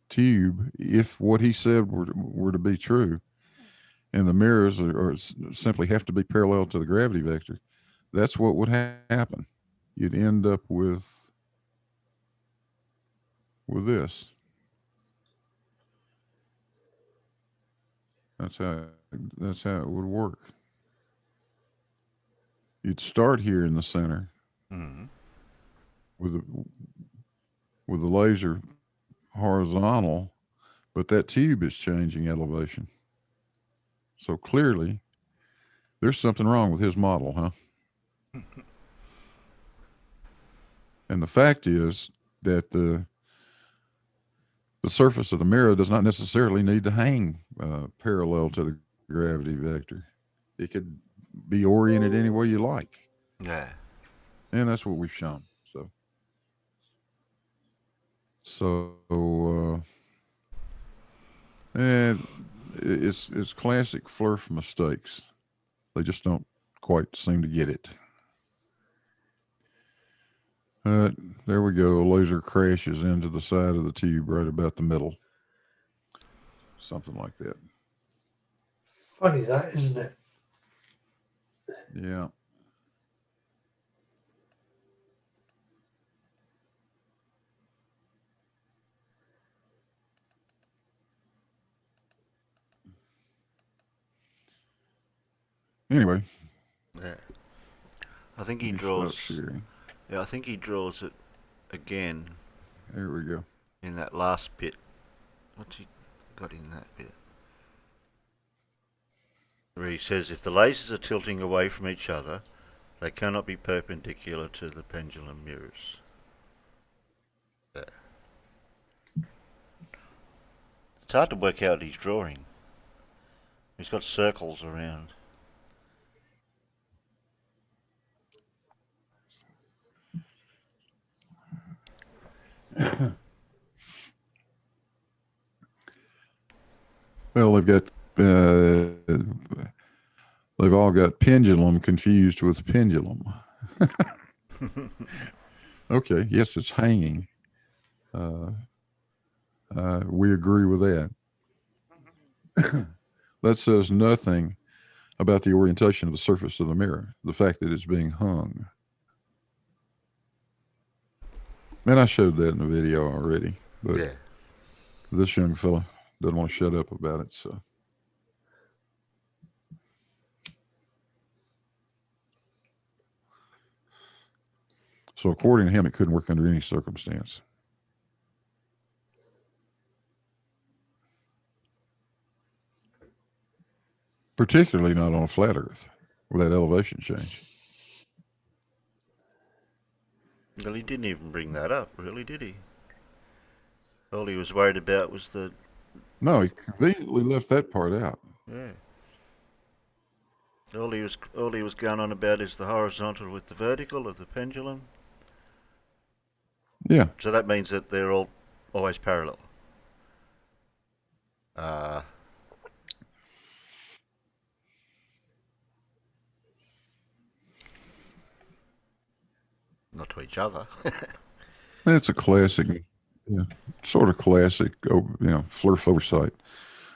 Speaker 4: tube. If what he said were to be true, and the mirrors are simply have to be parallel to the gravity vector, that's what would happen. You'd end up with this. That's how it would work. You'd start here in the center with the laser horizontal, but that tube is changing elevation. So clearly, there's something wrong with his model, huh? And the fact is that the surface of the mirror does not necessarily need to hang parallel to the gravity vector. It could be oriented any way you like.
Speaker 1: Yeah.
Speaker 4: And that's what we've shown. And it's classic Flurf mistakes. They just don't quite seem to get it. There we go. A laser crashes into the side of the tube right about the middle. Something like that.
Speaker 3: Funny that, isn't it?
Speaker 4: Yeah. Anyway.
Speaker 1: Yeah. I think he draws. Yeah, I think he draws it again.
Speaker 4: There we go.
Speaker 1: In that last bit. What's he got in that bit? Where he says if the lasers are tilting away from each other, they cannot be perpendicular to the pendulum mirrors. There. It's hard to work out his drawing. He's got circles around.
Speaker 4: Well, they've all got pendulum confused with pendulum. Okay, yes, it's hanging. We agree with that. That says nothing about the orientation of the surface of the mirror, the fact that it's being hung. And I showed that in the video already, but
Speaker 1: yeah.
Speaker 4: This young fella doesn't want to shut up about it, so. So according to him, it couldn't work under any circumstance. Particularly not on a flat Earth with that elevation change.
Speaker 1: Well, he didn't even bring that up, really, did he? All he was worried about was the...
Speaker 4: No, he conveniently left that part out.
Speaker 1: Yeah. All he was going on about is the horizontal with the vertical of the pendulum.
Speaker 4: Yeah.
Speaker 1: So that means that they're all always parallel. Not to each other.
Speaker 4: It's a classic, sort of classic, Flurf oversight.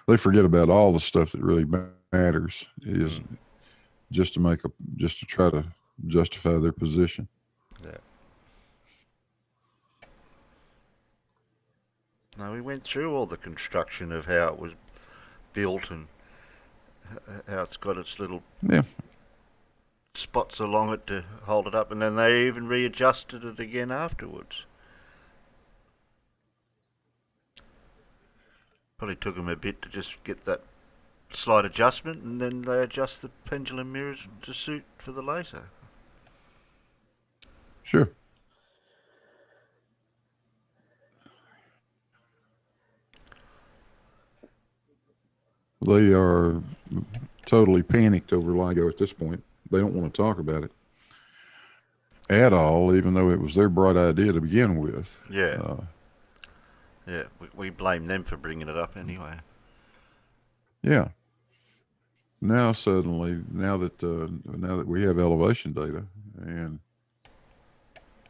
Speaker 4: They forget about all the stuff that really matters is just to try to justify their position.
Speaker 1: Yeah. No, we went through all the construction of how it was built and how it's got its little
Speaker 4: Yeah.
Speaker 1: spots along it to hold it up, and then they even readjusted it again afterwards. Probably took them a bit to just get that slight adjustment, and then they adjust the pendulum mirrors to suit for the laser.
Speaker 4: Sure. They are totally panicked over LIGO at this point. They don't want to talk about it at all, even though it was their bright idea to begin with.
Speaker 1: Yeah. Yeah, we blame them for bringing it up anyway.
Speaker 4: Yeah. Now suddenly, now that we have elevation data and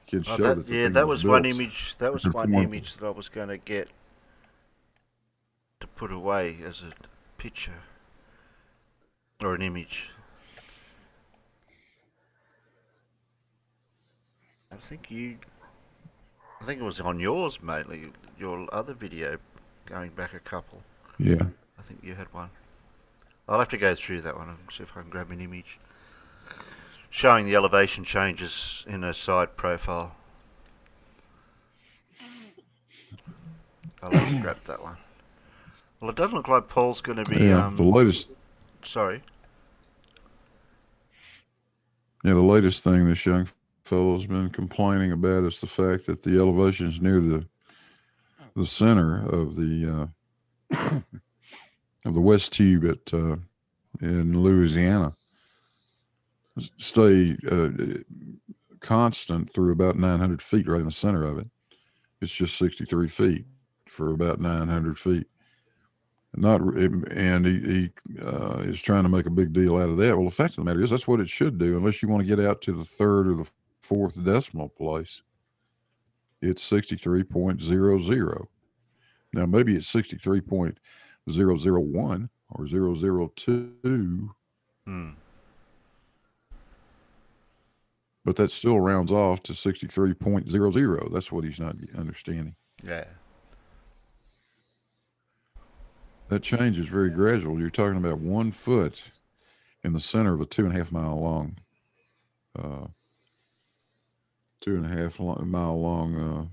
Speaker 4: can show that the thing
Speaker 1: that
Speaker 4: was
Speaker 1: was
Speaker 4: built
Speaker 1: one image. That was one
Speaker 4: conform-
Speaker 1: image that I was going to get to put away as a picture or an image. I think it was on yours mainly. Your other video, going back a couple.
Speaker 4: Yeah.
Speaker 1: I think you had one. I'll have to go through that one and see if I can grab an image showing the elevation changes in a side profile. I'll have to grab that one. Well, it doesn't look like Paul's going to be.
Speaker 4: Yeah. The latest.
Speaker 1: Sorry.
Speaker 4: Yeah, the latest thing this young fellow's been complaining about is the fact that the elevations near the center of the west tube at in Louisiana stay constant through about 900 feet right in the center of it. It's just 63 feet for about 900 feet. And he is trying to make a big deal out of that. Well, the fact of the matter is that's what it should do, unless you want to get out to the third or the fourth decimal place. It's 63.00. Now, maybe it's 63.001 or 002. But that still rounds off to 63.00. That's what he's not understanding.
Speaker 1: Yeah.
Speaker 4: That change is very gradual. You're talking about 1 foot in the center of a 2.5 mile long, 2.5 mile long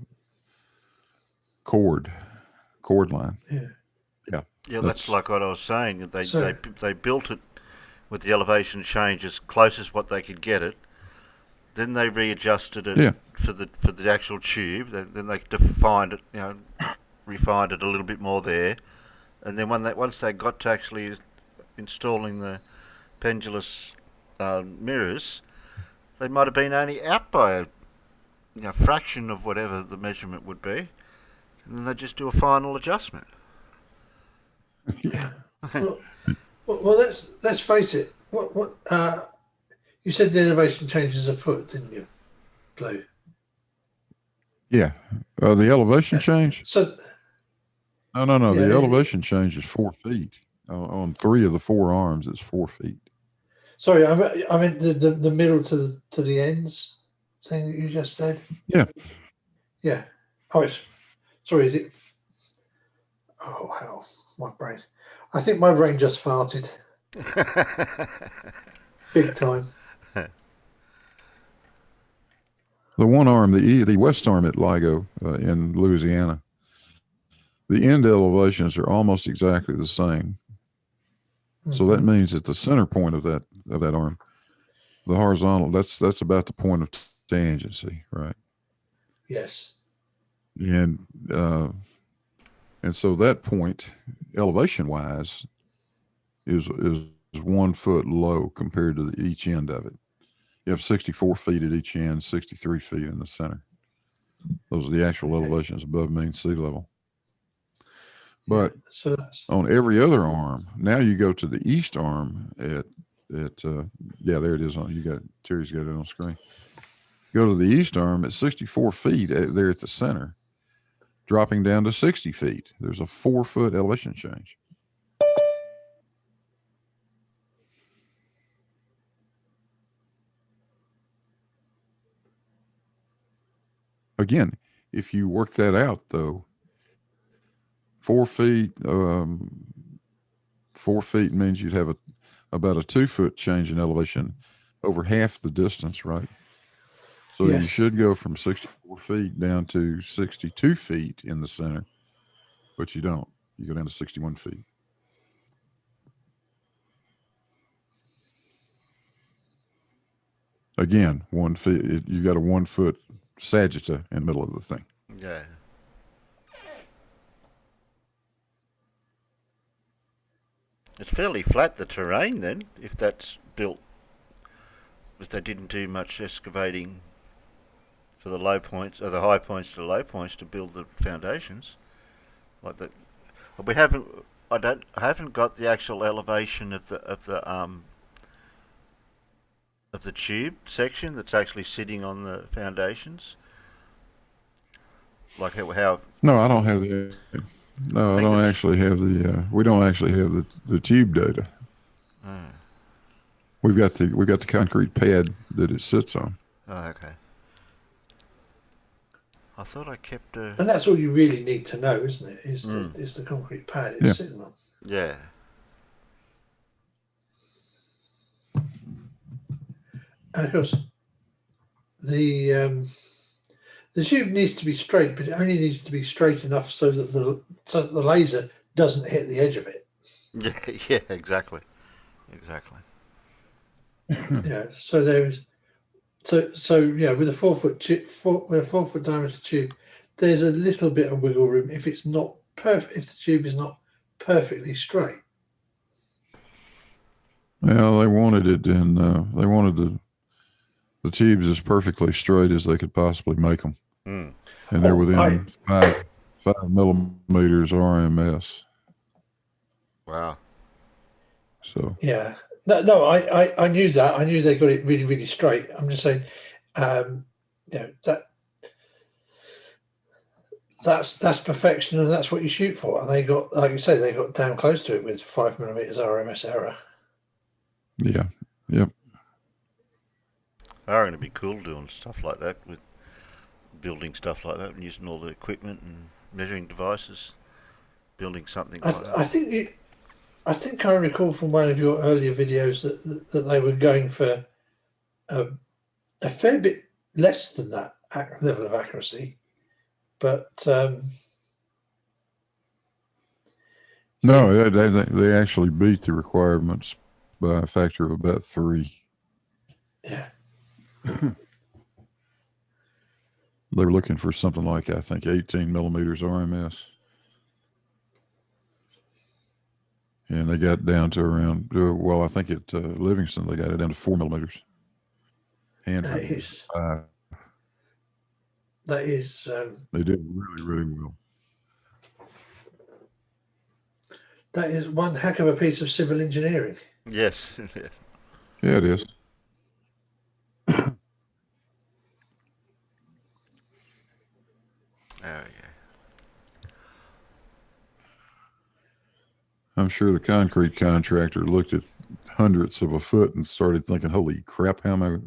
Speaker 4: cord line.
Speaker 3: Yeah.
Speaker 1: Yeah, that's like what I was saying. They built it with the elevation change as close as what they could get it. Then they readjusted it for the actual tube. Then they defined it, refined it a little bit more there. And then once they got to actually installing the pendulous mirrors, they might have been only out by a fraction of whatever the measurement would be, and then they just do a final adjustment.
Speaker 3: Yeah. Well, let's face it. What you said the elevation changes a foot, didn't you, Blue?
Speaker 4: Yeah. The elevation change?
Speaker 3: So.
Speaker 4: No. Yeah, the elevation change is 4 feet. On 3 of the 4 arms, it's 4 feet.
Speaker 3: Sorry, I meant the middle to the ends thing that you just said.
Speaker 4: Yeah.
Speaker 3: Yeah. Oh, sorry. Is it? Oh hell, my brain. I think my brain just farted. Big time.
Speaker 4: The one arm, the west arm at LIGO in Louisiana, the end elevations are almost exactly the same. Mm-hmm. So that means at the center point of that arm, the horizontal, that's about the point of tangency, right?
Speaker 3: Yes.
Speaker 4: And so that point, elevation wise, is 1 foot low compared to each end of it. You have 64 feet at each end, 63 feet in the center. Those are the actual elevations above mean sea level. But on every other arm, now you go to the east arm there it is. Terry's got it on screen. Go to the east arm at 64 feet there at the center, dropping down to 60 feet. There's a 4 foot elevation change. Again, if you work that out, though, 4 feet. 4 feet means you'd have about a 2 foot change in elevation over half the distance, right? So you
Speaker 3: Yes.
Speaker 4: should go from 64 feet down to 62 feet in the center, but you don't. You go down to 61 feet. Again, 1 feet. You got a 1 foot sagitta in the middle of the thing.
Speaker 1: Yeah. It's fairly flat, the terrain, then, if that's built, if they didn't do much excavating for the low points, or the high points to the low points to build the foundations. Like that, we haven't. I haven't got the actual elevation of the tube section that's actually sitting on the foundations. Like how
Speaker 4: No, I don't have the. No, I don't actually have the. We don't actually have the tube data. We've got the concrete pad that it sits on.
Speaker 1: Oh, okay. I thought I kept a.
Speaker 3: And that's all you really need to know, isn't it? Is the concrete pad it's sitting on.
Speaker 1: Yeah.
Speaker 3: And of course, the tube needs to be straight, but it only needs to be straight enough so that the laser doesn't hit the edge of it.
Speaker 1: Yeah, exactly.
Speaker 3: Yeah. So there's yeah, with a 4 foot with a 4 foot diameter tube, there's a little bit of wiggle room if it's not perfect. If the tube is not perfectly straight.
Speaker 4: Well, they wanted it in. They wanted the tubes as perfectly straight as they could possibly make them, and they're within 5 millimeters RMS.
Speaker 1: Wow.
Speaker 4: So
Speaker 3: yeah, no, I knew that. I knew they got it really, really straight. I'm just saying, that's perfection, and that's what you shoot for. And they got, like you say, they got damn close to it with 5 millimeters RMS error.
Speaker 4: Yeah. Yep.
Speaker 1: Are going to be cool doing stuff like that, with building stuff like that and using all the equipment and measuring devices, building something like that.
Speaker 3: I think I recall from one of your earlier videos that they were going for a fair bit less than that level of accuracy, but
Speaker 4: no, they actually beat the requirements by a factor of about 3.
Speaker 3: Yeah.
Speaker 4: They were looking for something like, I think, 18 millimeters RMS. And they got down to around, well, I think at Livingston, they got it down to 4 millimeters.
Speaker 3: That is.
Speaker 4: They did really, really well.
Speaker 3: That is one heck of a piece of civil engineering.
Speaker 1: Yes.
Speaker 4: Yeah, it is.
Speaker 1: Yeah.
Speaker 4: I'm sure the concrete contractor looked at hundredths of a foot and started thinking, "Holy crap! How are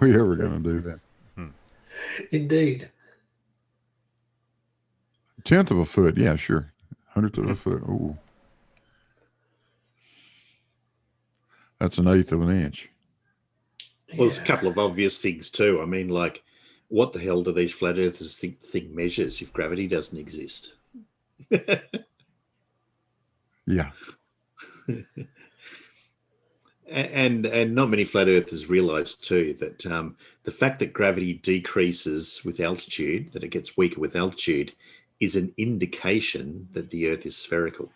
Speaker 4: we ever going to do that?"
Speaker 3: Indeed.
Speaker 4: 1/10 of a foot, yeah, sure. 100th of a foot. Ooh, that's 1/8 of an inch.
Speaker 2: Well, there's a couple of obvious things too. I mean, like, what the hell do these flat earthers think the thing measures if gravity doesn't exist?
Speaker 4: Yeah.
Speaker 2: And not many flat earthers realize too that the fact that gravity decreases with altitude, that it gets weaker with altitude, is an indication that the Earth is spherical.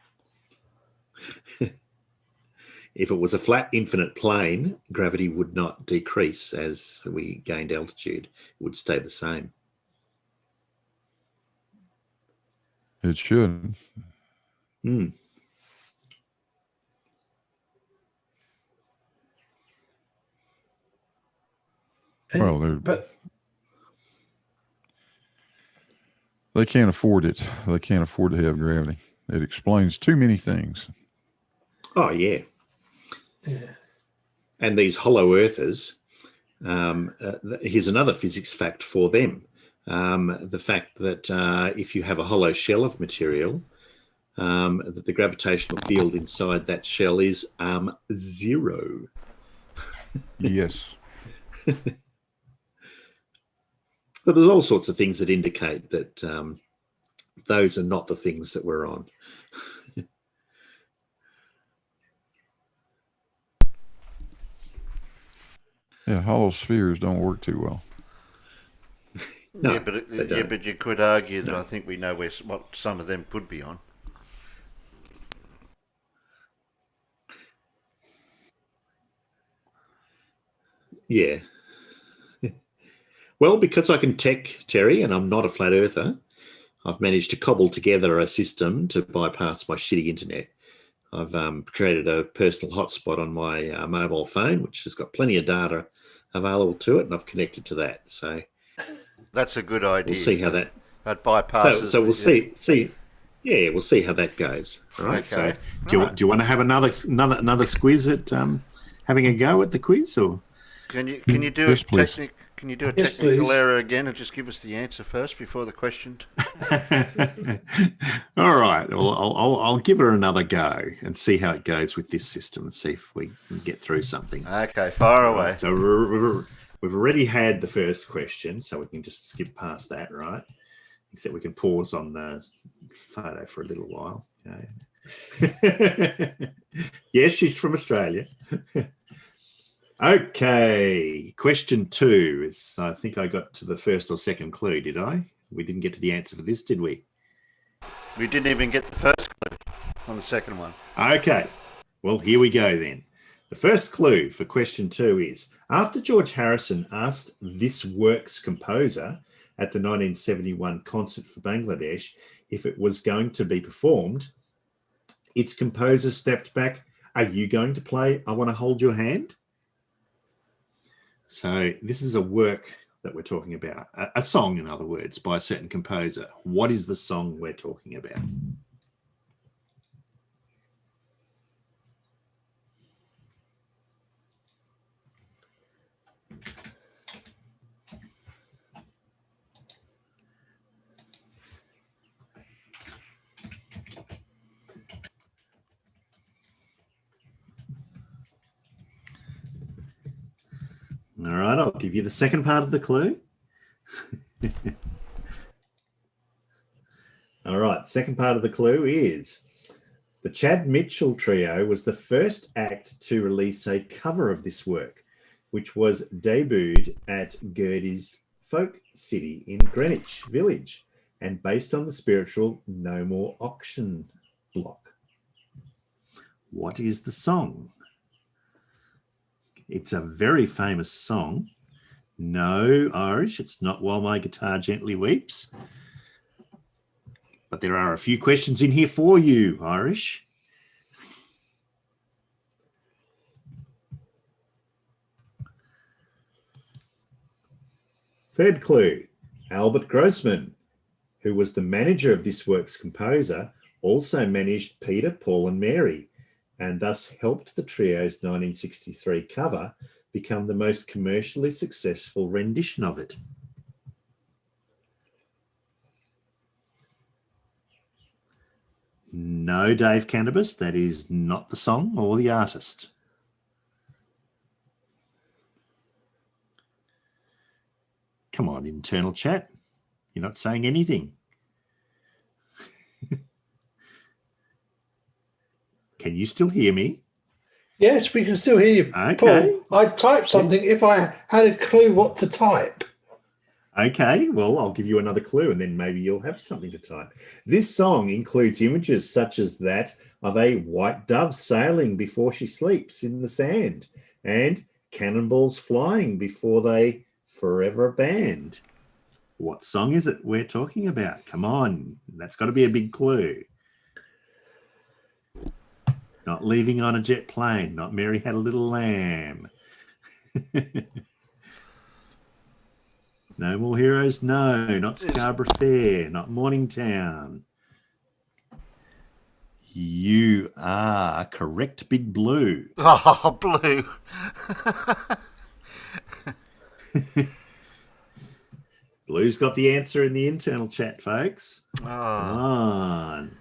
Speaker 2: If it was a flat infinite plane, gravity would not decrease as we gained altitude. It would stay the same.
Speaker 4: It should.
Speaker 2: Hmm.
Speaker 4: Well, they can't afford it. They can't afford to have gravity. It explains too many things.
Speaker 2: Oh, yeah.
Speaker 3: Yeah.
Speaker 2: And these hollow earthers, here's another physics fact for them. the fact that if you have a hollow shell of material, that the gravitational field inside that shell is 0.
Speaker 4: Yes.
Speaker 2: So there's all sorts of things that indicate that those are not the things that we're on.
Speaker 4: Yeah, hollow spheres don't work too well.
Speaker 2: No,
Speaker 1: yeah, but
Speaker 2: they don't.
Speaker 1: but you could argue that
Speaker 2: No.
Speaker 1: I think we know what some of them could be on.
Speaker 2: Yeah. Well, because I can tech, Terry, and I'm not a flat earther, I've managed to cobble together a system to bypass my shitty internet. I've created a personal hotspot on my mobile phone, which has got plenty of data available to it, and I've connected to that. So
Speaker 1: That's a good idea.
Speaker 2: we'll see how that.
Speaker 1: That bypasses.
Speaker 2: So we'll see. Yeah, we'll see how that goes. All right. So
Speaker 1: Okay.
Speaker 2: do you want to have another squiz at having a go at the quiz, or?
Speaker 1: Can you do
Speaker 4: Yes,
Speaker 1: a
Speaker 4: please.
Speaker 1: Can you do a
Speaker 3: Yes,
Speaker 1: technical
Speaker 3: please.
Speaker 1: error again and just give us the answer first before the question?
Speaker 2: All right. Well, I'll give her another go and see how it goes with this system and see if we can get through something.
Speaker 1: Okay, far away.
Speaker 2: Right, so we've already had the first question, so we can just skip past that, right? Except we can pause on the photo for a little while. Okay. Yes, she's from Australia. Okay, question 2 is, I think I got to the first or second clue, did I? We didn't get to the answer for this, did we?
Speaker 1: We didn't even get the first clue on the second one.
Speaker 2: Okay, well, here we go then. The first clue for question 2 is, after George Harrison asked this work's composer at the 1971 concert for Bangladesh if it was going to be performed, its composer stepped back, "Are you going to play I Want to Hold Your Hand?" So this is a work that we're talking about, a song, in other words, by a certain composer. What is the song we're talking about? All right, I'll give you the second part of the clue. All right, second part of the clue is the Chad Mitchell Trio was the first act to release a cover of this work, which was debuted at Gertie's Folk City in Greenwich Village and based on the spiritual No More Auction block. What is the song? It's a very famous song. No, Irish, it's not While My Guitar Gently Weeps. But there are a few questions in here for you, Irish. Third clue, Albert Grossman, who was the manager of this work's composer, also managed Peter, Paul and Mary, and thus helped the trio's 1963 cover become the most commercially successful rendition of it. No, Dave Cannabis, that is not the song or the artist. Come on, internal chat. You're not saying anything. Can you still hear me?
Speaker 3: Yes, we can still hear you,
Speaker 2: Okay.
Speaker 3: Paul. I'd type something if I had a clue what to type.
Speaker 2: Okay, well, I'll give you another clue and then maybe you'll have something to type. This song includes images such as that of a white dove sailing before she sleeps in the sand and cannonballs flying before they forever band. What song is it we're talking about? Come on, that's got to be a big clue. Not Leaving on a Jet Plane, not Mary Had a Little Lamb. No More Heroes, no, not Scarborough Fair, not Morningtown. You are correct, Big Blue.
Speaker 1: Oh, Blue.
Speaker 2: Blue's got the answer in the internal chat, folks. Come
Speaker 1: Oh,
Speaker 2: on.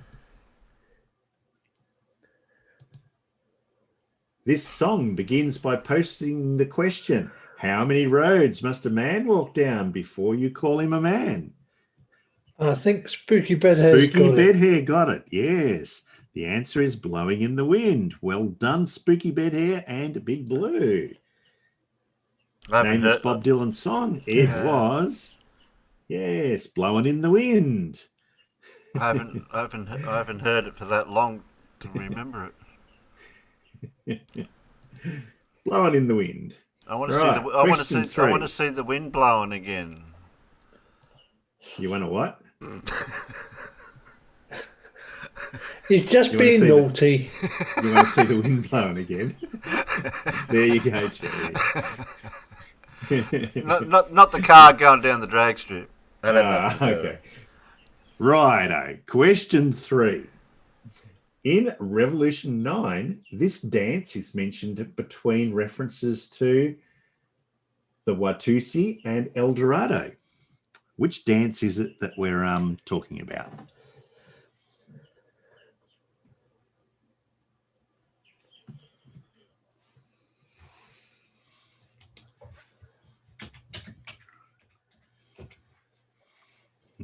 Speaker 2: This song begins by posting the question, how many roads must a man walk down before you call him a man?
Speaker 3: I think Spooky Bedhair's
Speaker 2: Spooky
Speaker 3: got it.
Speaker 2: Bedhair got it, yes. The answer is Blowing in the Wind. Well done, Spooky Bedhair and Big Blue.
Speaker 1: I haven't
Speaker 2: Name this
Speaker 1: heard.
Speaker 2: Bob Dylan song. It was, yes, Blowing in the Wind.
Speaker 1: I haven't heard it for that long to remember it.
Speaker 2: Blowing in the Wind.
Speaker 1: I want to
Speaker 2: Right,
Speaker 1: see the. I want to
Speaker 2: question
Speaker 1: see. I want to
Speaker 2: three.
Speaker 1: see the wind blowing again.
Speaker 2: You want to what?
Speaker 3: He's just
Speaker 2: You wanna
Speaker 3: being
Speaker 2: see
Speaker 3: naughty.
Speaker 2: You want to see the wind blowing again? There you go, Terry.
Speaker 1: not the car going down the drag strip. That had nothing to do with
Speaker 2: Okay. Righto. Question 3. In Revolution 9, this dance is mentioned between references to the Watusi and El Dorado. Which dance is it that we're talking about?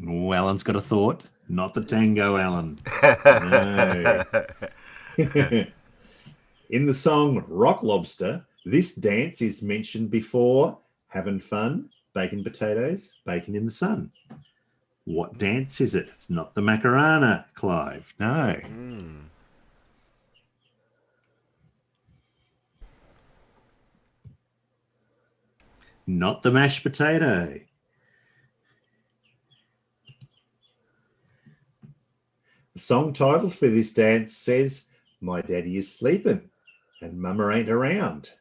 Speaker 2: Oh, Alan's got a thought. Not the tango, Alan. No. In the song Rock Lobster, this dance is mentioned before having fun, bacon potatoes, bacon in the sun. What dance is it? It's not the Macarena, Clive. No. Not the mashed potato. The song title for this dance says, My daddy is sleeping and mama ain't around.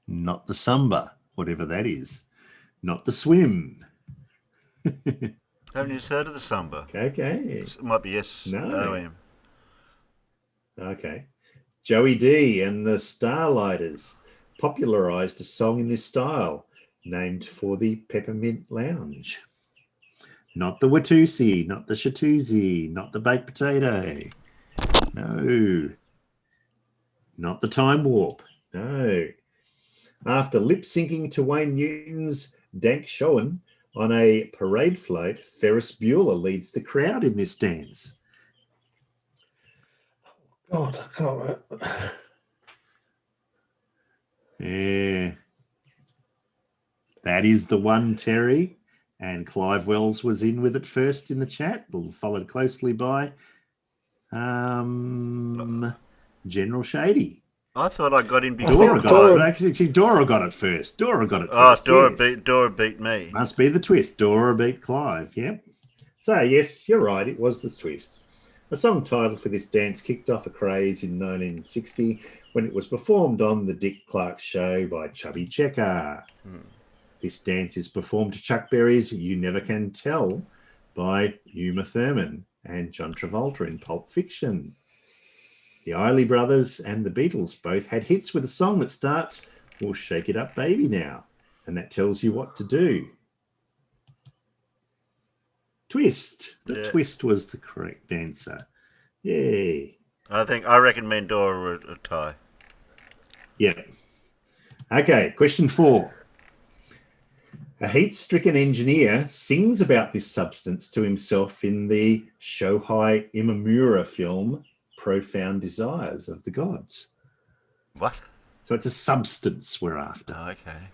Speaker 2: Not the samba, whatever that is. Not the swim.
Speaker 1: Haven't you heard of the samba?
Speaker 2: Okay.
Speaker 1: It might be yes.
Speaker 2: No.
Speaker 1: M.
Speaker 2: Okay. Joey D and the Starlighters popularized a song in this style, named for the Peppermint Lounge. Not the Watusi, not the Shatuzi, not the baked potato. No. Not the Time Warp. No. After lip syncing to Wayne Newton's Dank Showen on a parade float, Ferris Bueller leads the crowd in this dance.
Speaker 3: God, I can't remember.
Speaker 2: Yeah. That is the one, Terry. And Clive Wells was in with it first in the chat, followed closely by General Shady.
Speaker 1: I thought I got in before.
Speaker 2: Dora got
Speaker 3: Dora-
Speaker 2: it. Actually, Dora got it first. Dora got it
Speaker 1: Oh,
Speaker 2: first. yes.
Speaker 1: Dora beat me.
Speaker 2: Must be the twist. Dora beat Clive. Yep. So, yes, you're right. It was the twist. A song title for this dance kicked off a craze in 1960 when it was performed on the Dick Clark Show by Chubby Checker. This dance is performed to Chuck Berry's You Never Can Tell by Uma Thurman and John Travolta in Pulp Fiction. The Isley Brothers and the Beatles both had hits with a song that starts, We'll Shake It Up Baby Now, and that tells you what to do. Twist. The twist was the correct answer. Yay.
Speaker 1: I reckon me and Dora were a tie.
Speaker 2: Yep. Okay, question 4. A heat-stricken engineer sings about this substance to himself in the Shohei Imamura film Profound Desires of the Gods.
Speaker 1: What?
Speaker 2: So it's a substance we're after.
Speaker 1: Oh, okay.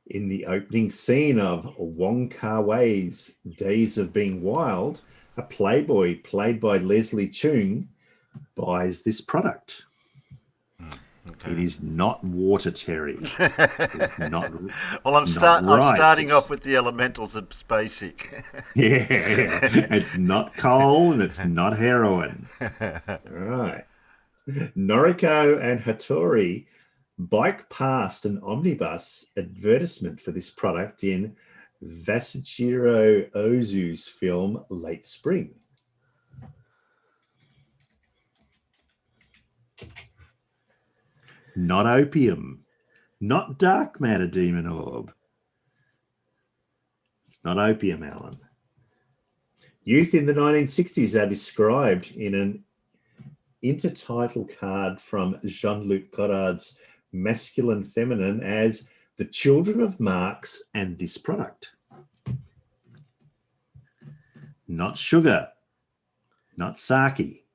Speaker 2: In the opening scene of Wong Kar-wai's Days of Being Wild, a playboy played by Leslie Cheung buys this product.
Speaker 1: Okay.
Speaker 2: It is not water, Terry. It's not.
Speaker 1: Well, I'm
Speaker 2: it's not rice.
Speaker 1: starting
Speaker 2: It's-
Speaker 1: off with the elementals of basic.
Speaker 2: Yeah, it's not coal and it's not heroin. All right. Noriko and Hattori bike past an omnibus advertisement for this product in Vasujiro Ozu's film Late Spring. Not opium. Not dark matter, demon orb. It's not opium, Alan. Youth in the 1960s are described in an intertitle card from Jean-Luc Godard's Masculine Feminine as the children of Marx and this product. Not sugar, not sake,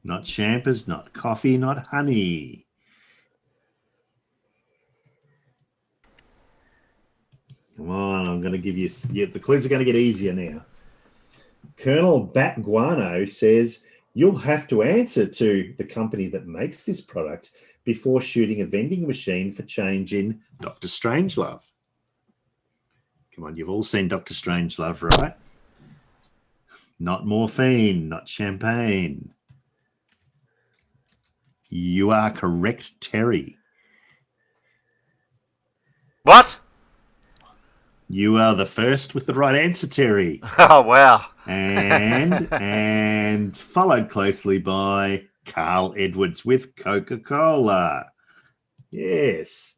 Speaker 2: not champers, not coffee, not honey. Come on, I'm going to give you, the clues are going to get easier now. Colonel Bat Guano says you'll have to answer to the company that makes this product before shooting a vending machine for change in Dr. Strangelove. Come on, you've all seen Dr. Strangelove, right? Not morphine, not champagne. You are correct, Terry.
Speaker 1: What?
Speaker 2: You are the first with the right answer, Terry.
Speaker 1: Oh, wow.
Speaker 2: And followed closely by Carl Edwards with Coca-Cola. Yes.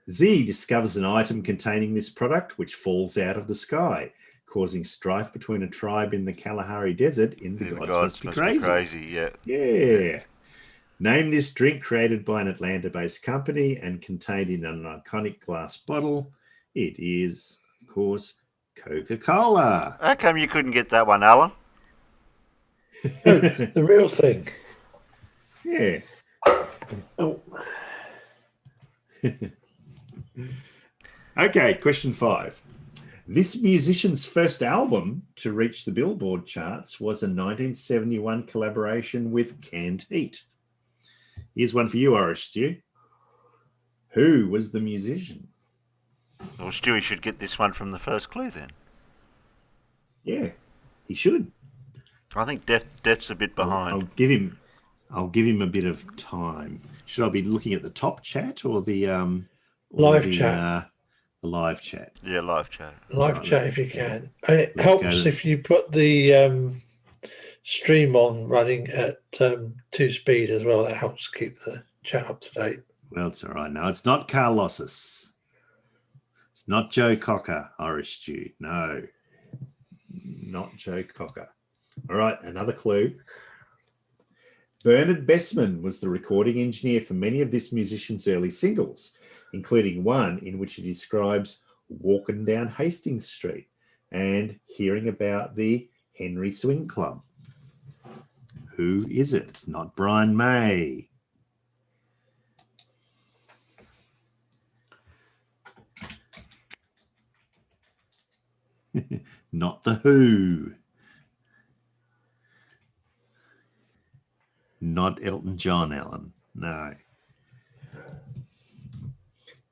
Speaker 2: Z discovers an item containing this product which falls out of the sky, causing strife between a tribe in the Kalahari Desert in The Gods Must Be Crazy.
Speaker 1: Yeah.
Speaker 2: Yeah. Name this drink created by an Atlanta-based company and contained in an iconic glass bottle. It is, of course, Coca-Cola.
Speaker 1: How come you couldn't get that one, Alan?
Speaker 3: The real thing.
Speaker 2: Yeah.
Speaker 3: Oh.
Speaker 2: Okay, question 5. This musician's first album to reach the Billboard charts was a 1971 collaboration with Canned Heat. Here's one for you, Irish Stew. Who was the musician?
Speaker 1: Well, Stewie should get this one from the first clue then.
Speaker 2: Yeah, he should.
Speaker 1: I think Death's a bit behind.
Speaker 2: I'll give him a bit of time. Should I be looking at the top chat or the
Speaker 3: live chat?
Speaker 2: The live chat.
Speaker 1: Yeah, live chat.
Speaker 3: Live chat if you can. And it helps if you put the stream on running at 2 speed as well. That helps keep the chat up to date.
Speaker 2: Well, it's all right. No, it's not Carlossus. It's not Joe Cocker, Irish Stew. No, not Joe Cocker. All right, another clue. Bernard Bessman was the recording engineer for many of this musician's early singles, including one in which he describes walking down Hastings Street and hearing about the Henry Swing Club. Who is it? It's not Brian May. Not The Who. Not Elton John, Alan. No.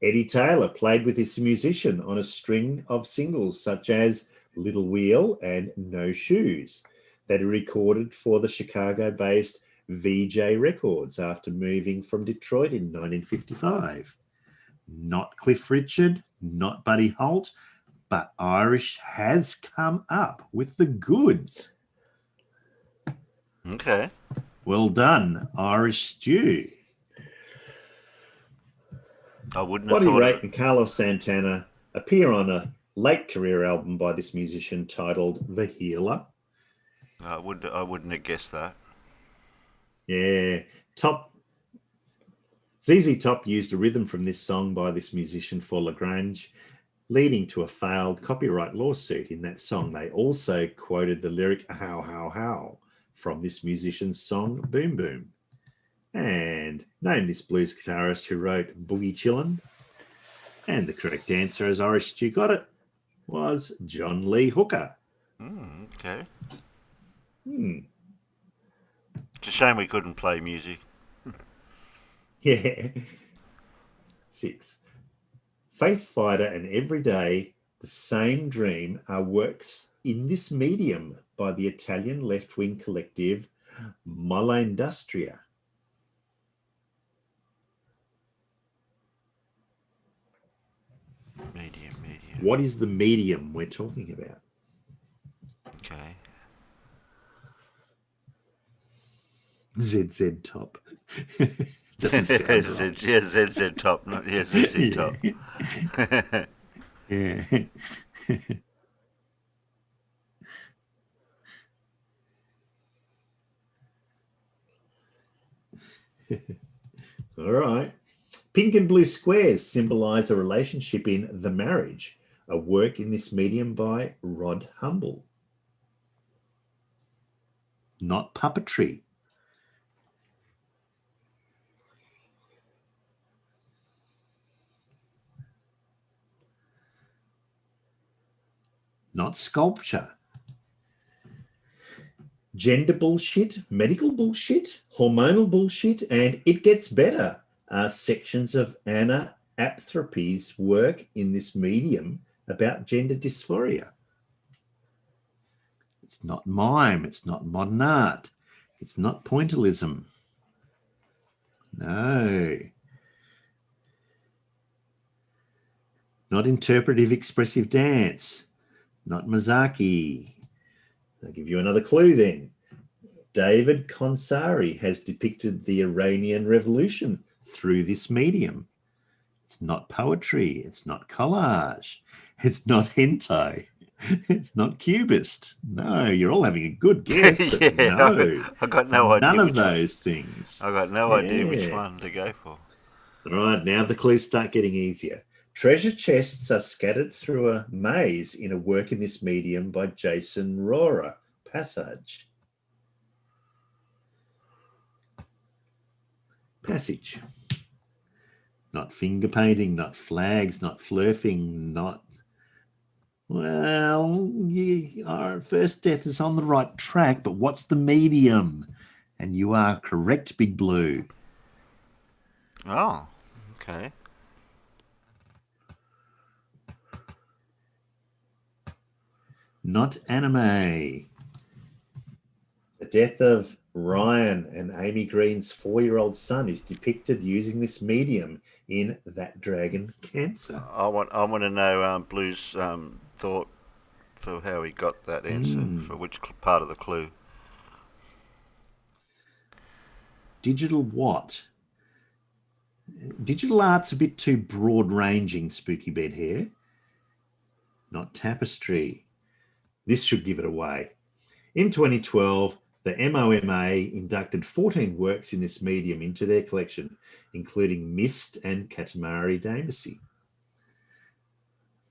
Speaker 2: Eddie Taylor played with this musician on a string of singles such as Little Wheel and No Shoes that he recorded for the Chicago-based VJ Records after moving from Detroit in 1955. Not Cliff Richard, not Buddy Holt, but Irish has come up with the goods.
Speaker 1: Okay.
Speaker 2: Well done, Irish Stew.
Speaker 1: I wouldn't have
Speaker 2: Body
Speaker 1: thought
Speaker 2: Rate and Carlos Santana appear on a late career album by this musician titled The Healer.
Speaker 1: I wouldn't have guessed that.
Speaker 2: Yeah. ZZ Top used a rhythm from this song by this musician for Lagrange, leading to a failed copyright lawsuit. In that song, they also quoted the lyric "How, how, how" from this musician's song Boom Boom. And name this blues guitarist who wrote Boogie Chillin'. And the correct answer, as Irish Stew got it, was John Lee Hooker.
Speaker 1: Okay. It's a shame we couldn't play music.
Speaker 2: Yeah. 6. Faith Fighter and Everyday, The Same Dream are works in this medium by the Italian left-wing collective Molindustria.
Speaker 1: Medium.
Speaker 2: What is the medium we're talking about?
Speaker 1: Okay.
Speaker 2: ZZ top. Doesn't sound right.
Speaker 1: ZZ top, not ZZ top.
Speaker 2: Yeah. All right. Pink and blue squares symbolize a relationship in The Marriage, a work in this medium by Rod Humble. Not puppetry. Not sculpture. Gender bullshit, medical bullshit, hormonal bullshit, and it gets better are sections of Anna Apthropy's work in this medium about gender dysphoria. It's not mime, it's not modern art, it's not pointillism. No. Not interpretive expressive dance, not Miyazaki. I'll give you another clue then. David Konsari has depicted the Iranian Revolution through this medium. It's not poetry. It's not collage. It's not hentai. It's not cubist. No, you're all having a good guess. But
Speaker 1: Yeah,
Speaker 2: no,
Speaker 1: I got no idea.
Speaker 2: none of
Speaker 1: which one.
Speaker 2: those things.
Speaker 1: I got no idea which
Speaker 2: Yeah.
Speaker 1: one to go for.
Speaker 2: All right, now the clues start getting easier. Treasure chests are scattered through a maze in a work in this medium by Jason Rohrer. Passage. Passage. Not finger painting, not flags, not flirting, not... Well, our first death is on the right track, but what's the medium? And you are correct, Big Blue.
Speaker 1: Oh, okay.
Speaker 2: Not anime. The death of Ryan and Amy Green's 4-year-old son is depicted using this medium in That Dragon Cancer.
Speaker 1: I want to know Blue's thought for how he got that answer, for which part of the clue.
Speaker 2: Digital what? Digital art's a bit too broad-ranging, Spooky Bed Hair. Not tapestry. This should give it away. In 2012, the MOMA inducted 14 works in this medium into their collection, including Mist and Katamari Damacy.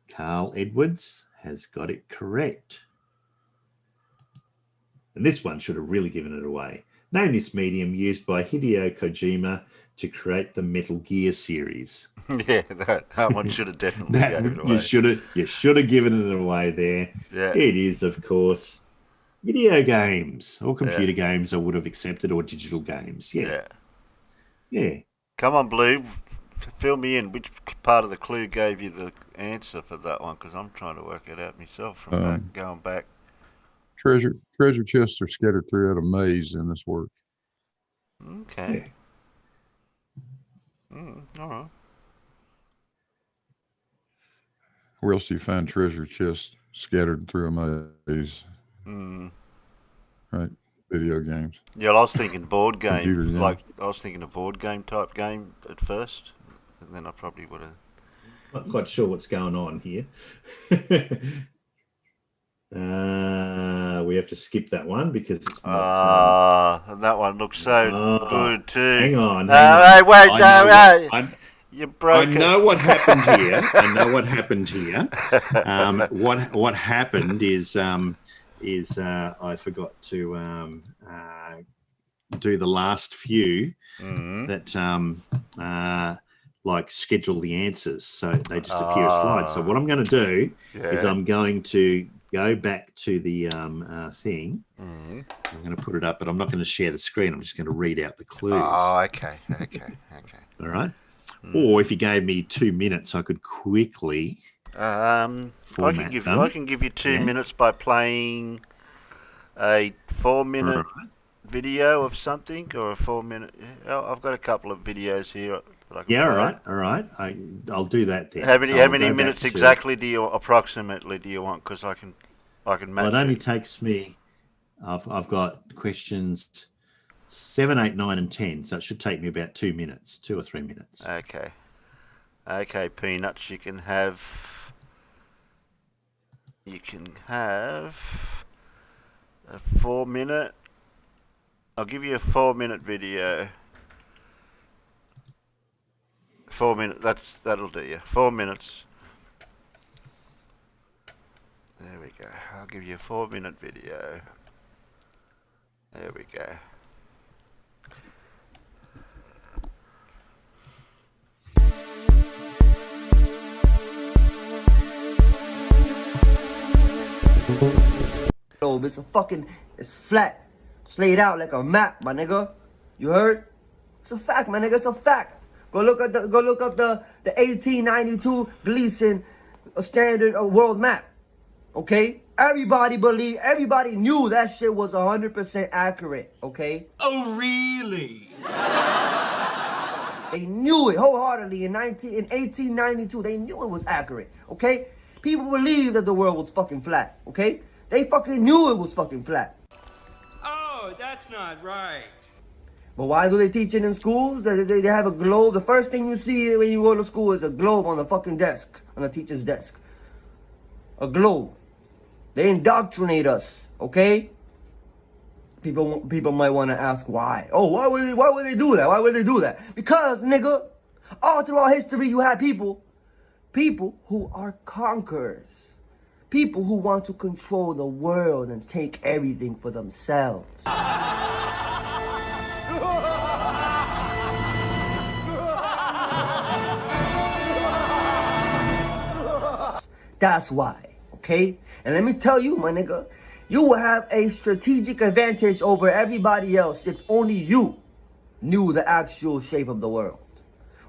Speaker 2: Carl Edwards has got it correct. And this one should have really given it away. Name this medium used by Hideo Kojima to create the Metal Gear series.
Speaker 1: Yeah, that one should have definitely gave it away.
Speaker 2: You should have given it away there.
Speaker 1: Yeah.
Speaker 2: It is, of course, video games or computer games I would have accepted, or digital games. Yeah.
Speaker 1: Come on, Blue. Fill me in. Which part of the clue gave you the answer for that one? Because I'm trying to work it out myself from going back.
Speaker 4: Treasure chests are scattered throughout a maze in this work.
Speaker 1: Okay. All right.
Speaker 4: Where else do you find treasure chests scattered through a maze? Right, video games.
Speaker 1: Yeah, I was thinking board game.
Speaker 4: Computers, yeah.
Speaker 1: Like I was thinking a board game type game at first, and then I probably would have.
Speaker 2: Not quite sure what's going on here. We have to skip that one because it's not.
Speaker 1: And that one looks so good too.
Speaker 2: Hang on.
Speaker 1: Hey, wait, you broke
Speaker 2: I know what happened here. What happened is I forgot to do the last few that like schedule the answers, so they just appear as slides. So what I'm going to do is I'm going to go back to the thing. I'm going to put it up, but I'm not going to share the screen. I'm just going to read out the clues.
Speaker 1: Oh, okay.
Speaker 2: All right. Or if you gave me 2 minutes, I could quickly.
Speaker 1: I can give you 2 minutes by playing a 4-minute video of something, or a 4-minute? I've got a couple of videos here that I can
Speaker 2: Yeah,
Speaker 1: play.
Speaker 2: all right. I'll do that then.
Speaker 1: How many
Speaker 2: So
Speaker 1: how
Speaker 2: I'll
Speaker 1: many
Speaker 2: go back
Speaker 1: minutes
Speaker 2: to-
Speaker 1: exactly approximately do you want? Because I can match
Speaker 2: Well, it only
Speaker 1: it.
Speaker 2: takes me. I've got questions 7, 8, 9, and 10, so it should take me about 2 minutes, 2 or 3 minutes.
Speaker 1: Okay, Peanuts. You can have a 4-minute. I'll give you a 4-minute video. 4 minutes. That'll do you. 4 minutes. There we go. I'll give you a 4-minute video. There we go.
Speaker 8: It's flat. It's laid out like a map, my nigga. You heard? It's a fact, my nigga. It's a fact. Go look up the 1892 Gleason standard world map. Okay? Everybody knew that shit was 100% accurate. Okay?
Speaker 9: Oh, really?
Speaker 8: They knew it wholeheartedly in 1892. They knew it was accurate. Okay? People believed that the world was fucking flat. Okay? They fucking knew it was fucking flat.
Speaker 9: Oh, that's not right.
Speaker 8: But why do they teach it in schools? They have a globe. The first thing you see when you go to school is a globe on the fucking desk, on the teacher's desk. A globe. They indoctrinate us, okay? People might want to ask why. Oh, why would they do that? Why would they do that? Because, nigga, all throughout history you had people who are conquerors. People who want to control the world and take everything for themselves. That's why, okay? And let me tell you, my nigga, you will have a strategic advantage over everybody else if only you knew the actual shape of the world.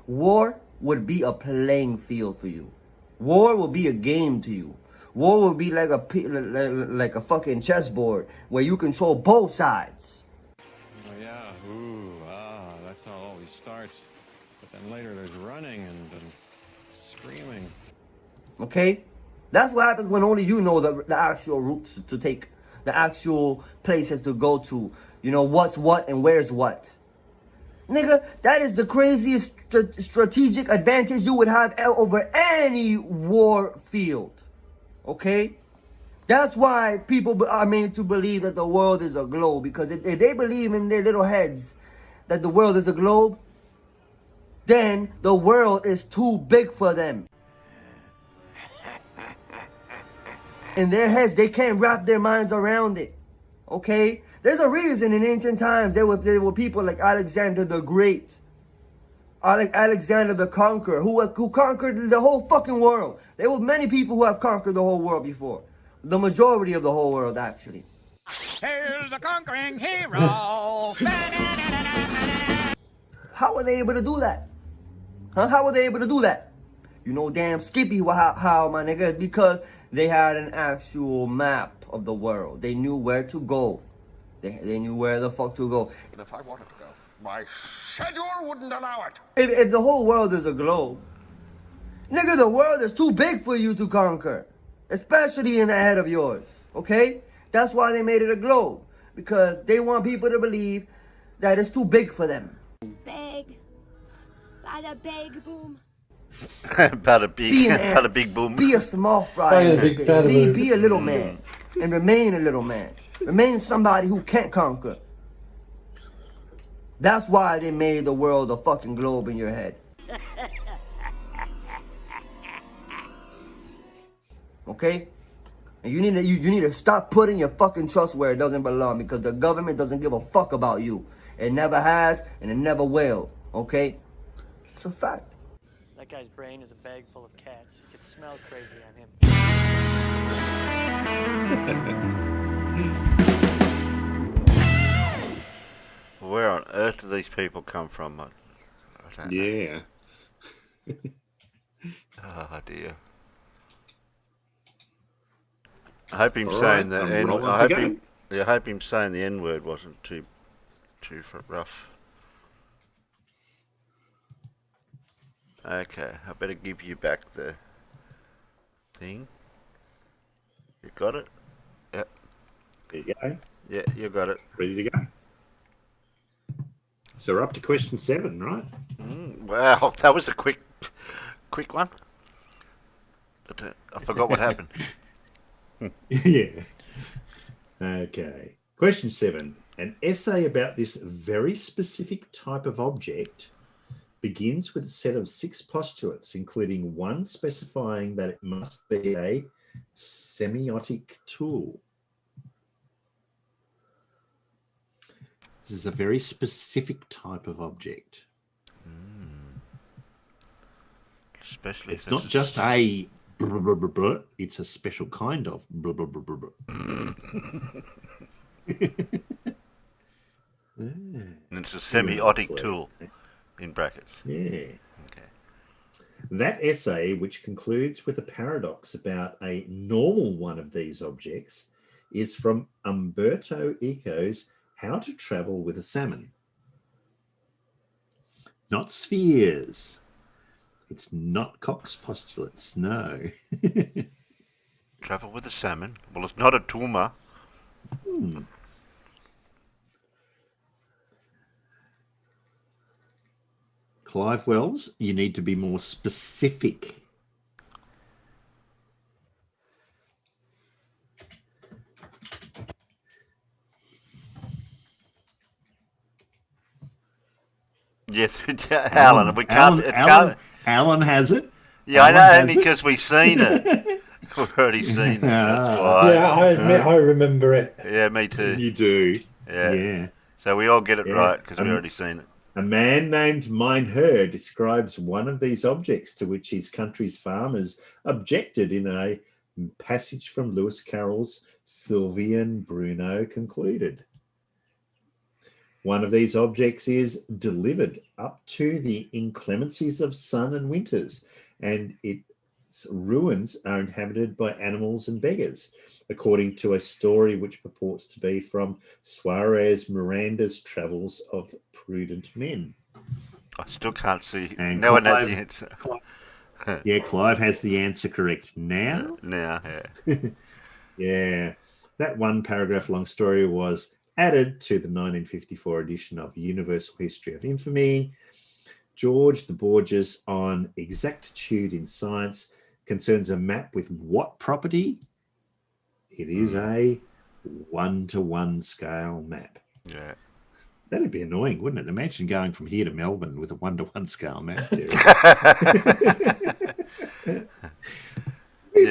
Speaker 8: War would be a playing field for you. War will be a game to you. War will be like a fucking chessboard where you control both sides.
Speaker 10: Oh yeah, that's how it always starts. But then later there's running and screaming.
Speaker 8: Okay? That's what happens when only you know the actual routes to take, the actual places to go to. You know what's what and where's what. Nigga, that is the craziest strategic advantage you would have over any war field. Okay? That's why people are made to believe that the world is a globe. Because if they believe in their little heads that the world is a globe, then the world is too big for them. In their heads, they can't wrap their minds around it. Okay? There's a reason in ancient times there were people like Alexander the Great, Alexander the Conqueror, who conquered the whole fucking world. There were many people who have conquered the whole world before. The majority of the whole world, actually.
Speaker 9: Here's the conquering hero.
Speaker 8: How were they able to do that? Huh? How were they able to do that? You know damn Skippy how, my nigga. It's because they had an actual map of the world. They knew where to go. They knew where the fuck to go.
Speaker 9: And if I wanted to go, my schedule wouldn't allow it.
Speaker 8: If the whole world is a globe, nigga, the world is too big for you to conquer. Especially in the head of yours. Okay? That's why they made it a globe. Because they want people to believe that it's too big for them.
Speaker 11: Big. Bada big boom.
Speaker 1: Bada
Speaker 8: Be an ant.
Speaker 1: big boom.
Speaker 8: Be a small fry.
Speaker 3: Bada big, bada boom.
Speaker 8: Be a little man. And remain a little man. Remain somebody who can't conquer. That's why they made the world a fucking globe in your head. Okay? And you need to stop putting your fucking trust where it doesn't belong, because the government doesn't give a fuck about you. It never has and it never will. Okay? It's a fact.
Speaker 12: That guy's brain is a bag full of cats. You could smell crazy on him.
Speaker 1: Where on earth do these people come from? I don't know.
Speaker 2: Yeah.
Speaker 1: Oh dear. I hope him
Speaker 2: All
Speaker 1: saying
Speaker 2: right,
Speaker 1: the
Speaker 2: I'm
Speaker 1: N.
Speaker 2: rolling
Speaker 1: I
Speaker 2: to
Speaker 1: hope
Speaker 2: go.
Speaker 1: him. Yeah, I hope him saying the N word wasn't too 2 foot rough. Okay, I better give you back the thing. You got it? Yep.
Speaker 2: There you go.
Speaker 1: Yeah, you got it.
Speaker 2: Ready to go. So we're up to question 7, right?
Speaker 1: Wow, that was a quick one. But, I forgot what happened.
Speaker 2: Yeah. Okay. Question 7. An essay about this very specific type of object begins with a set of 6 postulates, including one specifying that it must be a semiotic tool. This is a very specific type of object.
Speaker 1: Especially
Speaker 2: it's not just a blah, blah, blah, blah, it's a special kind of blah, blah, blah, blah, blah.
Speaker 1: And it's a semiotic tool in brackets.
Speaker 2: Yeah.
Speaker 1: Okay.
Speaker 2: That essay, which concludes with a paradox about a normal one of these objects, is from Umberto Eco's How to Travel with a Salmon. Not spheres. It's not Cox postulates, no.
Speaker 1: Travel with a salmon? Well, it's not a tumor.
Speaker 2: Clive Wells, you need to be more specific.
Speaker 1: Yes, Alan. We can't.
Speaker 2: Alan has it.
Speaker 1: Yeah, Alan, I know, only because we've seen it. We've already seen it. That's why.
Speaker 3: Yeah, I admit I remember it.
Speaker 1: Yeah, me too.
Speaker 2: You do.
Speaker 1: Yeah. So we all get it right because we've already seen it.
Speaker 2: A man named Mynheer describes one of these objects to which his country's farmers objected in a passage from Lewis Carroll's Sylvia and Bruno concluded. One of these objects is delivered up to the inclemencies of sun and winters, and its ruins are inhabited by animals and beggars, according to a story which purports to be from Suarez Miranda's Travels of Prudent Men.
Speaker 1: I still can't see.
Speaker 2: And
Speaker 1: no one has the answer.
Speaker 2: Yeah, Clive has the answer correct now.
Speaker 1: Now, yeah.
Speaker 2: Yeah. That one paragraph long story was added to the 1954 edition of Universal History of Infamy. George the Borges on exactitude in science concerns a map with what property? It is a 1-to-1 scale map.
Speaker 1: Yeah.
Speaker 2: That'd be annoying, wouldn't it? Imagine going from here to Melbourne with a 1-to-1 scale map. It'd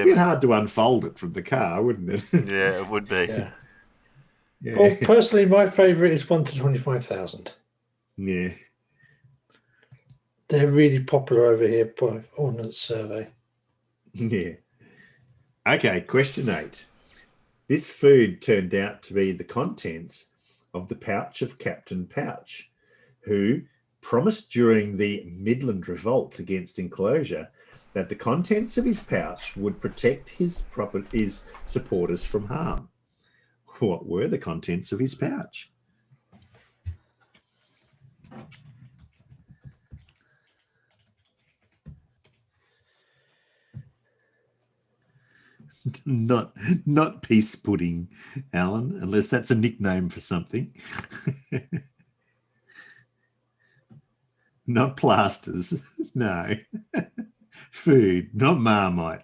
Speaker 2: be hard to unfold it from the car, wouldn't it?
Speaker 1: Yeah, it would be.
Speaker 3: Yeah.
Speaker 2: Yeah.
Speaker 3: Well, personally, my favourite is 1 to 25,000.
Speaker 2: Yeah.
Speaker 3: They're really popular over here by Ordnance Survey.
Speaker 2: Yeah. Okay, question 8. This food turned out to be the contents of the pouch of Captain Pouch, who promised during the Midland Revolt against enclosure that the contents of his pouch would protect his supporters from harm. What were the contents of his pouch? Not peace pudding, Alan, unless that's a nickname for something. Not plasters, no. Food, not Marmite.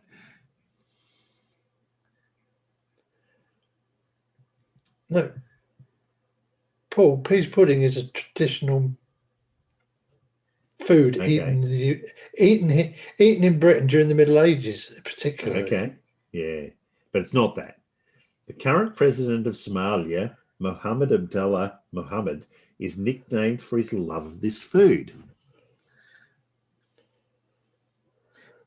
Speaker 3: No. Paul, peas pudding is a traditional food eaten in Britain during the Middle Ages, particularly.
Speaker 2: Okay, yeah, but it's not that. The current president of Somalia, Mohammed Abdullah Mohammed, is nicknamed for his love of this food.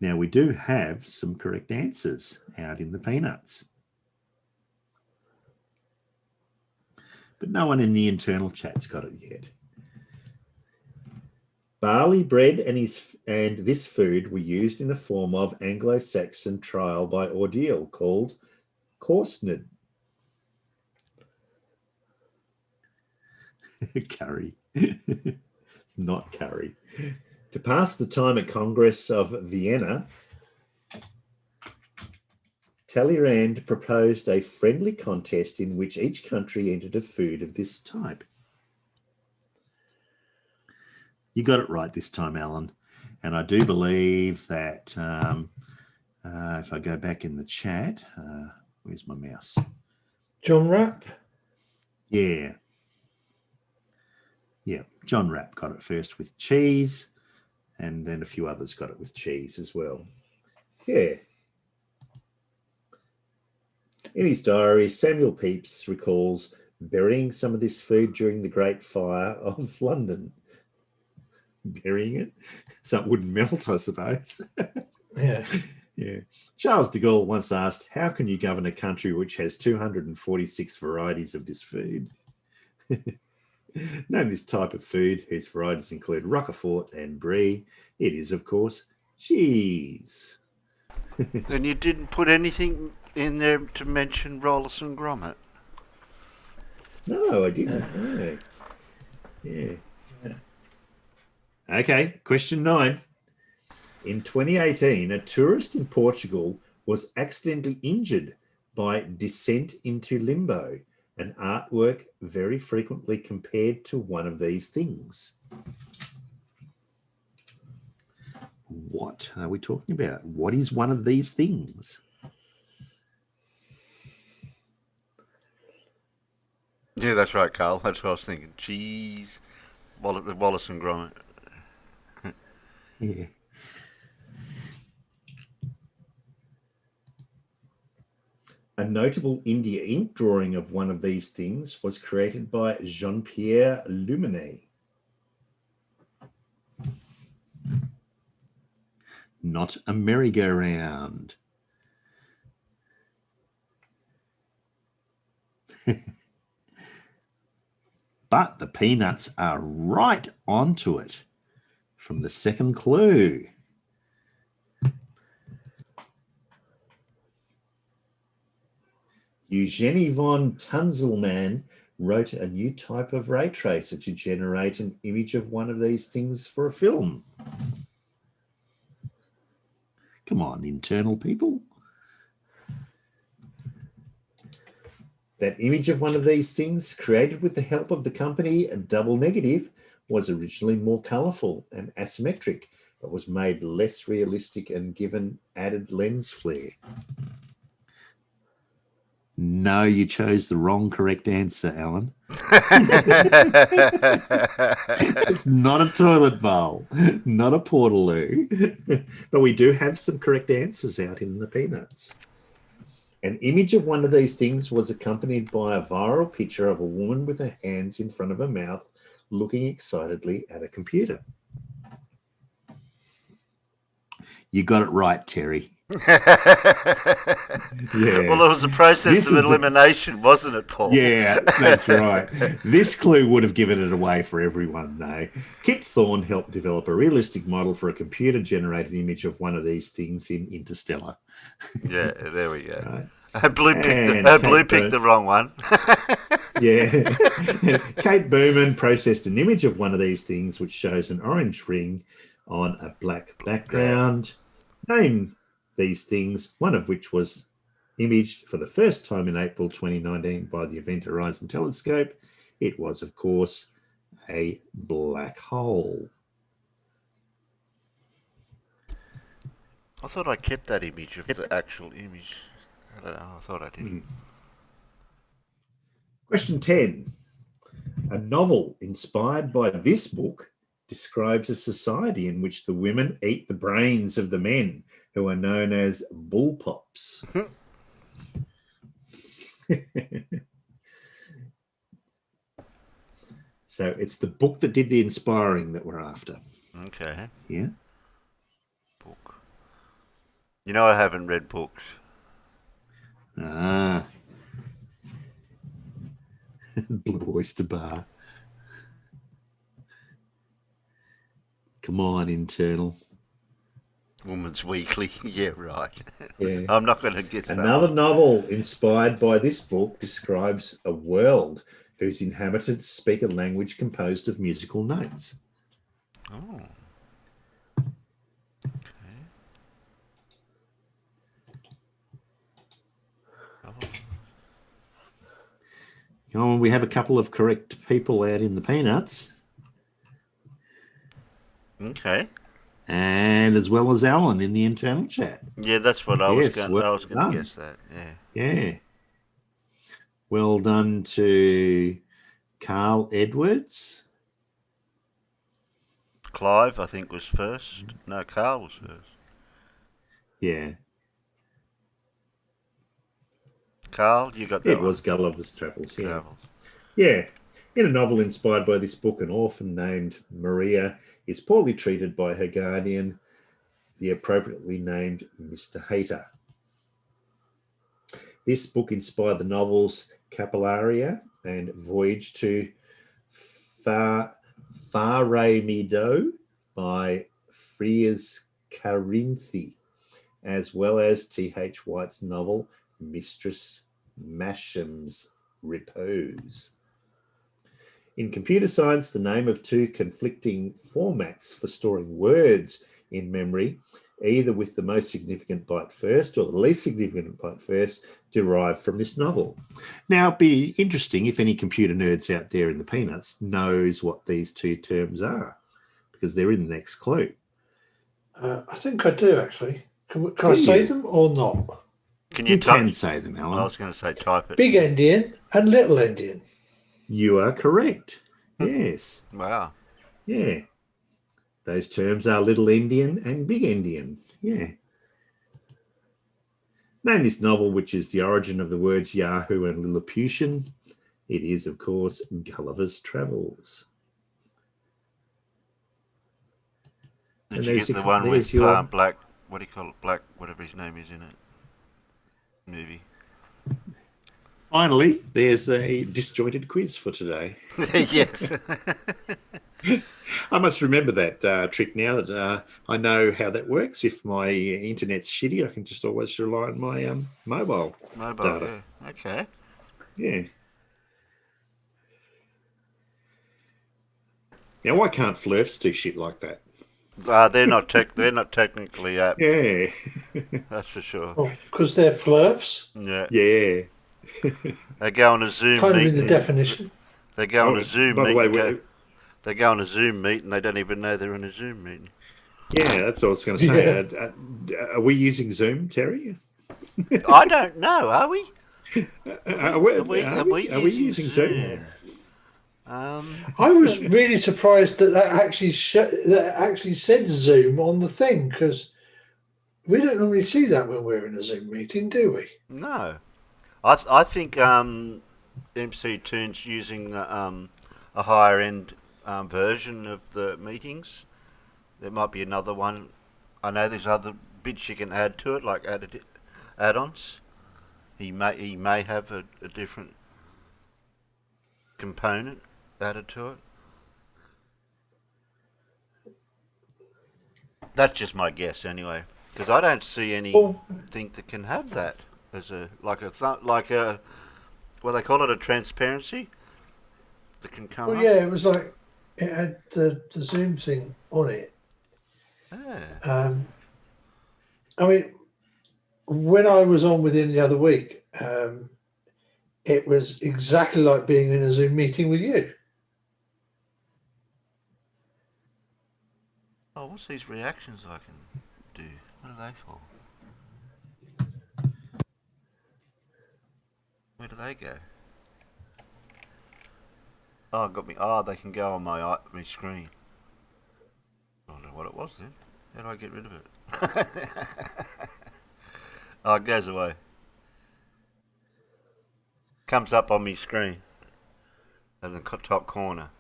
Speaker 2: Now, we do have some correct answers out in the peanuts. But no one in the internal chat's got it yet. Barley bread and this food were used in a form of Anglo-Saxon trial by ordeal called corsned. Curry. It's not curry. To pass the time at Congress of Vienna, Talleyrand proposed a friendly contest in which each country entered a food of this type. You got it right this time, Alan. And I do believe that if I go back in the chat, where's my mouse?
Speaker 3: John Rapp?
Speaker 2: Yeah. Yeah, John Rapp got it first with cheese, and then a few others got it with cheese as well. Yeah. In his diary, Samuel Pepys recalls burying some of this food during the Great Fire of London. Burying it so it wouldn't melt, I suppose.
Speaker 3: Yeah.
Speaker 2: Yeah. Charles de Gaulle once asked, how can you govern a country which has 246 varieties of this food? Name this type of food, whose varieties include Roquefort and Brie. It is, of course, cheese.
Speaker 1: And you didn't put anything in there to mention Rollis and Gromit?
Speaker 2: No, I didn't. No. Yeah. Okay, question 9. In 2018, a tourist in Portugal was accidentally injured by descent into limbo, an artwork very frequently compared to one of these things. What are we talking about? What is one of these things?
Speaker 1: Yeah, that's right, Carl. That's what I was thinking. Cheese, the Wallace and Gromit.
Speaker 2: Yeah. A notable India ink drawing of one of these things was created by Jean-Pierre Luminet. Not a merry-go-round. But the peanuts are right onto it from the second clue. Eugenie von Tunzelmann wrote a new type of ray tracer to generate an image of one of these things for a film. Come on, internal people. That image of one of these things, created with the help of the company Double Negative, was originally more colourful and asymmetric, but was made less realistic and given added lens flare. No, you chose the wrong correct answer, Alan. It's not a toilet bowl, not a portaloo. But we do have some correct answers out in the peanuts. An image of one of these things was accompanied by a viral picture of a woman with her hands in front of her mouth, looking excitedly at a computer. You got it right, Terry. Yeah.
Speaker 1: Well, it was a process of elimination, wasn't it, Paul?
Speaker 2: Yeah, that's right. This clue would have given it away for everyone, though. Kip Thorne helped develop a realistic model for a computer-generated image of one of these things in Interstellar.
Speaker 1: Yeah, there we go.
Speaker 2: Right.
Speaker 1: Blue picked the wrong one.
Speaker 2: Yeah. Kate Booman processed an image of one of these things, which shows an orange ring on a black background. Name these things, one of which was imaged for the first time in April 2019 by the Event Horizon Telescope. It was, of course, a black hole.
Speaker 1: I thought I kept that image of the actual image. I don't know, I thought I did.
Speaker 2: Question 10. A novel inspired by this book describes a society in which the women eat the brains of the men, who are known as bullpops. So it's the book that did the inspiring that we're after.
Speaker 1: Okay.
Speaker 2: Yeah.
Speaker 1: Book. You know I haven't read books.
Speaker 2: Ah. Blue Oyster Bar. Come on, internal.
Speaker 1: Woman's Weekly. Yeah, right.
Speaker 2: Yeah.
Speaker 1: I'm not going to guess that.
Speaker 2: Another novel inspired by this book describes a world whose inhabitants speak a language composed of musical notes.
Speaker 1: Oh.
Speaker 2: Oh, we have a couple of correct people out in the peanuts.
Speaker 1: Okay.
Speaker 2: And as well as Alan in the internal chat.
Speaker 1: Yeah, that's what I was going.
Speaker 2: Well
Speaker 1: I was going to
Speaker 2: done.
Speaker 1: guess that. Yeah.
Speaker 2: Yeah. Well done to Carl Edwards.
Speaker 1: Clive, I think, was first. No, Carl was first.
Speaker 2: Yeah.
Speaker 1: Carl, you got that
Speaker 2: It
Speaker 1: one?
Speaker 2: was Gulliver's Travels, yeah.
Speaker 1: Travels.
Speaker 2: Yeah. In a novel inspired by this book, an orphan named Maria is poorly treated by her guardian, the appropriately named Mr. Hater. This book inspired the novels Capillaria and Voyage to Faremedo by Frias Carinthi, as well as T.H. White's novel Mistress Masham's Repose. In computer science, the name of two conflicting formats for storing words in memory, either with the most significant byte first or the least significant byte first, derived from this novel. Now, it'd be interesting if any computer nerds out there in the peanuts knows what these two terms are, because they're in the next clue.
Speaker 3: I think I do, actually. Can I say them or not?
Speaker 1: Can
Speaker 2: you can say them, Alan.
Speaker 1: I was going to say type it.
Speaker 3: Big endian and little endian.
Speaker 2: You are correct. Yes.
Speaker 1: Wow.
Speaker 2: Yeah. Those terms are little endian and big endian. Yeah. Name this novel, which is the origin of the words Yahoo and Lilliputian. It is, of course, Gulliver's Travels.
Speaker 1: Did you get the one with Black, what do you call it, Black, whatever his name is in it? Movie.
Speaker 2: Finally, there's the disjointed quiz for today.
Speaker 1: Yes.
Speaker 2: I must remember that trick now that I know how that works. If my internet's shitty, I can just always rely on my mobile data.
Speaker 1: Yeah. Okay.
Speaker 2: Yeah. Now, why can't Flurfs do shit like that?
Speaker 1: They're not technically apt.
Speaker 2: Yeah.
Speaker 1: That's for sure.
Speaker 3: Oh, because they're flirfs.
Speaker 1: Yeah.
Speaker 2: Yeah.
Speaker 1: They go on a Zoom
Speaker 3: kind
Speaker 1: meet.
Speaker 3: Of in the definition.
Speaker 1: They go on a Zoom
Speaker 2: by the
Speaker 1: meet.
Speaker 2: way,
Speaker 1: they go on a Zoom meet and they don't even know they're in a Zoom meeting.
Speaker 2: Yeah, that's what I was going to say. Yeah. Are we using Zoom, Terry?
Speaker 1: I don't know. Are we?
Speaker 2: Are we using Zoom?
Speaker 3: I was really surprised that actually said Zoom on the thing, because we don't normally see that when we're in a Zoom meeting, do we?
Speaker 1: No, I think MC Toon's using a higher end version of the meetings. There might be another one. I know there's other bits you can add to it, like add-ons. He may have a different component added to it. That's just my guess, anyway, because I don't see anything that can have that as a what they call it, a transparency that can come.
Speaker 3: Well, yeah, it was like it had the Zoom thing on it.
Speaker 1: Yeah.
Speaker 3: I mean, when I was on with him the other week, it was exactly like being in a Zoom meeting with you.
Speaker 1: Oh, what's these reactions I can do? What are they for? Where do they go? Oh, got me. Oh, they can go on my screen. I don't know what it was then. How do I get rid of it? Oh, it goes away. Comes up on my screen in the top corner.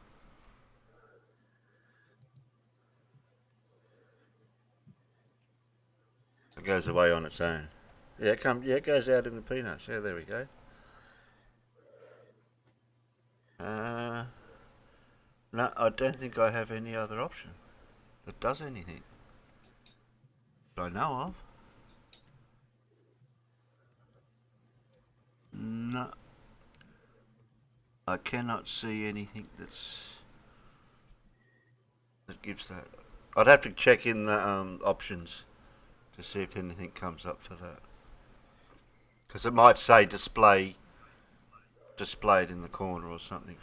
Speaker 1: It goes away on its own. Yeah, it goes out in the peanuts. Yeah, there we go. No, I don't think I have any other option that does anything that I know of. No. I cannot see anything that gives that. I'd have to check in the options to see if anything comes up for that. Because it might say displayed in the corner or something.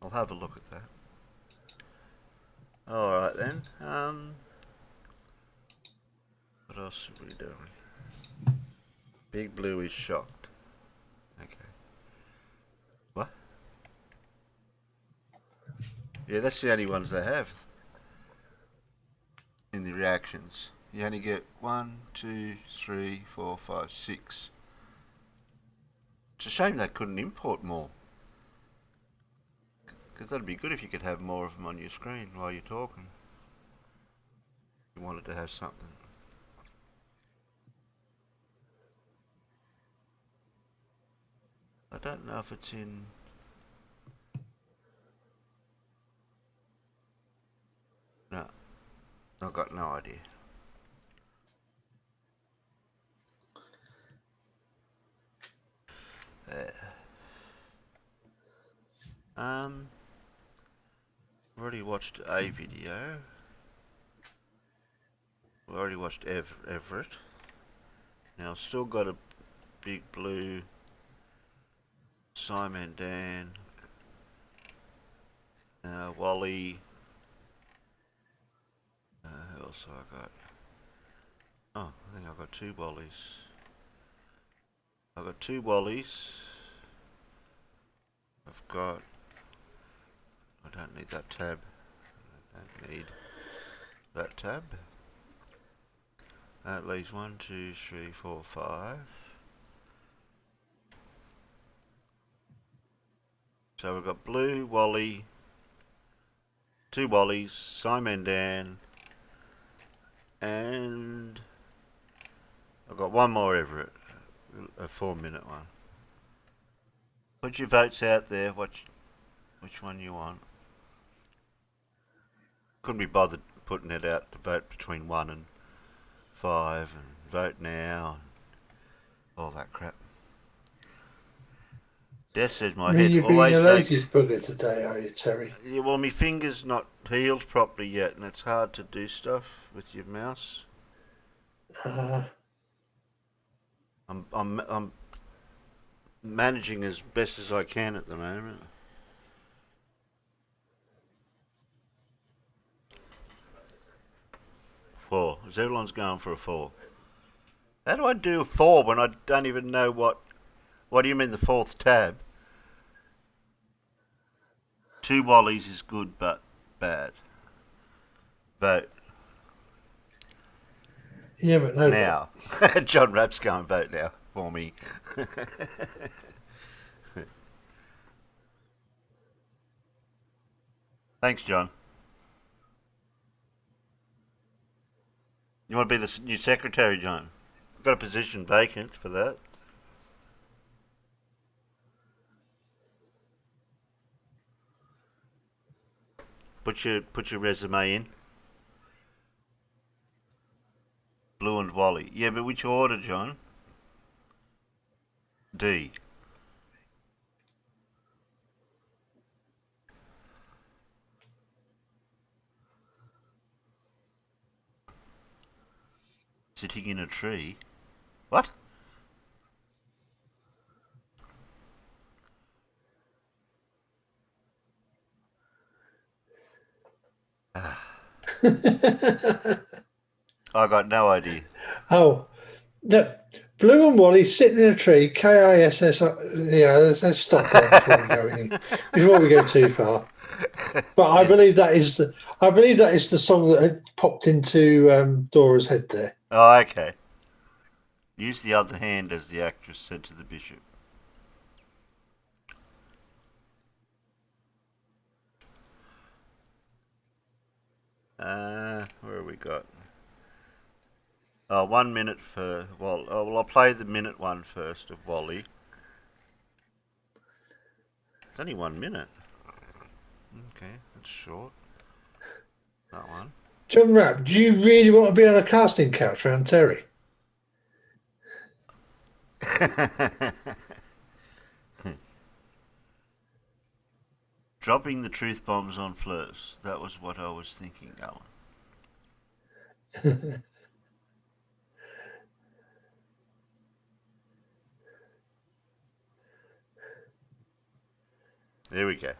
Speaker 1: I'll have a look at that. Alright then. What else are we doing? Big Blue is shocked. Okay. What? Yeah, that's the only ones they have in the reactions. You only get 1, 2, 3, 4, 5, 6. It's a shame they couldn't import more. Because that'd be good if you could have more of them on your screen while you're talking. If you wanted to have something. I don't know if it's in... No. I've got no idea. I've already watched a video. We've already watched Everett. Now I've still got a Big Blue, Simon Dan, Wally. Who else have I got? Oh, I think I've got 2 Wallies. I've got 2 Wallies. I've got... I don't need that tab. I don't need that tab. That leaves 1, 2, 3, 4, 5. So we've got Blue, Wally, 2 Wallies, Simon Dan, and I've got 1 more Everett, a 4-minute one. Put your votes out there, which one you want. Couldn't be bothered putting it out to vote between 1 and 5 and vote now, and all that crap. Des says my head
Speaker 3: You're being
Speaker 1: always
Speaker 3: a lazy
Speaker 1: aches.
Speaker 3: bugger today, are you, Terry?
Speaker 1: Yeah, well, my finger's not healed properly yet, and it's hard to do stuff with your mouse. I'm managing as best as I can at the moment. Four. Because everyone's going for a 4. How do I do a 4 when I don't even know what... What do you mean the 4th tab? 2 Wallies is good, but bad. Vote.
Speaker 3: Yeah, but no.
Speaker 1: Now. John Rapp's going vote now for me. Thanks, John. You want to be the new secretary, John? I've got a position vacant for that. Put your resume in. Blue and Wally. Yeah, but which order, John? D. Sitting in a tree. What? I got no idea.
Speaker 3: Oh, no. Blue and Wally sitting in a tree. KISS. Yeah, let's stop there before we go too far. But I believe that is the song that had popped into Dora's head there.
Speaker 1: Oh, okay. Use the other hand, as the actress said to the bishop. Where have we got? Oh, 1 minute for Wally. Oh, well, I'll play the minute one first of Wally. It's only 1 minute. Okay, that's short. That one.
Speaker 3: John Rapp, do you really want to be on a casting couch around Terry?
Speaker 1: Dropping the truth bombs on flirts. That was what I was thinking, Alan. There we go.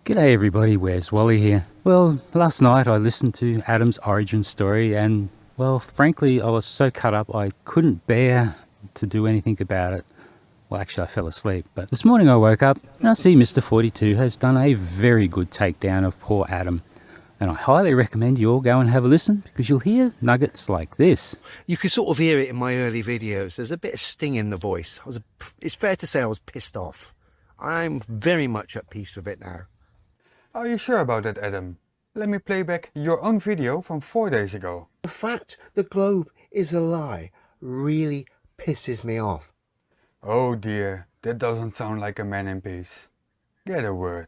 Speaker 13: G'day everybody, where's Wally here? Well, last night I listened to Adam's origin story and, well, frankly I was so cut up I couldn't bear to do anything about it. Well, actually I fell asleep, but this morning I woke up and I see Mr. 42 has done a very good takedown of poor Adam. And I highly recommend you all go and have a listen because you'll hear nuggets like this.
Speaker 14: You could sort of hear it in my early videos. There's a bit of sting in the voice. It's fair to say I was pissed off. I'm very much at peace with it now.
Speaker 15: Are you sure about that, Adam? Let me play back your own video from 4 days ago.
Speaker 14: The fact the globe is a lie really pisses me off.
Speaker 15: Oh dear, that doesn't sound like a man in peace. Get a word.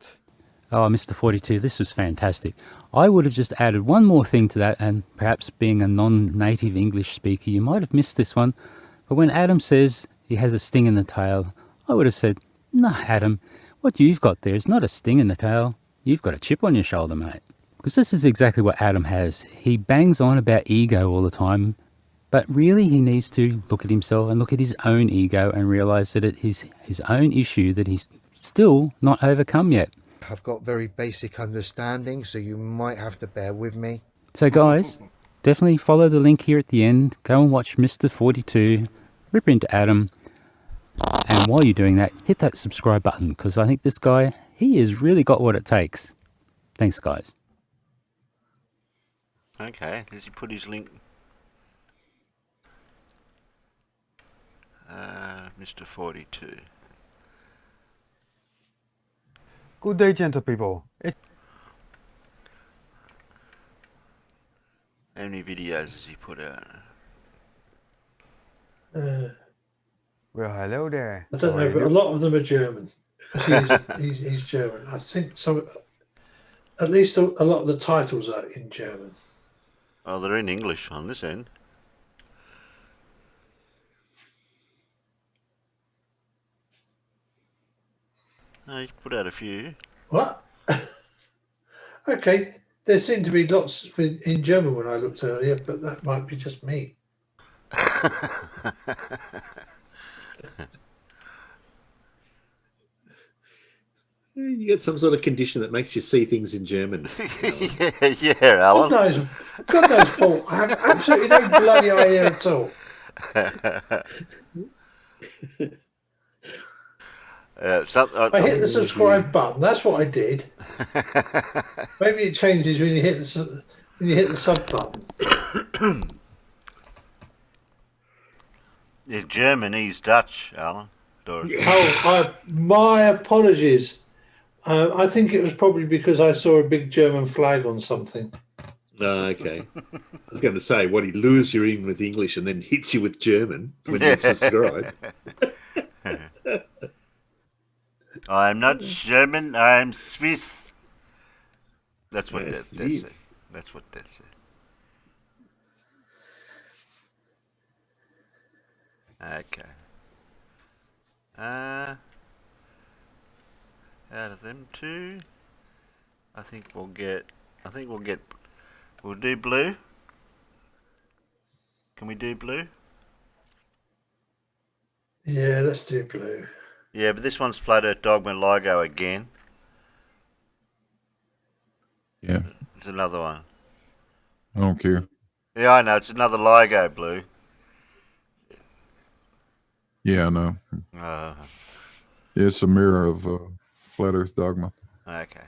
Speaker 13: Oh, Mr. 42, this was fantastic. I would have just added one more thing to that, and perhaps being a non-native English speaker, you might have missed this one. But when Adam says he has a sting in the tail, I would have said, "Nah, Adam, what you've got there is not a sting in the tail. You've got a chip on your shoulder, mate." Because this is exactly what Adam has. He bangs on about ego all the time, but really he needs to look at himself and look at his own ego and realise that it is his own issue that he's still not overcome yet.
Speaker 14: I've got very basic understanding, so you might have to bear with me.
Speaker 13: So guys, definitely follow the link here at the end. Go and watch Mr. 42, rip into Adam. And while you're doing that, hit that subscribe button because I think this guy, he has really got what it takes. Thanks, guys.
Speaker 1: Okay, does he put his link? Mr. 42.
Speaker 15: Good day, gentle people.
Speaker 1: How many videos has he put out?
Speaker 15: Well, hello there.
Speaker 3: I don't know, but a lot of them are German. He's German. I think some, at least a lot of the titles are in German.
Speaker 1: Oh, they're in English on this end. No, he's put out a few.
Speaker 3: What? Okay, there seem to be lots in German when I looked earlier, but that might be just me.
Speaker 2: You get some sort of condition that makes you see things in German.
Speaker 1: Yeah, Alan.
Speaker 3: God knows, Paul. I have absolutely no bloody idea at all. I hit the subscribe button. That's what I did. Maybe it changes when you hit the sub button.
Speaker 1: Yeah, German, he's Dutch, Alan.
Speaker 3: My apologies. I think it was probably because I saw a big German flag on something.
Speaker 2: Okay. I was going to say, what, he lures you in with English and then hits you with German when you subscribe.
Speaker 1: I'm not German, I'm Swiss. That's what that says. That's what that says. Okay. Out of them two, we'll do blue. Can we do blue?
Speaker 3: Yeah, let's do blue.
Speaker 1: Yeah, but this one's Flat Earth Dogma LIGO again.
Speaker 4: Yeah.
Speaker 1: It's another one.
Speaker 4: I don't care.
Speaker 1: Yeah, I know, it's another LIGO blue.
Speaker 4: Yeah, I know. It's a mirror of Flat Earth Dogma.
Speaker 1: Okay.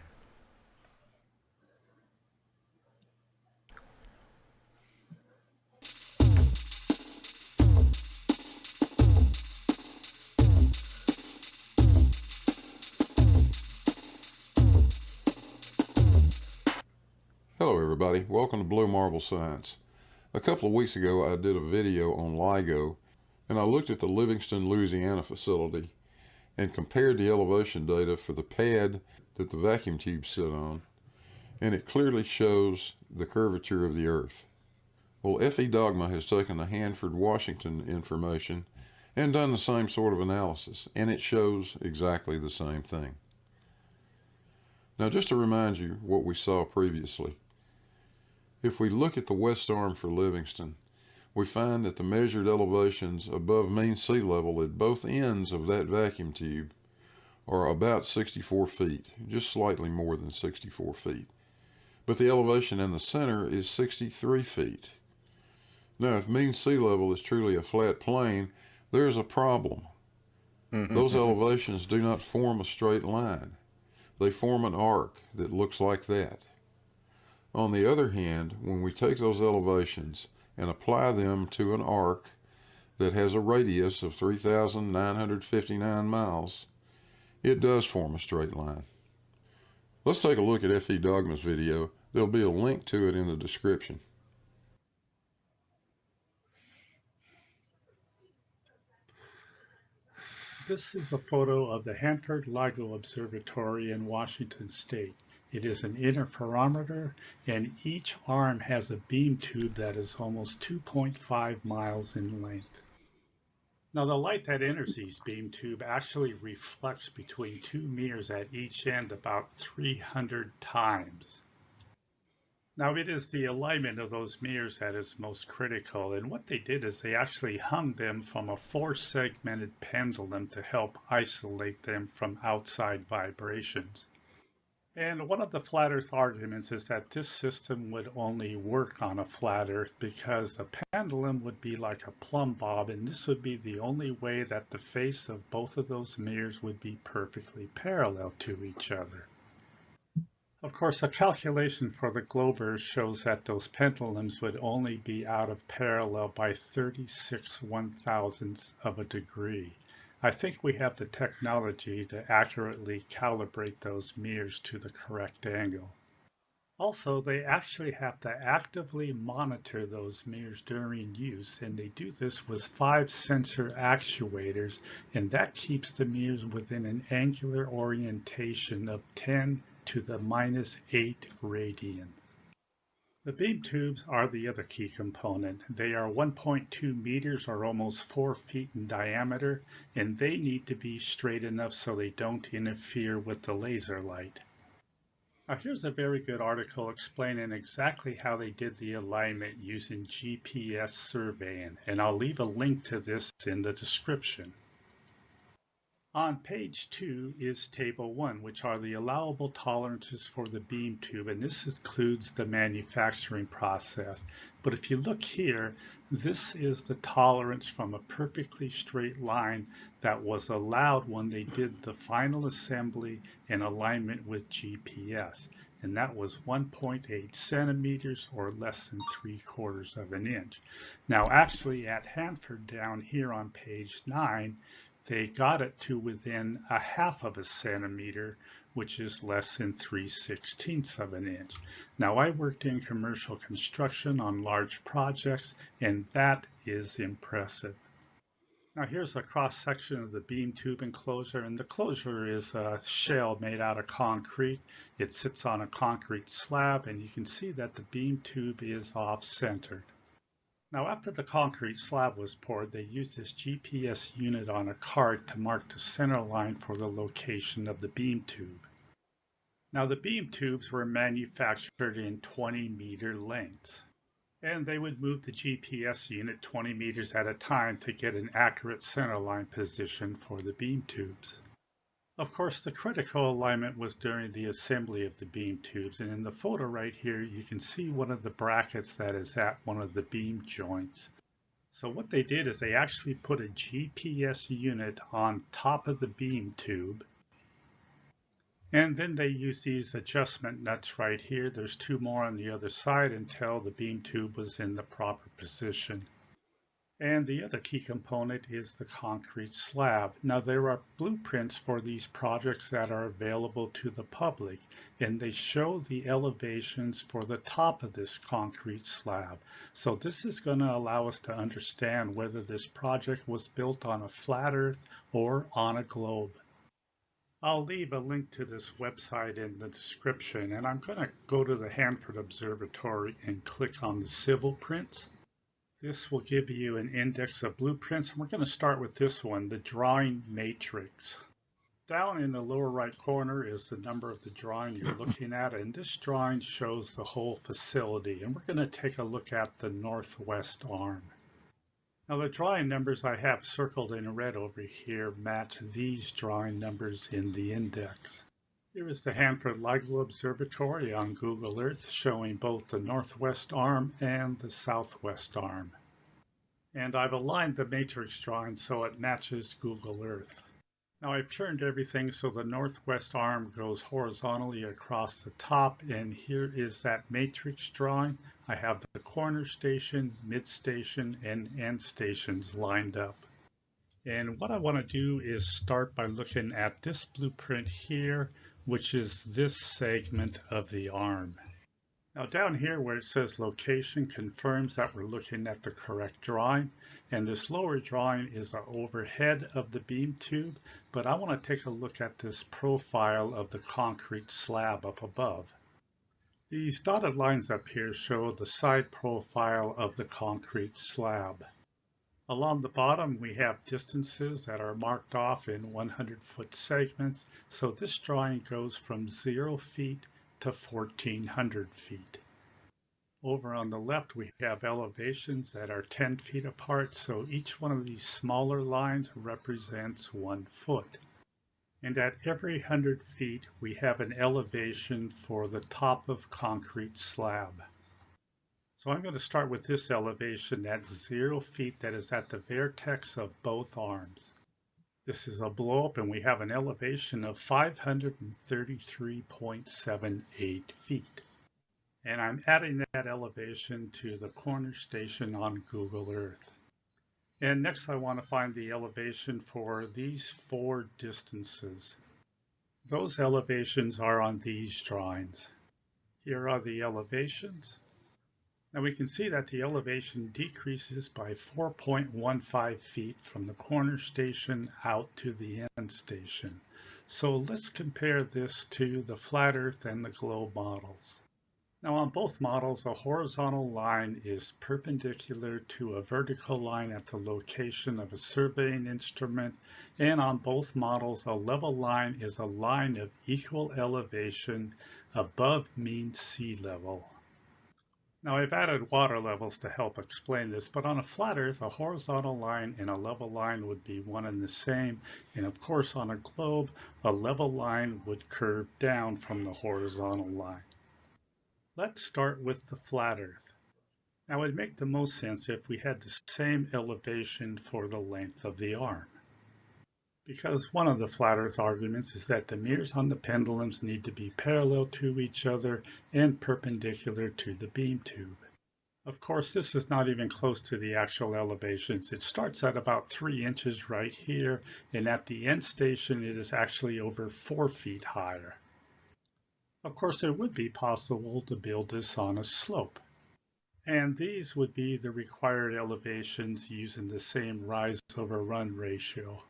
Speaker 4: Hello everybody, welcome to Blue Marble Science. A couple of weeks ago I did a video on LIGO and I looked at the Livingston, Louisiana facility and compared the elevation data for the pad that the vacuum tubes sit on, and it clearly shows the curvature of the Earth. Well, F.E. Dogma has taken the Hanford, Washington information and done the same sort of analysis, and it shows exactly the same thing. Now, just to remind you what we saw previously, if we look at the west arm for Livingston, we find that the measured elevations above mean sea level at both ends of that vacuum tube are about 64 feet, just slightly more than 64 feet. But the elevation in the center is 63 feet. Now, if mean sea level is truly a flat plane, there's a problem. Those elevations do not form a straight line. They form an arc that looks like that. On the other hand, when we take those elevations and apply them to an arc that has a radius of 3,959 miles, it does form a straight line. Let's take a look at F.E. Dogma's video. There'll be a link to it in the description.
Speaker 16: This is a photo of the Hanford LIGO Observatory in Washington State. It is an interferometer, and each arm has a beam tube that is almost 2.5 miles in length. Now, the light that enters these beam tube actually reflects between two mirrors at each end about 300 times. Now, it is the alignment of those mirrors that is most critical, and what they did is they actually hung them from a 4-segmented pendulum to help isolate them from outside vibrations. And one of the flat Earth arguments is that this system would only work on a flat Earth because the pendulum would be like a plumb bob, and this would be the only way that the face of both of those mirrors would be perfectly parallel to each other. Of course, a calculation for the globe Earth shows that those pendulums would only be out of parallel by 36 1/1000ths of a degree. I think we have the technology to accurately calibrate those mirrors to the correct angle. Also, they actually have to actively monitor those mirrors during use, and they do this with 5 sensor actuators, and that keeps the mirrors within an angular orientation of 10 to the -8 radians. The beam tubes are the other key component. They are 1.2 meters or almost 4 feet in diameter, and they need to be straight enough so they don't interfere with the laser light. Now, here's a very good article explaining exactly how they did the alignment using GPS surveying, and I'll leave a link to this in the description. On page 2 is table 1, which are the allowable tolerances for the beam tube, and this includes the manufacturing process. But if you look here, this is the tolerance from a perfectly straight line that was allowed when they did the final assembly and alignment with GPS, and that was 1.8 centimeters or less than 3/4 of an inch. Now, actually at Hanford down here on page 9, they got it to within 1/2 of a centimeter, which is less than 3/16 of an inch. Now, I worked in commercial construction on large projects, and that is impressive. Now, here's a cross-section of the beam tube enclosure, and the closure is a shell made out of concrete. It sits on a concrete slab, and you can see that the beam tube is off-centered. Now, after the concrete slab was poured, they used this GPS unit on a card to mark the center line for the location of the beam tube. Now, the beam tubes were manufactured in 20-meter lengths, and they would move the GPS unit 20 meters at a time to get an accurate center line position for the beam tubes. Of course, the critical alignment was during the assembly of the beam tubes, and in the photo right here, you can see one of the brackets that is at one of the beam joints. So what they did is they actually put a GPS unit on top of the beam tube, and then they used these adjustment nuts right here. There's 2 more on the other side until the beam tube was in the proper position. And the other key component is the concrete slab. Now, there are blueprints for these projects that are available to the public, and they show the elevations for the top of this concrete slab. So this is going to allow us to understand whether this project was built on a flat Earth or on a globe. I'll leave a link to this website in the description, and I'm going to go to the Hanford Observatory and click on the civil prints. This will give you an index of blueprints, and we're going to start with this one, the drawing matrix. Down in the lower right corner is the number of the drawing you're looking at, and this drawing shows the whole facility, and we're going to take a look at the northwest arm. Now the drawing numbers I have circled in red over here match these drawing numbers in the index. Here is the Hanford LIGO Observatory on Google Earth showing both the northwest arm and the southwest arm. And I've aligned the matrix drawing so it matches Google Earth. Now I've turned everything so the northwest arm goes horizontally across the top, and here is that matrix drawing. I have the corner station, mid station, and end stations lined up. And what I want to do is start by looking at this blueprint here, which is this segment of the arm. Now down here where it says location confirms that we're looking at the correct drawing, and this lower drawing is the overhead of the beam tube, but I want to take a look at this profile of the concrete slab up above. These dotted lines up here show the side profile of the concrete slab. Along the bottom we have distances that are marked off in 100-foot segments, so this drawing goes from 0 feet to 1,400 feet. Over on the left we have elevations that are 10 feet apart, so each one of these smaller lines represents 1 foot. And at every 100 feet we have an elevation for the top of concrete slab. So I'm going to start with this elevation at 0 feet that is at the vertex of both arms. This is a blow up and we have an elevation of 533.78 feet. And I'm adding that elevation to the corner station on Google Earth. And next I want to find the elevation for these 4 distances. Those elevations are on these drawings. Here are the elevations. Now we can see that the elevation decreases by 4.15 feet from the corner station out to the end station. So let's compare this to the flat earth and the globe models. Now on both models, a horizontal line is perpendicular to a vertical line at the location of a surveying instrument, and on both models, a level line is a line of equal elevation above mean sea level. Now I've added water levels to help explain this, but on a flat earth, a horizontal line and a level line would be one and the same, and of course on a globe, a level line would curve down from the horizontal line. Let's start with the flat earth. Now it would make the most sense if we had the same elevation for the length of the arm. Because one of the flat earth arguments is that the mirrors on the pendulums need to be parallel to each other and perpendicular to the beam tube. Of course, this is not even close to the actual elevations. It starts at about 3 inches right here, and at the end station it is actually over 4 feet higher. Of course, it would be possible to build this on a slope. And these would be the required elevations using the same rise over run ratio.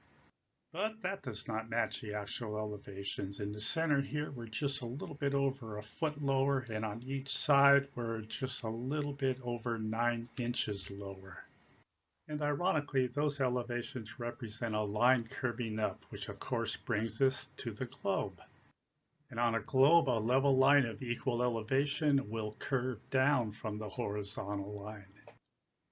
Speaker 16: But that does not match the actual elevations. In the center here, we're just a little bit over a foot lower, and on each side, we're just a little bit over 9 inches lower. And ironically, those elevations represent a line curving up, which of course brings us to the globe. And on a globe, a level line of equal elevation will curve down from the horizontal line.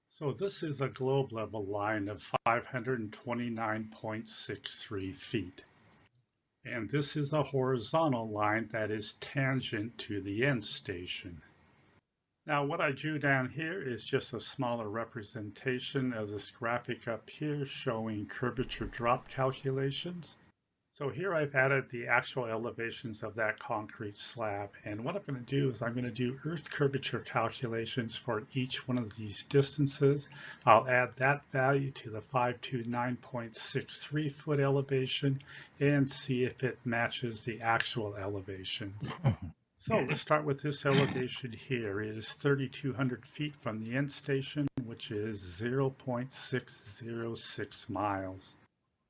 Speaker 16: So this is a globe level line of 529.63 feet. And this is a horizontal line that is tangent to the end station. Now what I drew down here is just a smaller representation of this graphic up here showing curvature drop calculations. So here I've added the actual elevations of that concrete slab, and what I'm going to do is I'm going to do earth curvature calculations for each one of these distances. I'll add that value to the 529.63 foot elevation and see if it matches the actual elevations. So let's start with this elevation here. It is 3,200 feet from the end station, which is 0.606 miles.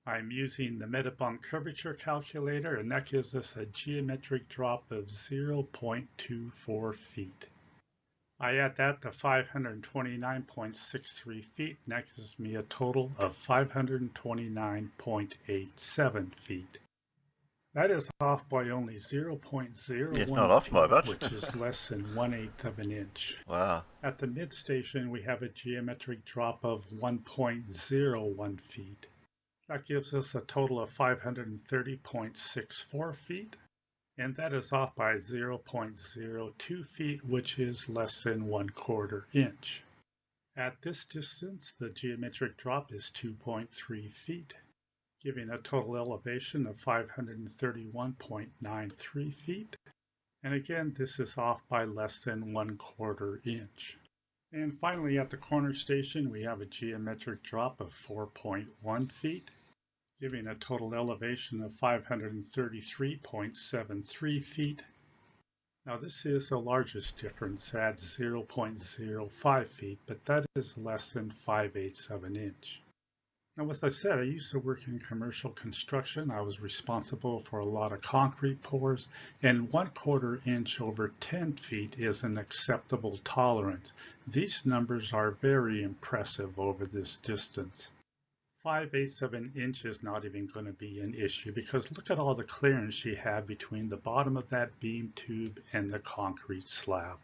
Speaker 16: I'm using the Metabon curvature calculator, and that gives us a geometric drop of 0.24 feet. I add that to 529.63 feet, and that gives me a total of 529.87 feet. That is off by only 0.01
Speaker 1: It's not off
Speaker 16: feet,
Speaker 1: by much.
Speaker 16: which is less than 1/8 of an inch.
Speaker 1: Wow.
Speaker 16: At the mid-station, we have a geometric drop of 1.01 feet. That gives us a total of 530.64 feet, and that is off by 0.02 feet, which is less than 1/4 inch. At this distance, the geometric drop is 2.3 feet, giving a total elevation of 531.93 feet. And again, this is off by less than 1/4 inch. And finally, at the corner station, we have a geometric drop of 4.1 feet, giving a total elevation of 533.73 feet. Now this is the largest difference at 0.05 feet, but that is less than 5/8 of an inch. Now, as I said, I used to work in commercial construction. I was responsible for a lot of concrete pours, and 1/4 inch over 10 feet is an acceptable tolerance. These numbers are very impressive over this distance. 5/8 of an inch is not even going to be an issue, because look at all the clearance you have between the bottom of that beam tube and the concrete slab.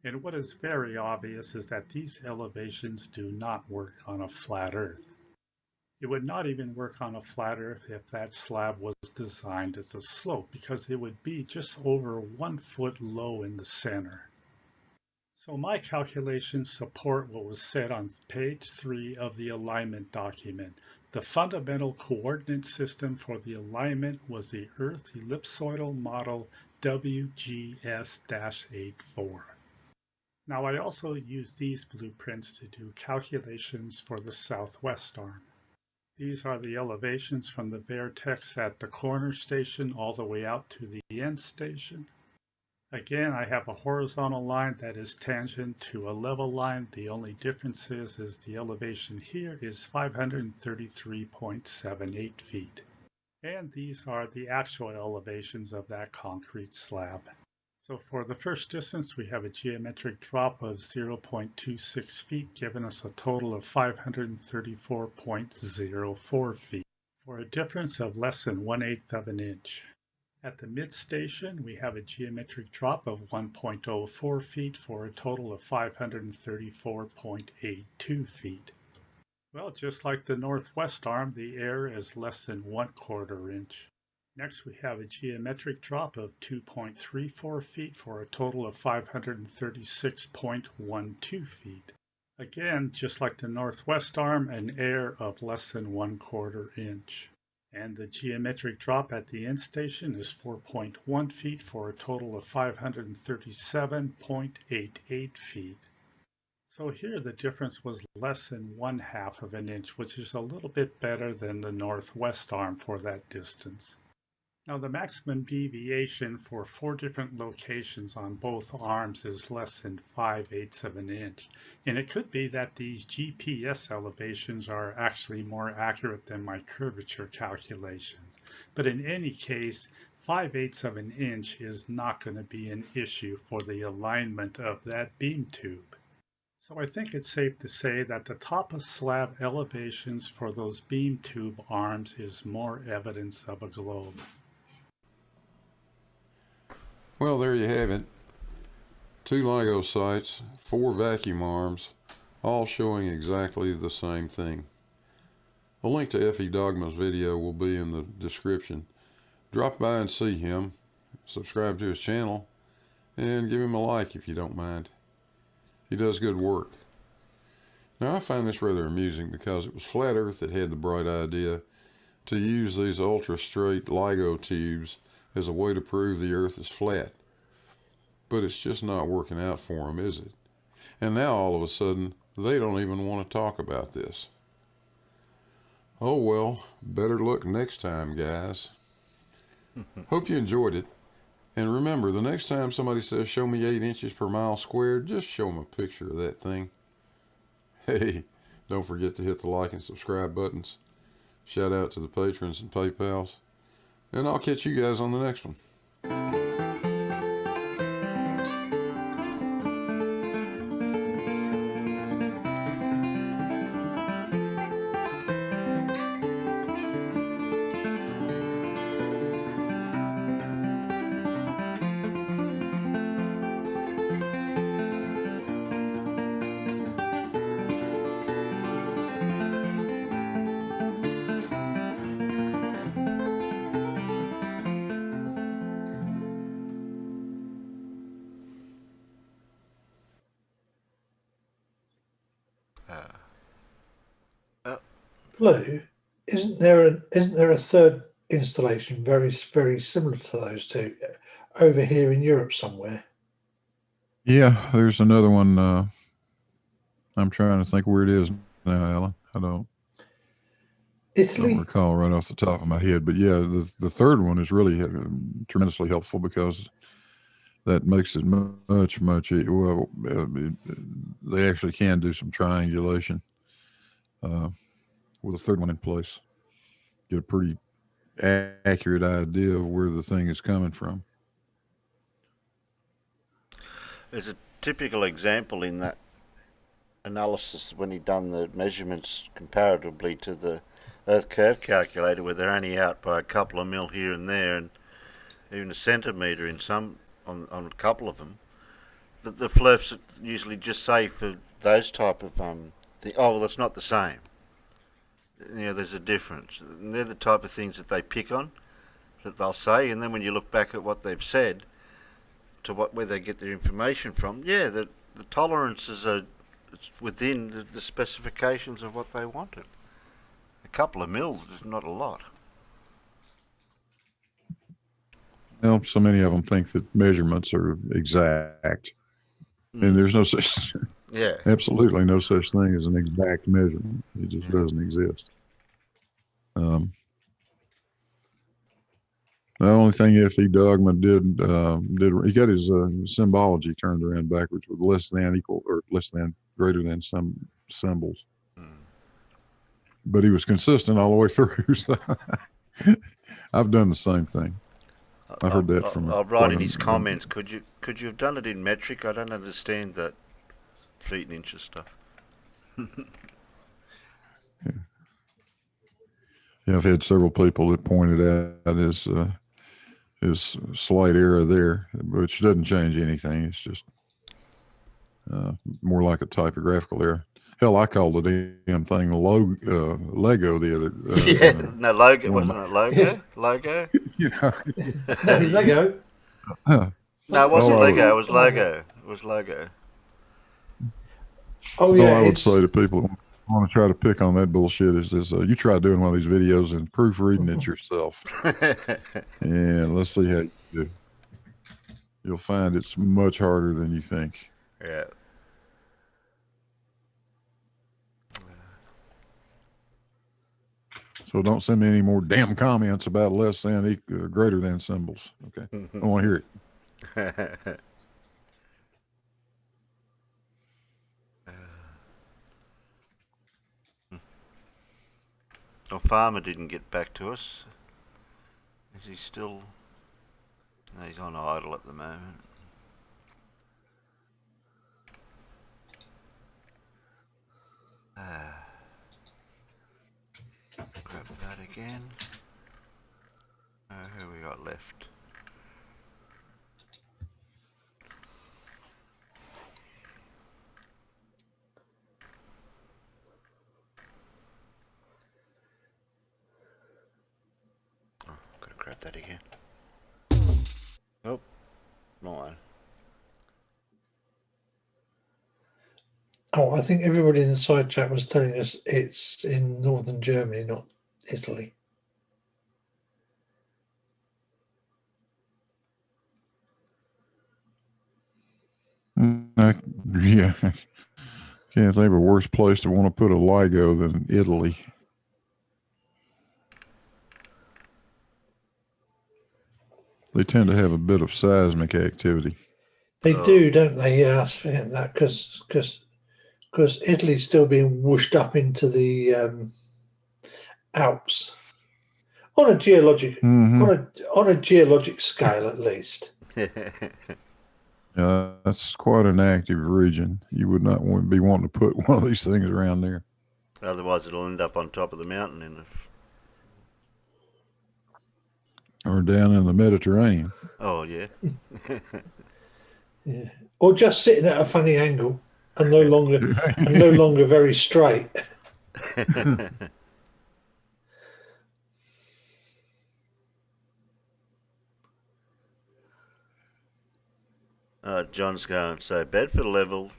Speaker 16: And what is very obvious is that these elevations do not work on a flat earth. It would not even work on a flat earth if that slab was designed as a slope, because it would be just over 1 foot low in the center. So my calculations support what was said on page 3 of the alignment document. The fundamental coordinate system for the alignment was the Earth ellipsoidal model WGS-84. Now I also use these blueprints to do calculations for the southwest arm. These are the elevations from the vertex at the corner station all the way out to the end station. Again, I have a horizontal line that is tangent to a level line. The only difference is the elevation here is 533.78 feet. And these are the actual elevations of that concrete slab. So for the first distance, we have a geometric drop of 0.26 feet, giving us a total of 534.04 feet, for a difference of less than 1/8 of an inch. At the mid-station, we have a geometric drop of 1.04 feet for a total of 534.82 feet. Well, just like the northwest arm, the error is less than 1/4 inch. Next, we have a geometric drop of 2.34 feet for a total of 536.12 feet. Again, just like the northwest arm, an error of less than 1/4 inch. And the geometric drop at the end station is 4.1 feet for a total of 537.88 feet. So here the difference was less than 1/2 of an inch, which is a little bit better than the northwest arm for that distance. Now the maximum deviation for 4 different locations on both arms is less than 5/8 of an inch. And it could be that these GPS elevations are actually more accurate than my curvature calculations. But in any case, 5/8 of an inch is not going to be an issue for the alignment of that beam tube. So I think it's safe to say that the top of slab elevations for those beam tube arms is more evidence of a globe.
Speaker 4: Well, there you have it. 2 LIGO sites, 4 vacuum arms, all showing exactly the same thing. A link to F.E. Dogma's video will be in the description. Drop by and see him, subscribe to his channel, and give him a like if you don't mind. He does good work. Now, I find this rather amusing because it was Flat Earth that had the bright idea to use these ultra-straight LIGO tubes as a way to prove the Earth is flat. But it's just not working out for them, is it? And now all of a sudden, they don't even want to talk about this. Oh well, better luck next time, guys. Hope you enjoyed it. And remember, the next time somebody says, show me 8 inches per mile squared, just show them a picture of that thing. Hey, don't forget to hit the like and subscribe buttons. Shout out to the patrons and PayPals. And I'll catch you guys on the next one.
Speaker 3: Lou, isn't there a third installation very similar to those two over here in Europe somewhere?
Speaker 4: Yeah, there's another one. I'm trying to think where it is now, Alan. I don't
Speaker 3: Italy?
Speaker 4: recall right off the top of my head, but yeah, the third one is really tremendously helpful because that makes it much well. They actually can do some triangulation with a third one in place. Get a pretty accurate idea of where the thing is coming from.
Speaker 1: There's a typical example in that analysis when he done the measurements comparatively to the Earth curve calculator, where they're only out by a couple of mil here and there, and even a centimetre in some on a couple of them. The flurfs usually just say for those type of oh well, that's not the same. There's a difference. And they're the type of things that they pick on, that they'll say, and then when you look back at what they've said, to where they get their information from, the tolerances are within the specifications of what they wanted. A couple of mils is not a lot.
Speaker 4: Well, so many of them think that measurements are exact, and there's no such, absolutely no such thing as an exact measurement. It just doesn't exist. The only thing FE Dogma did he got his symbology turned around backwards with less than, equal, or less than, greater than some symbols. But he was consistent all the way through. So I've done the same thing. I've heard that from.
Speaker 1: I'll write in his comments. Could you have done it in metric? I don't understand that feet and inches stuff.
Speaker 4: Yeah, I've had several people that pointed out his slight error there, which doesn't change anything. It's just more like a typographical error. Hell, I called the damn thing Lego the other.
Speaker 1: No, logo wasn't it logo? Logo?
Speaker 3: No, Lego.
Speaker 1: No, it wasn't Lego. It was logo. It was logo.
Speaker 3: Oh yeah.
Speaker 4: All I would say to people who want to try to pick on that bullshit is this: you try doing one of these videos and proofreading it yourself, and let's see how you do. You'll find it's much harder than you think.
Speaker 1: Yeah.
Speaker 4: So don't send me any more damn comments about less than, greater than symbols. Okay, I want to hear it.
Speaker 1: Well, Farmer didn't get back to us. Is he still? No, he's on idle at the moment. Grab that again. Who we got left? Oh, gotta grab that again. Oh, mine.
Speaker 3: Oh, I think everybody in the side chat was telling us it's in northern Germany, not Italy.
Speaker 4: Yeah, can't think of a worse place to want to put a Lego than Italy. They tend to have a bit of seismic activity.
Speaker 3: They do, don't they? Yeah, I was forgetting that because Italy's still being whooshed up into the Alps on a geologic on a geologic scale, at least.
Speaker 4: That's quite an active region. You would not want to be wanting to put one of these things around there.
Speaker 1: Otherwise, it'll end up on top of the mountain
Speaker 4: or down in the Mediterranean.
Speaker 1: Oh yeah.
Speaker 3: Yeah, or just sitting at a funny angle and no longer very straight.
Speaker 1: John's going, so Bedford level,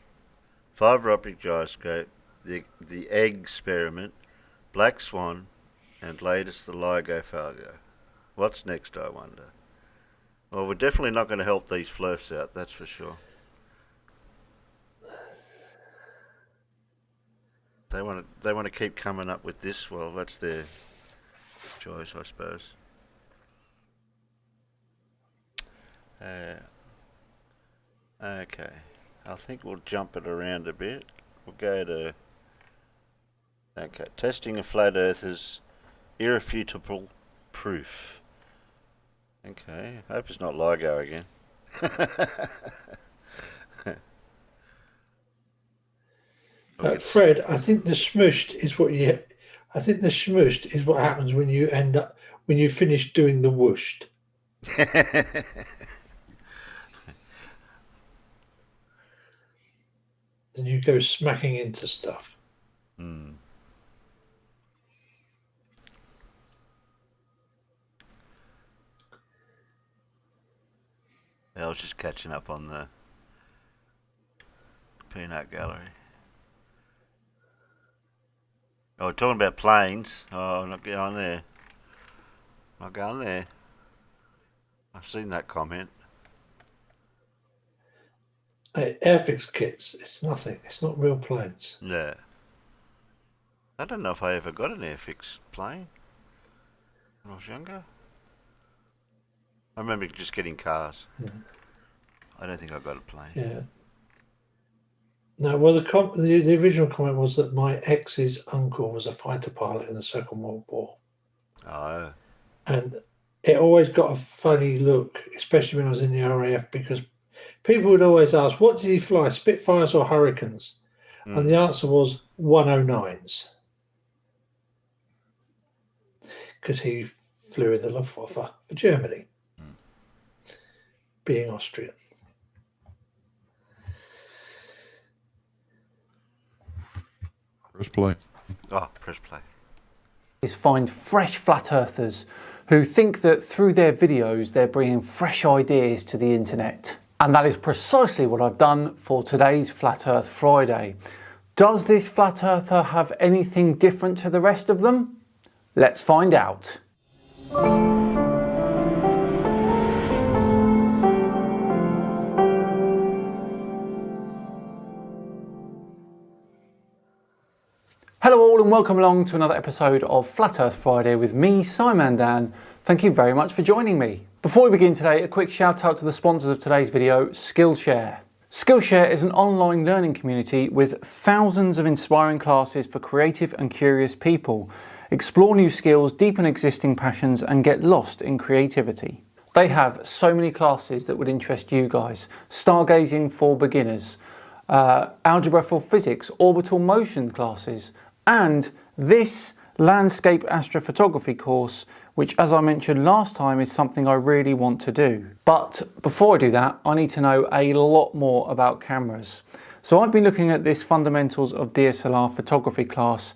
Speaker 1: fiber optic gyroscope, the egg experiment, Black Swan, and latest the LIGO Fargo. What's next, I wonder? Well, we're definitely not going to help these flirts out, that's for sure. They want to keep coming up with this. Well, that's their choice, I suppose. Okay, I think we'll jump it around a bit. We'll go to testing a flat Earth is irrefutable proof. Okay, I hope it's not LIGO again.
Speaker 3: Fred, I think the smooshed is what you. I think the smooshed is what happens when you finish doing the whooshed. And you go smacking into stuff.
Speaker 1: Hmm. I was just catching up on the peanut gallery. Oh, we're talking about planes. Oh, I'm not going there. Not going there. I've seen that comment.
Speaker 3: Hey, Airfix kits, it's nothing. It's not real planes.
Speaker 1: Yeah. I don't know if I ever got an Airfix plane when I was younger. I remember just getting cars.
Speaker 3: Yeah.
Speaker 1: I don't think I got a plane.
Speaker 3: Yeah. No, well, the original comment was that my ex's uncle was a fighter pilot in the Second World War.
Speaker 1: Oh.
Speaker 3: And it always got a funny look, especially when I was in the RAF, because people would always ask, what did he fly, Spitfires or Hurricanes? And the answer was 109s. Because he flew in the Luftwaffe for Germany, being Austrian.
Speaker 4: Press play.
Speaker 1: Oh, press play.
Speaker 17: Is find fresh flat earthers who think that through their videos they're bringing fresh ideas to the internet. And that is precisely what I've done for today's Flat Earth Friday. Does this flat earther have anything different to the rest of them? Let's find out. Hello all and welcome along to another episode of Flat Earth Friday with me, Simon Dan. Thank you very much for joining me. Before we begin today, a quick shout out to the sponsors of today's video, Skillshare. Skillshare is an online learning community with thousands of inspiring classes for creative and curious people. Explore new skills, deepen existing passions and get lost in creativity. They have so many classes that would interest you guys. Stargazing for beginners, algebra for physics, orbital motion classes, and this landscape astrophotography course, which as I mentioned last time is something I really want to do. But before I do that, I need to know a lot more about cameras. So I've been looking at this Fundamentals of DSLR Photography class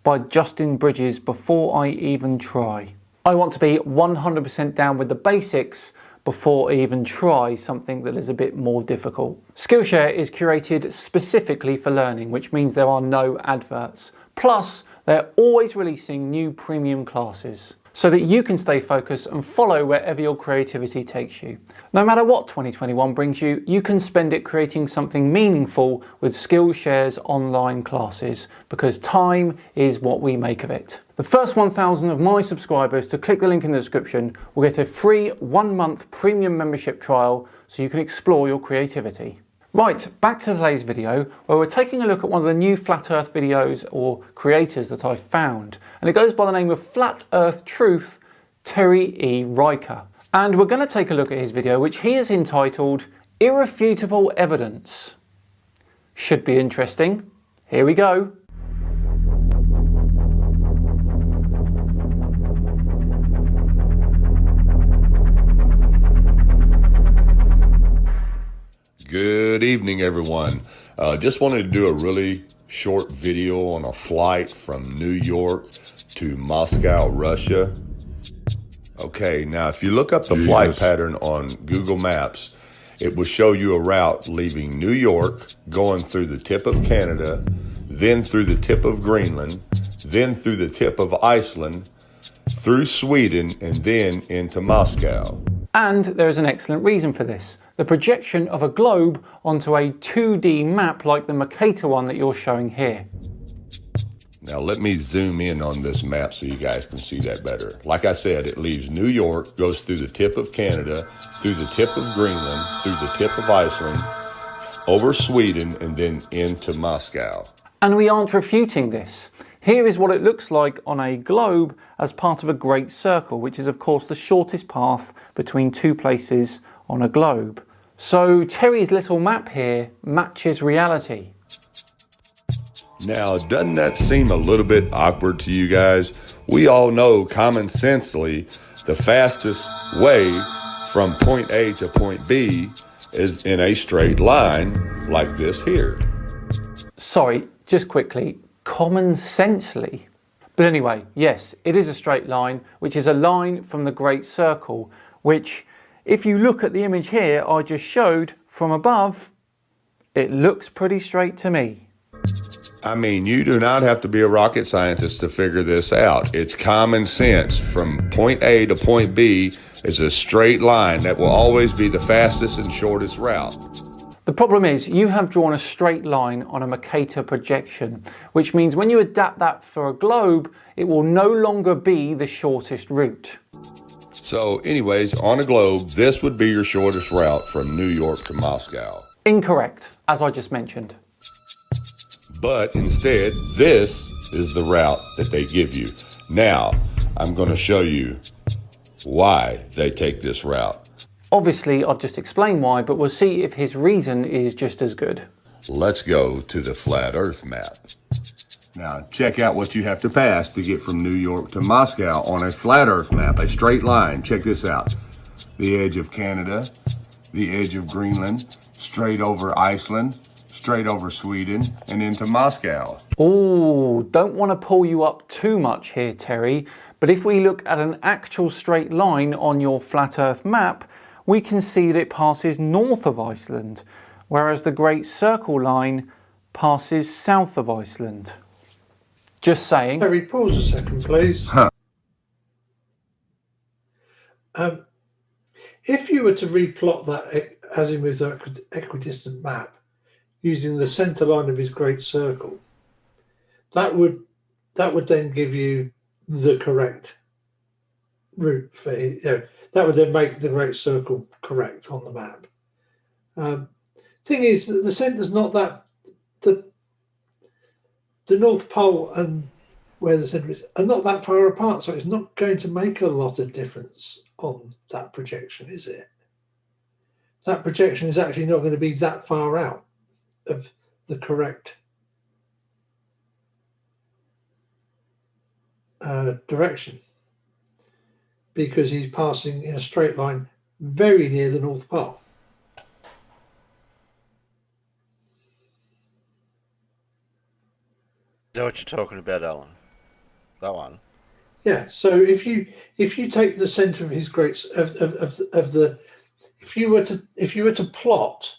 Speaker 17: by Justin Bridges before I even try. I want to be 100% down with the basics before I even try something that is a bit more difficult. Skillshare is curated specifically for learning, which means there are no adverts. Plus, they're always releasing new premium classes so that you can stay focused and follow wherever your creativity takes you. No matter what 2021 brings you, you can spend it creating something meaningful with Skillshare's online classes, because time is what we make of it. The first 1,000 of my subscribers to click the link in the description will get a free 1-month premium membership trial so you can explore your creativity. Right, back to today's video where we're taking a look at one of the new Flat Earth videos or creators that I've found. And it goes by the name of Flat Earth Truth, Terry E. Riker. And we're going to take a look at his video, which he has entitled Irrefutable Evidence. Should be interesting. Here we go.
Speaker 18: Good evening, everyone. Just wanted to do a really short video on a flight from New York to Moscow, Russia. Okay, now if you look up the flight pattern on Google Maps, it will show you a route leaving New York, going through the tip of Canada, then through the tip of Greenland, then through the tip of Iceland, through Sweden, and then into Moscow.
Speaker 17: And there is an excellent reason for this. The projection of a globe onto a 2D map like the Mercator one that you're showing here.
Speaker 18: Now let me zoom in on this map so you guys can see that better. Like I said, it leaves New York, goes through the tip of Canada, through the tip of Greenland, through the tip of Iceland, over Sweden, and then into Moscow.
Speaker 17: And we aren't refuting this. Here is what it looks like on a globe as part of a great circle, which is of course the shortest path between two places on a globe. So Terry's little map here matches reality.
Speaker 18: Now, doesn't that seem a little bit awkward to you guys? We all know common sensely the fastest way from point A to point B is in a straight line like this here.
Speaker 17: Sorry, just quickly, common sensely. But anyway, yes, it is a straight line, which is a line from the Great Circle, which, if you look at the image here I just showed from above, it looks pretty straight to me.
Speaker 18: I mean, you do not have to be a rocket scientist to figure this out. It's common sense. From point A to point B is a straight line that will always be the fastest and shortest route.
Speaker 17: The problem is you have drawn a straight line on a Mercator projection, which means when you adapt that for a globe, it will no longer be the shortest route.
Speaker 18: So anyways, on a globe, this would be your shortest route from New York to Moscow.
Speaker 17: Incorrect, as I just mentioned.
Speaker 18: But instead, this is the route that they give you. Now, I'm going to show you why they take this route.
Speaker 17: Obviously, I've just explained why, but we'll see if his reason is just as good.
Speaker 18: Let's go to the flat Earth map. Now, check out what you have to pass to get from New York to Moscow on a flat Earth map, a straight line. Check this out. The edge of Canada, the edge of Greenland, straight over Iceland, straight over Sweden, and into Moscow.
Speaker 17: Oh, don't want to pull you up too much here, Terry, but if we look at an actual straight line on your flat Earth map, we can see that it passes north of Iceland, whereas the Great Circle line passes south of Iceland. Just saying.
Speaker 3: Terry, pause a second, please.
Speaker 18: Huh.
Speaker 3: If you were to replot that Azimuth equidistant map using the centre line of his Great Circle, that would then give you the correct route for it. That would then make the Great Circle correct on the map. Thing is, the centre's not that the North Pole and where the centre is are not that far apart, so it's not going to make a lot of difference on that projection, is it? That projection is actually not going to be that far out of the correct direction, because he's passing in a straight line very near the North Pole.
Speaker 1: Is that what you're talking about, Alan? That one?
Speaker 3: Yeah. So if you take the centre of his great if you were to plot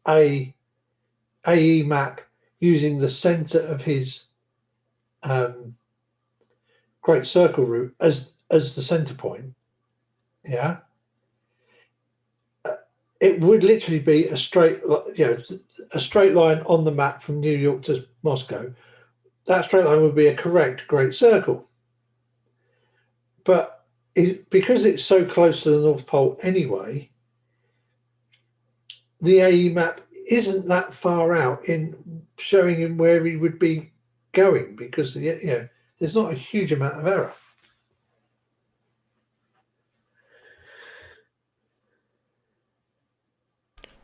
Speaker 3: a AE map using the centre of his Great Circle route as the centre point, yeah, it would literally be a straight line on the map from New York to Moscow. That straight line would be a correct Great Circle. But because it's so close to the North Pole anyway, the AE map isn't that far out in showing him where he would be going, because there's not a huge amount of error.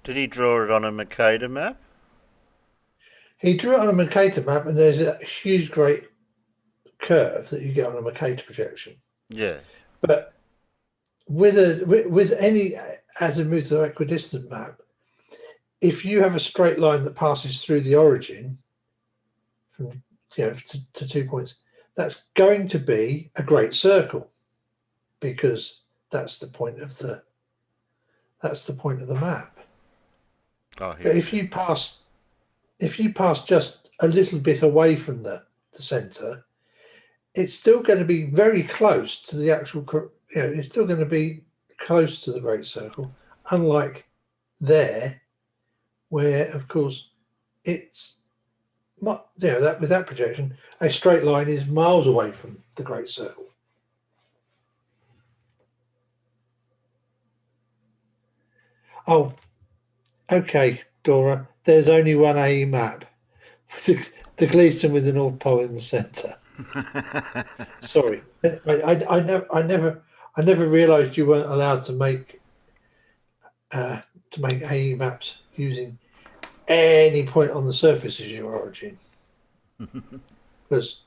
Speaker 1: Did he draw it on a Mercator map?
Speaker 3: He drew it on a Mercator map, and there's a huge, great curve that you get on a Mercator projection.
Speaker 1: Yeah.
Speaker 3: But with any azimuth or equidistant map, if you have a straight line that passes through the origin from to 2 points, that's going to be a Great Circle, because that's the point of the map.
Speaker 1: Oh,
Speaker 3: but if you pass just a little bit away from the centre, it's still going to be very close to the actual, it's still going to be close to the great circle, unlike there, where, of course, it's, that with that projection, a straight line is miles away from the great circle. Oh, okay, Dora, there's only one AE map. The Gleason with the North Pole in the centre. Sorry, I never realised you weren't allowed to make AE maps using any point on the surface as your origin. Because,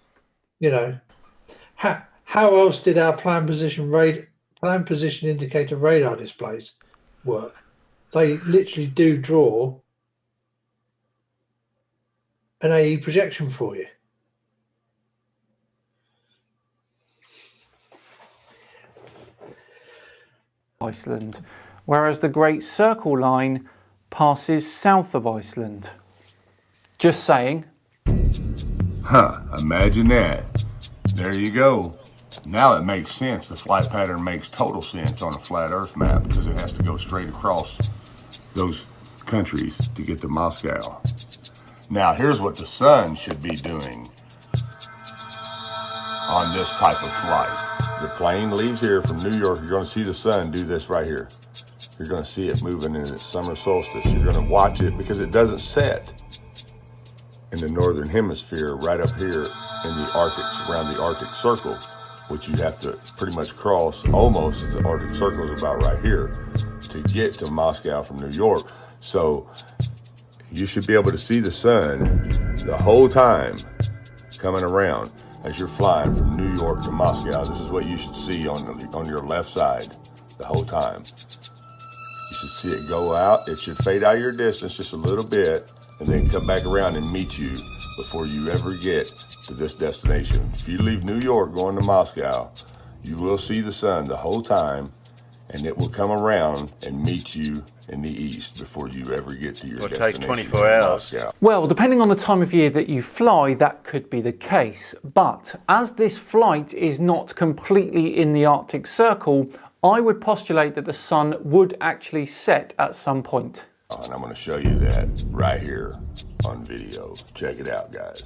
Speaker 3: how else did our plan position indicator radar displays work? They literally do draw an AE projection for you.
Speaker 17: Iceland, whereas the Great Circle line passes south of Iceland. Just saying.
Speaker 18: Huh, imagine that. There you go. Now it makes sense. The flight pattern makes total sense on a flat Earth map because it has to go straight across those countries to get to Moscow. Now here's what the sun should be doing on this type of flight. The plane leaves here from New York. You're going to see the sun do this right here. You're going to see it moving in its summer solstice. You're going to watch it because it doesn't set in the northern hemisphere right up here in the Arctic, around the Arctic Circle, which you have to pretty much cross almost as the Arctic Circle is about right here to get to Moscow from New York. So you should be able to see the sun the whole time coming around as you're flying from New York to Moscow. This is what you should see on your left side the whole time. You should see it go out. It should fade out of your distance just a little bit and then come back around and meet you before you ever get to this destination. If you leave New York going to Moscow, you will see the sun the whole time, and it will come around and meet you in the east before you ever get to your destination.
Speaker 1: It takes 24 hours.
Speaker 18: Moscow.
Speaker 17: Well, depending on the time of year that you fly, that could be the case. But as this flight is not completely in the Arctic Circle, I would postulate that the sun would actually set at some point.
Speaker 18: And I'm going to show you that right here on video. Check it out, guys.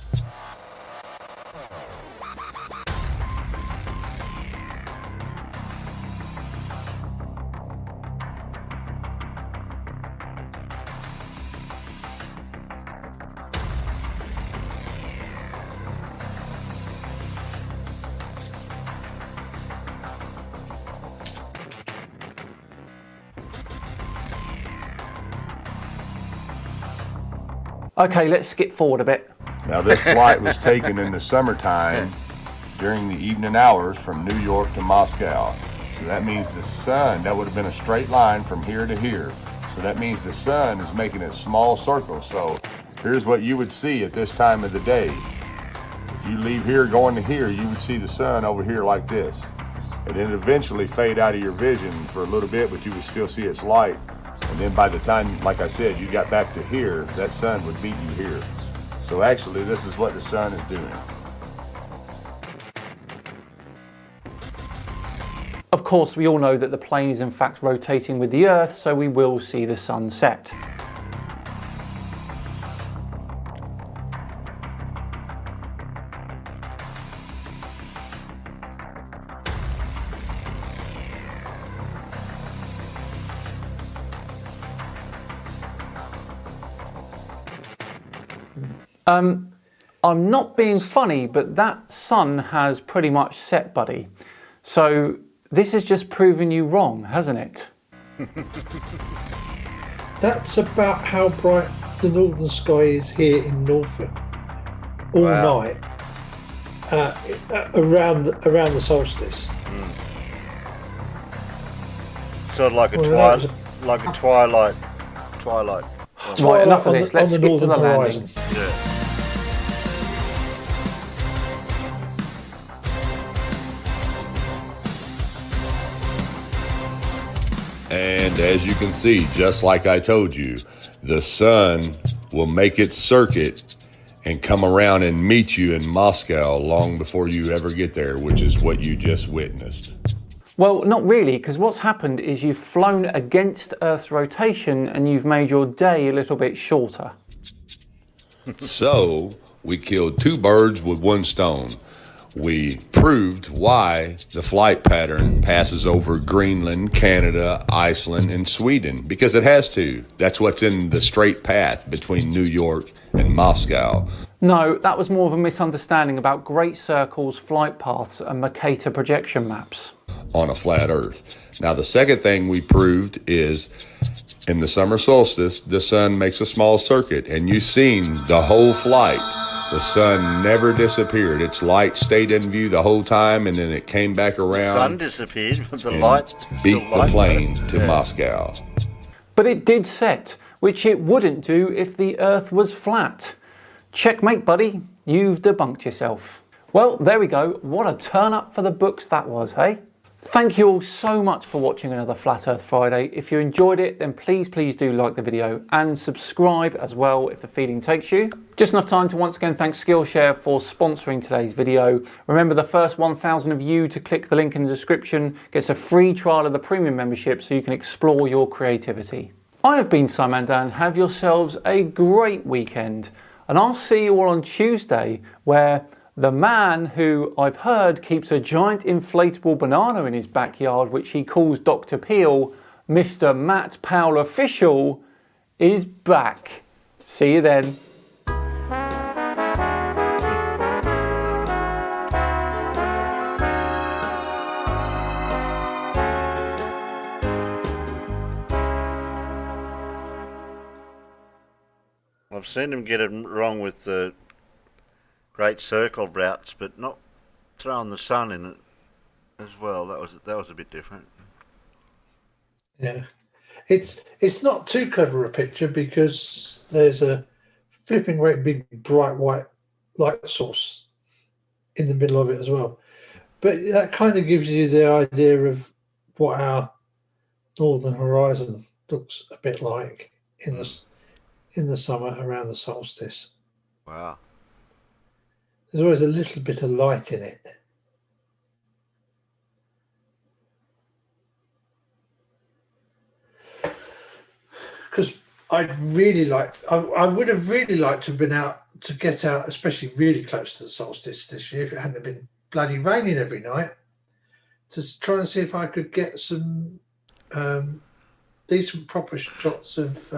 Speaker 17: Okay, let's skip forward a bit.
Speaker 18: Now this flight was taken in the summertime during the evening hours from New York to Moscow. So that means the sun, that would have been a straight line from here to here. So that means the sun is making a small circle. So here's what you would see at this time of the day. If you leave here going to here, you would see the sun over here like this. And then eventually fade out of your vision for a little bit, but you would still see its light. And then by the time, like I said, you got back to here, that sun would meet you here. So actually, this is what the sun is doing.
Speaker 17: Of course, we all know that the plane is in fact rotating with the Earth, so we will see the sun set. I'm not being funny, but that sun has pretty much set, buddy. So this has just proven you wrong, hasn't it?
Speaker 3: That's about how bright the northern sky is here in Norfolk all night around the solstice.
Speaker 1: Sort of like a twilight.
Speaker 17: Right, enough of this. Let's skip to the landing.
Speaker 1: Yeah.
Speaker 18: And as you can see, just like I told you, the sun will make its circuit and come around and meet you in Moscow long before you ever get there, which is what you just witnessed.
Speaker 17: Well, not really, because what's happened is you've flown against Earth's rotation and you've made your day a little bit shorter.
Speaker 18: So, we killed two birds with one stone. We proved why the flight pattern passes over Greenland, Canada, Iceland, and Sweden, because it has to. That's what's in the straight path between New York and Moscow.
Speaker 17: No, that was more of a misunderstanding about Great Circle's flight paths and Mercator projection maps.
Speaker 18: On a flat Earth. Now, the second thing we proved is in the summer solstice, the sun makes a small circuit, and you've seen the whole flight. The sun never disappeared. Its light stayed in view the whole time, and then it came back around.
Speaker 1: The sun disappeared, but the light
Speaker 18: beat the plane to Moscow.
Speaker 17: But it did set, which it wouldn't do if the Earth was flat. Checkmate, buddy. You've debunked yourself. Well, there we go. What a turn up for the books that was, hey? Thank you all so much for watching another Flat Earth Friday. If you enjoyed it, then please do like the video and subscribe as well if the feeling takes you. Just enough time to once again thank Skillshare for sponsoring today's video. Remember, the first 1,000 of you to click the link in the description gets a free trial of the premium membership so you can explore your creativity. I have been Simon Dan. Have yourselves a great weekend, and I'll see you all on Tuesday, where the man who I've heard keeps a giant inflatable banana in his backyard, which he calls Dr. Peel, Mr. Matt Powell Official, is back. See you then.
Speaker 1: I've seen him get it wrong with the Great Circle routes, but not throwing the sun in it as well. That was a bit different.
Speaker 3: Yeah, it's not too clever a picture because there's a flipping great big bright white light source in the middle of it as well. But that kind of gives you the idea of what our northern horizon looks a bit like in the summer around the solstice.
Speaker 1: Wow.
Speaker 3: There's always a little bit of light in it. Because I would have really liked to have been out, to get out, especially really close to the solstice this year, if it hadn't been bloody raining every night, to try and see if I could get some decent proper shots of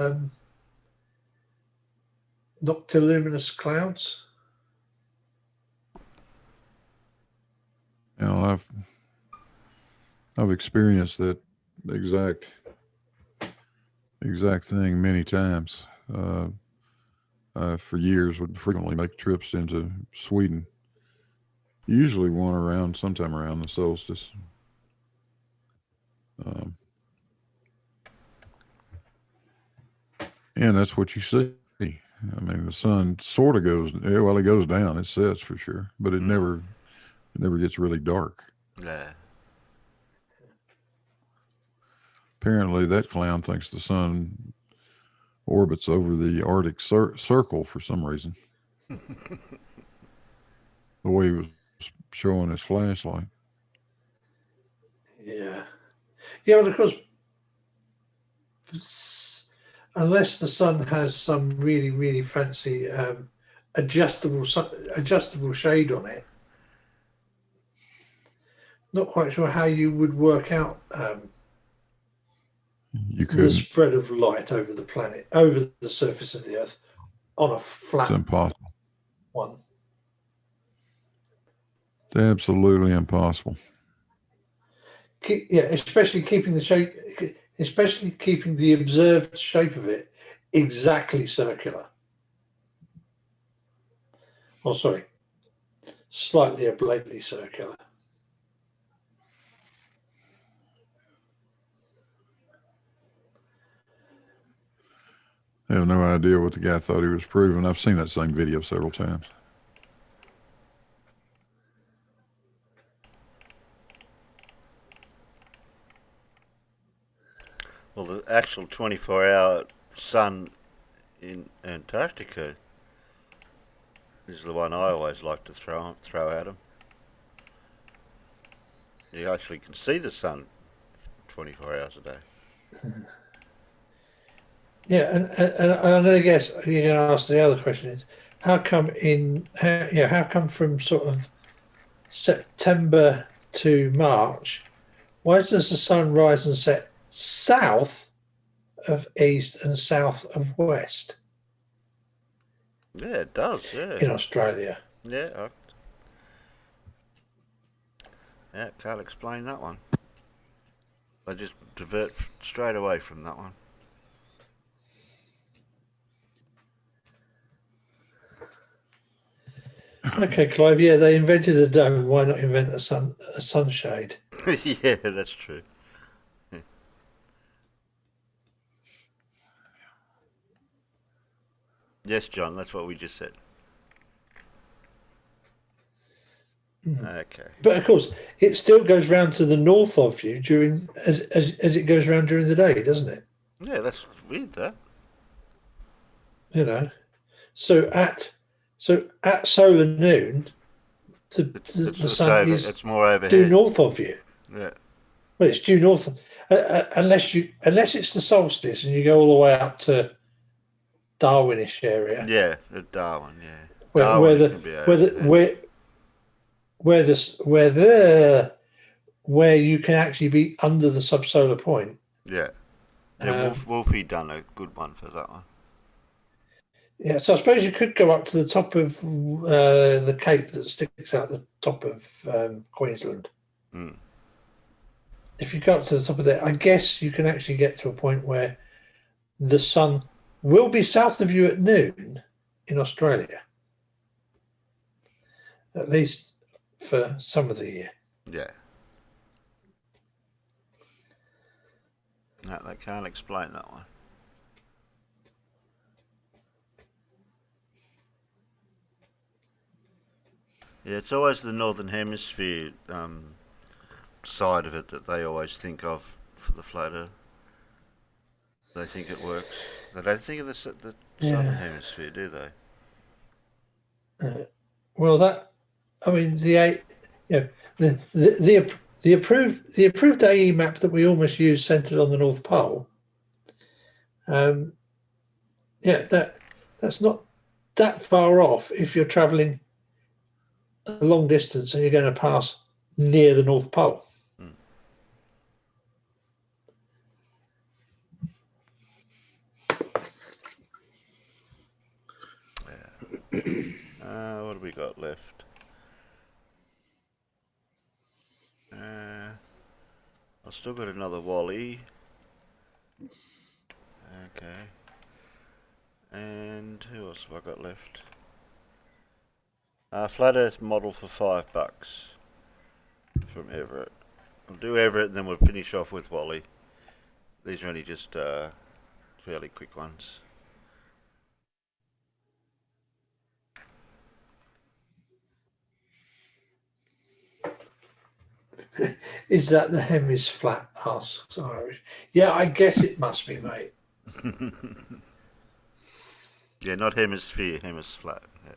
Speaker 3: noctiluminous clouds.
Speaker 4: You know, I've experienced that exact thing many times. For years, would frequently make trips into Sweden. Usually sometime around the solstice. And that's what you see. I mean, the sun sort of goes, well, it goes down, it sets for sure, but it never gets really dark.
Speaker 1: Yeah.
Speaker 4: Apparently, that clown thinks the sun orbits over the Arctic Circle for some reason. The way he was showing his flashlight.
Speaker 3: Yeah. Yeah, well, of course, unless the sun has some really, really fancy adjustable shade on it, not quite sure how you would work out the spread of light over the planet, over the surface of the Earth, on a flat one.
Speaker 4: It's absolutely impossible.
Speaker 3: Yeah, especially keeping the shape, especially keeping the observed shape of it exactly circular. Oh, sorry, slightly obliquely circular.
Speaker 4: I have no idea what the guy thought he was proving. I've seen that same video several times.
Speaker 1: Well, the actual 24-hour sun in Antarctica is the one I always like to throw at them. You actually can see the sun 24 hours a day.
Speaker 3: Yeah, and I guess you're going to ask the other question is how come from sort of September to March, why does the sun rise and set south of east and south of west?
Speaker 1: Yeah, it does. Yeah.
Speaker 3: In Australia.
Speaker 1: Yeah. Can't explain that one. I just divert straight away from that one.
Speaker 3: Okay, Clive. Yeah, they invented a dome. Why not invent a sunshade?
Speaker 1: Yeah, that's true. Yeah. Yes, John. That's what we just said. Okay.
Speaker 3: But of course, it still goes round to the north of you during as it goes round during the day, doesn't it?
Speaker 1: Yeah, that's weird. That.
Speaker 3: You know, so at solar noon, the sun is
Speaker 1: it's more overhead.
Speaker 3: due north of you.
Speaker 1: Yeah.
Speaker 3: Well, it's due north, unless it's the solstice and you go all the way up to Darwinish area.
Speaker 1: Yeah, at Darwin.
Speaker 3: Where
Speaker 1: Yeah.
Speaker 3: you can actually be under the subsolar point.
Speaker 1: Yeah. Yeah, Wolfie done a good one for that one.
Speaker 3: Yeah, so I suppose you could go up to the top of the cape that sticks out the top of Queensland.
Speaker 1: Mm.
Speaker 3: If you go up to the top of there, I guess you can actually get to a point where the sun will be south of you at noon in Australia. At least for some of the year.
Speaker 1: Yeah. No, they can't explain that one. Yeah, it's always the Northern Hemisphere side of it that they always think of for the flat Earth. They think it works. They don't think of the Southern Hemisphere, do they?
Speaker 3: Well, the approved AE map that we almost use centered on the North Pole. That's not that far off if you're traveling a long distance and you're going to pass near the North Pole.
Speaker 1: What have we got left? I've still got another Wally. Okay. And who else have I got left? Flat Earth model for $5 from Everett. I'll do Everett and then we'll finish off with Wally. These are only just fairly quick ones.
Speaker 3: Is that the hem is flat? Asks Irish. Yeah, I guess it must be, mate.
Speaker 1: Yeah, not hemisphere, hem is flat. Yeah.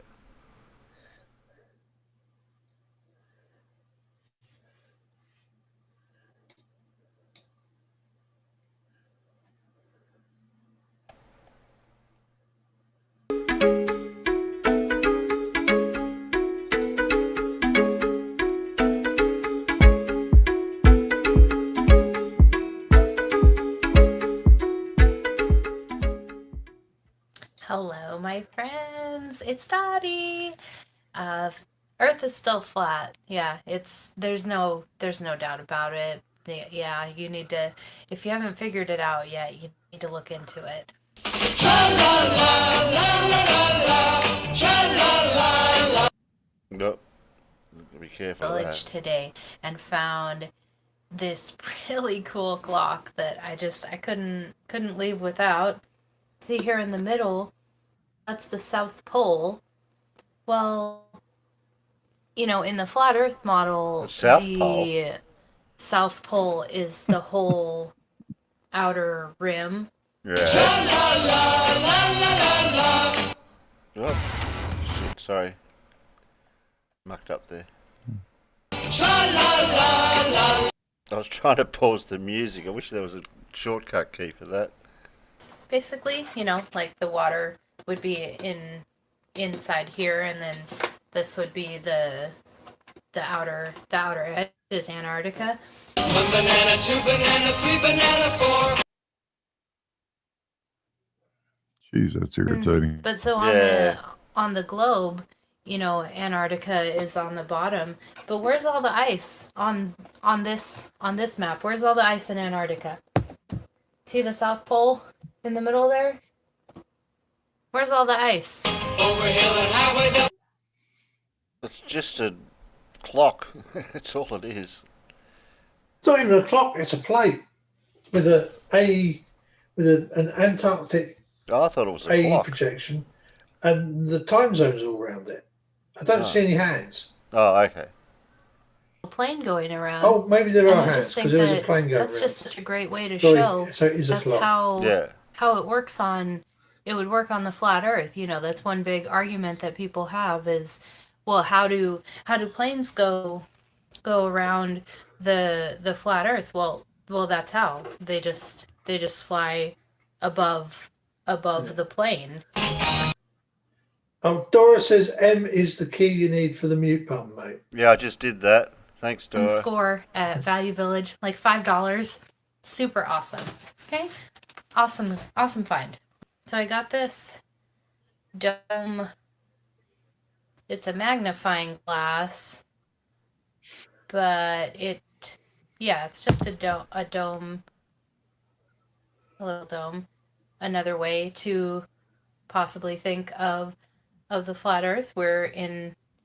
Speaker 19: Hello, my friends. It's Dottie. Earth is still flat. Yeah, there's no doubt about it. Yeah, you need to, if you haven't figured it out yet, you need to look into it.
Speaker 1: Nope. Be careful.
Speaker 19: Village today and found this really cool clock that I couldn't leave without. See here in the middle, that's the South Pole. Well, in the flat Earth model, the South Pole is the whole outer rim.
Speaker 1: Yeah. Oh, shit. sorry. Mucked up there. I was trying to pause the music. I wish there was a shortcut key for that.
Speaker 19: Basically, you know, like the water would be inside here, and then this would be the outer edge is Antarctica.
Speaker 20: 1 banana, 2 banana, 3 banana, 4.
Speaker 4: Jeez, that's irritating.
Speaker 19: But so on the globe, you know, Antarctica is on the bottom. But where's all the ice on this map? Where's all the ice in Antarctica? See the South Pole in the middle there? Where's all the ice?
Speaker 20: Over hill and highway.
Speaker 1: It's just a clock. That's all it is.
Speaker 3: It's not even a clock. It's a plate with an Antarctic
Speaker 1: Oh, I thought it was a clock.
Speaker 3: projection, and the time zones all around it. I don't see any hands.
Speaker 1: Oh, okay.
Speaker 19: A plane going around.
Speaker 3: Oh, maybe there
Speaker 19: And
Speaker 3: are
Speaker 19: I
Speaker 3: hands
Speaker 19: just think
Speaker 3: because there is a
Speaker 19: that
Speaker 3: plane going
Speaker 19: that's
Speaker 3: around.
Speaker 19: just such a great way to
Speaker 3: Sorry,
Speaker 19: show
Speaker 3: so it is a
Speaker 19: that's
Speaker 3: clock.
Speaker 19: how it works on. It would work on the flat Earth. You know, that's one big argument that people have is, well, how do planes go around the flat Earth? Well, that's how they just fly above the plane.
Speaker 3: Oh, Dora says M is the key you need for the mute button, mate.
Speaker 1: Yeah, I just did that. Thanks, Dora.
Speaker 19: Score at Value Village, like $5. Super awesome. Okay, awesome find. So I got this dome. It's a magnifying glass, but it's just a dome, a little dome. Another way to possibly think of the flat Earth. We're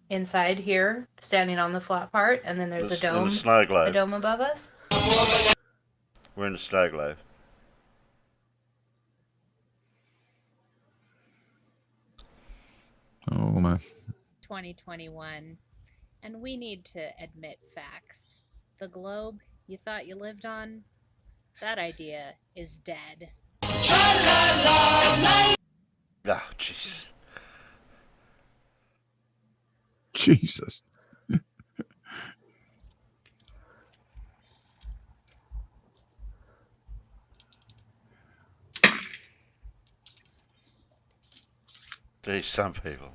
Speaker 19: inside here, standing on the flat part, and then there's a dome,
Speaker 1: in the snow globe.
Speaker 19: a dome above us.
Speaker 1: We're in the snow globe.
Speaker 4: Oh man.
Speaker 21: 2021, and we need to admit facts. The globe you thought you lived on, that idea is dead.
Speaker 1: Oh, jeez.
Speaker 4: Jesus.
Speaker 1: Geez, some people.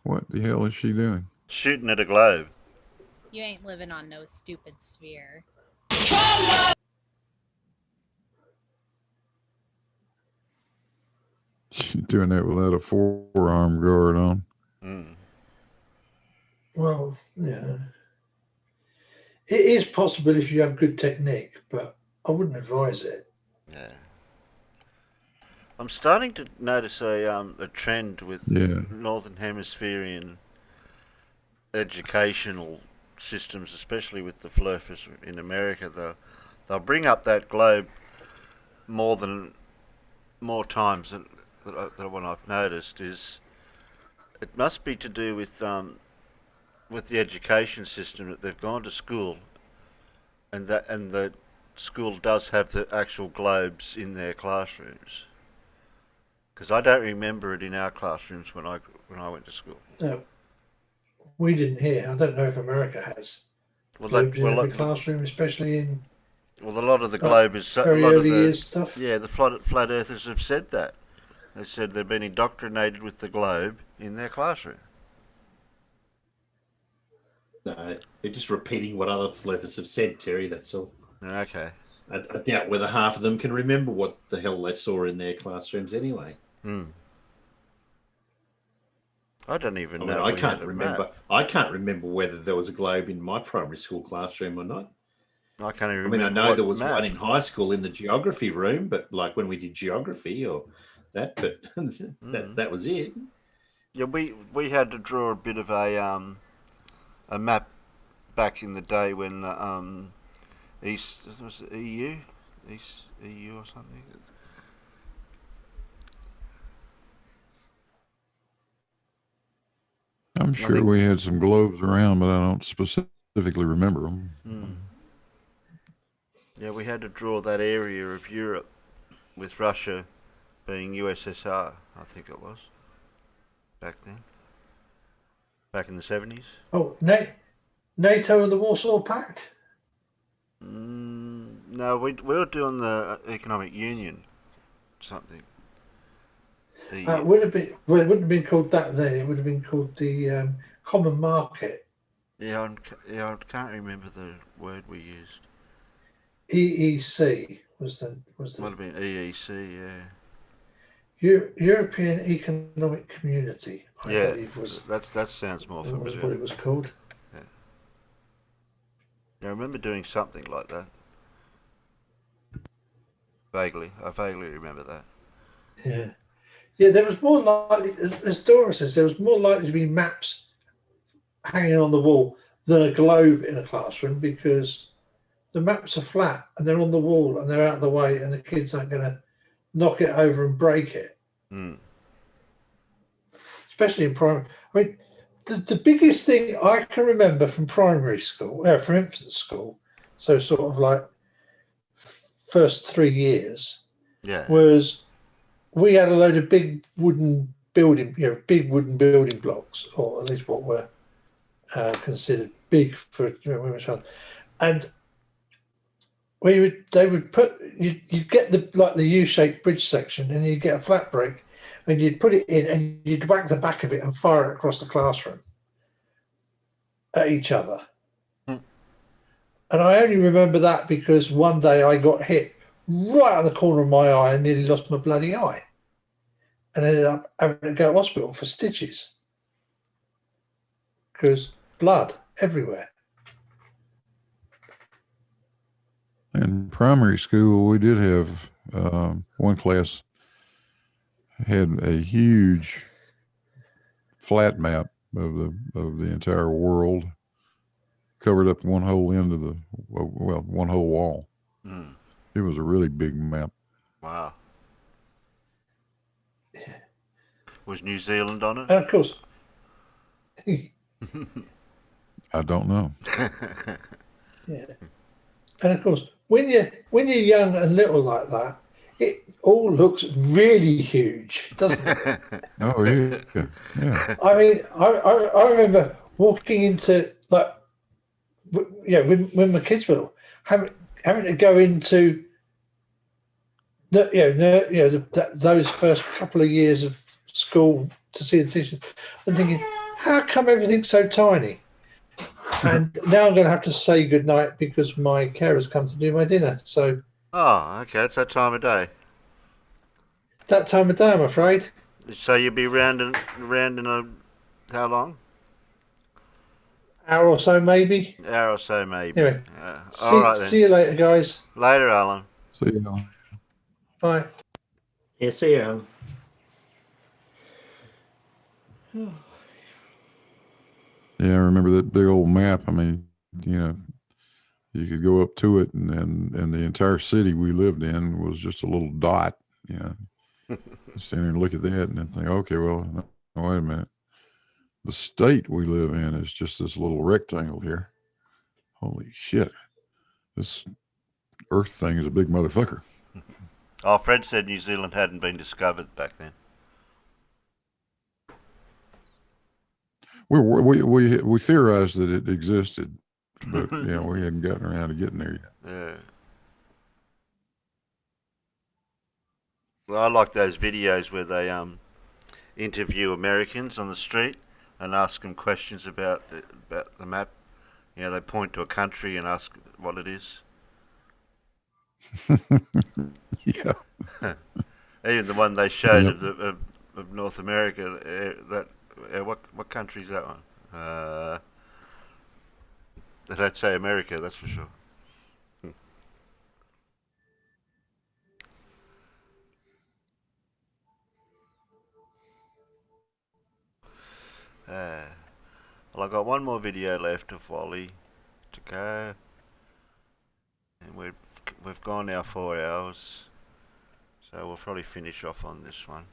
Speaker 4: What the hell is she doing?
Speaker 1: Shooting at a globe.
Speaker 21: You ain't living on no stupid sphere.
Speaker 4: She's doing that without a forearm guard on.
Speaker 1: Mm.
Speaker 3: Well, yeah. It is possible if you have good technique, but I wouldn't advise it.
Speaker 1: Yeah. I'm starting to notice a trend with Northern Hemispherian educational systems, especially with the flurfers in America. They'll bring up that globe more times than what I've noticed. Is it must be to do with the education system, that they've gone to school, and the school does have the actual globes in their classrooms. Because I don't remember it in our classrooms when I went to school.
Speaker 3: No, we didn't here. I don't know if America has.
Speaker 1: Well,
Speaker 3: Globes in every classroom, especially in.
Speaker 1: Well, a lot of the globe is
Speaker 3: very early years stuff.
Speaker 1: Yeah, the flat earthers have said that. They said they've been indoctrinated with the globe in their classroom.
Speaker 2: No, they're just repeating what other flurfers have said, Terry, that's all.
Speaker 1: Okay.
Speaker 2: I doubt whether half of them can remember what the hell they saw in their classrooms anyway.
Speaker 1: I don't even know.
Speaker 2: I can't remember. I can't remember whether there was a globe in my primary school classroom or not.
Speaker 1: I can't even
Speaker 2: I mean, I
Speaker 1: remember
Speaker 2: know there was
Speaker 1: map.
Speaker 2: one in high school in the geography room, but like when we did geography or that, but that was it.
Speaker 1: Yeah, we had to draw a bit of a map back in the day when the was it EU or something.
Speaker 4: I'm sure we had some globes around, but I don't specifically remember them.
Speaker 1: Yeah, we had to draw that area of Europe with Russia being USSR, I think it was, back then. Back in the 70s.
Speaker 3: Oh, NATO and the Warsaw Pact?
Speaker 1: No, we were doing the Economic Union, something.
Speaker 3: It would have been, well, it wouldn't have been called that then. It would have been called the Common Market.
Speaker 1: Yeah, I can't remember the word we used.
Speaker 3: EEC was the
Speaker 1: Might have been EEC, yeah.
Speaker 3: European Economic Community, I
Speaker 1: Yeah,
Speaker 3: believe was
Speaker 1: that sounds more familiar.
Speaker 3: Was what it was called.
Speaker 1: Yeah. I remember doing something like that. Vaguely, I vaguely remember that.
Speaker 3: Yeah, yeah. There was more likely, as Dora says, there was more likely to be maps hanging on the wall than a globe in a classroom because the maps are flat and they're on the wall and they're out of the way and the kids aren't going to knock it over and break it. Especially in primary. I mean, the biggest thing I can remember from primary school, from infant school, so sort of like first 3 years, was we had a load of big wooden building blocks, or at least what were considered big for when we were child, and they would put you'd get the U-shaped bridge section, and you'd get a flat brick, and you'd put it in, and you'd whack the back of it and fire it across the classroom at each other. And I only remember that because one day I got hit right on the corner of my eye and nearly lost my bloody eye, and ended up having to go to hospital for stitches because blood everywhere.
Speaker 4: In primary school, we did have one class had a huge flat map of the entire world, covered up one whole end of one whole wall. It was a really big map.
Speaker 1: Wow. Was New Zealand on it?
Speaker 3: And of course.
Speaker 4: I don't know.
Speaker 3: Yeah. And of course, when you're young and little like that, it all looks really huge, doesn't it?
Speaker 4: Oh yeah.
Speaker 3: I mean, I remember walking into when my kids were little, having to go into those first couple of years of school to see the teachers, and thinking, how come everything's so tiny? And now I'm going to have to say goodnight because my carer's come to do my dinner. So.
Speaker 1: Oh, okay. It's that time of day.
Speaker 3: That time of day, I'm afraid.
Speaker 1: So you'll be round in how long?
Speaker 3: Hour or so, maybe.
Speaker 1: Hour or so, maybe.
Speaker 3: Anyway,
Speaker 1: all right then.
Speaker 3: See you later, guys.
Speaker 1: Later, Alan.
Speaker 4: See you, Alan.
Speaker 3: Bye.
Speaker 2: Yeah, see you, Alan.
Speaker 4: Yeah, I remember that big old map. I mean, you could go up to it, and the entire city we lived in was just a little dot. Stand there and look at that, and then think, okay, well, no, wait a minute. The state we live in is just this little rectangle here. Holy shit! This Earth thing is a big motherfucker.
Speaker 1: Oh, Fred said New Zealand hadn't been discovered back then.
Speaker 4: We theorized that it existed, but we hadn't gotten around to getting there yet.
Speaker 1: Yeah. Well, I like those videos where they interview Americans on the street and ask them questions about the map. They point to a country and ask what it is.
Speaker 4: Yeah.
Speaker 1: Even the one they showed of North America, what country is that one? They'd say America, that's for sure. Well, I've got one more video left of Wally to go, and we've gone now 4 hours, so we'll probably finish off on this one.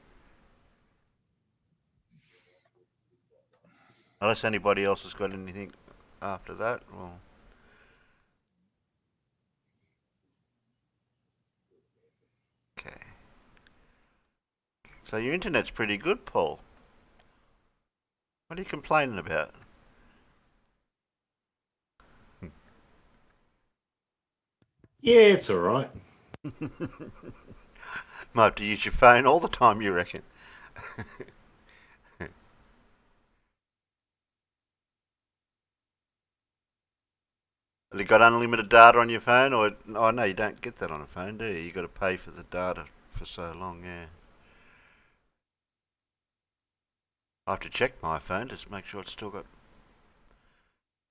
Speaker 1: Unless anybody else has got anything after that, well. So your internet's pretty good, Paul. What are you complaining about?
Speaker 2: Yeah, it's all right.
Speaker 1: Might have to use your phone all the time, you reckon? Have you got unlimited data on your phone? Or oh no, you don't get that on a phone, do you? You got to pay for the data for so long, yeah. I have to check my phone just to make sure it's still got.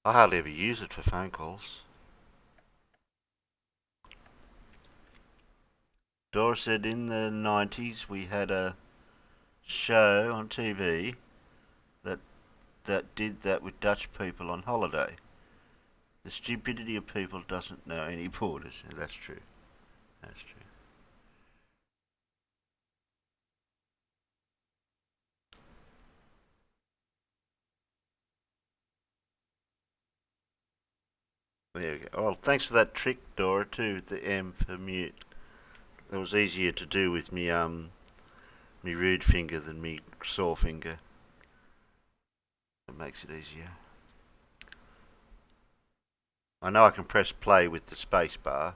Speaker 1: I hardly ever use it for phone calls. Dora said in the 90s we had a show on TV that did that with Dutch people on holiday. The stupidity of people doesn't know any borders. Yeah, that's true. That's true. There we go. Well, thanks for that trick, Dora, too, the M for mute. It was easier to do with me rude finger than me sore finger. It makes it easier. I know I can press play with the space bar.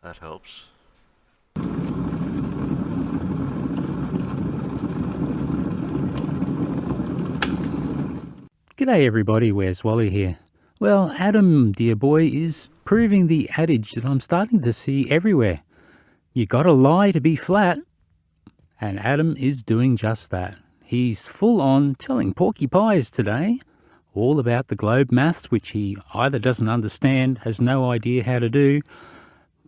Speaker 1: That helps.
Speaker 13: G'day everybody, Where's Wally here? Well, Adam, dear boy, is proving the adage that I'm starting to see everywhere. You gotta lie to be flat. And Adam is doing just that. He's full on telling porky pies today, all about the globe maths, which he either doesn't understand, has no idea how to do,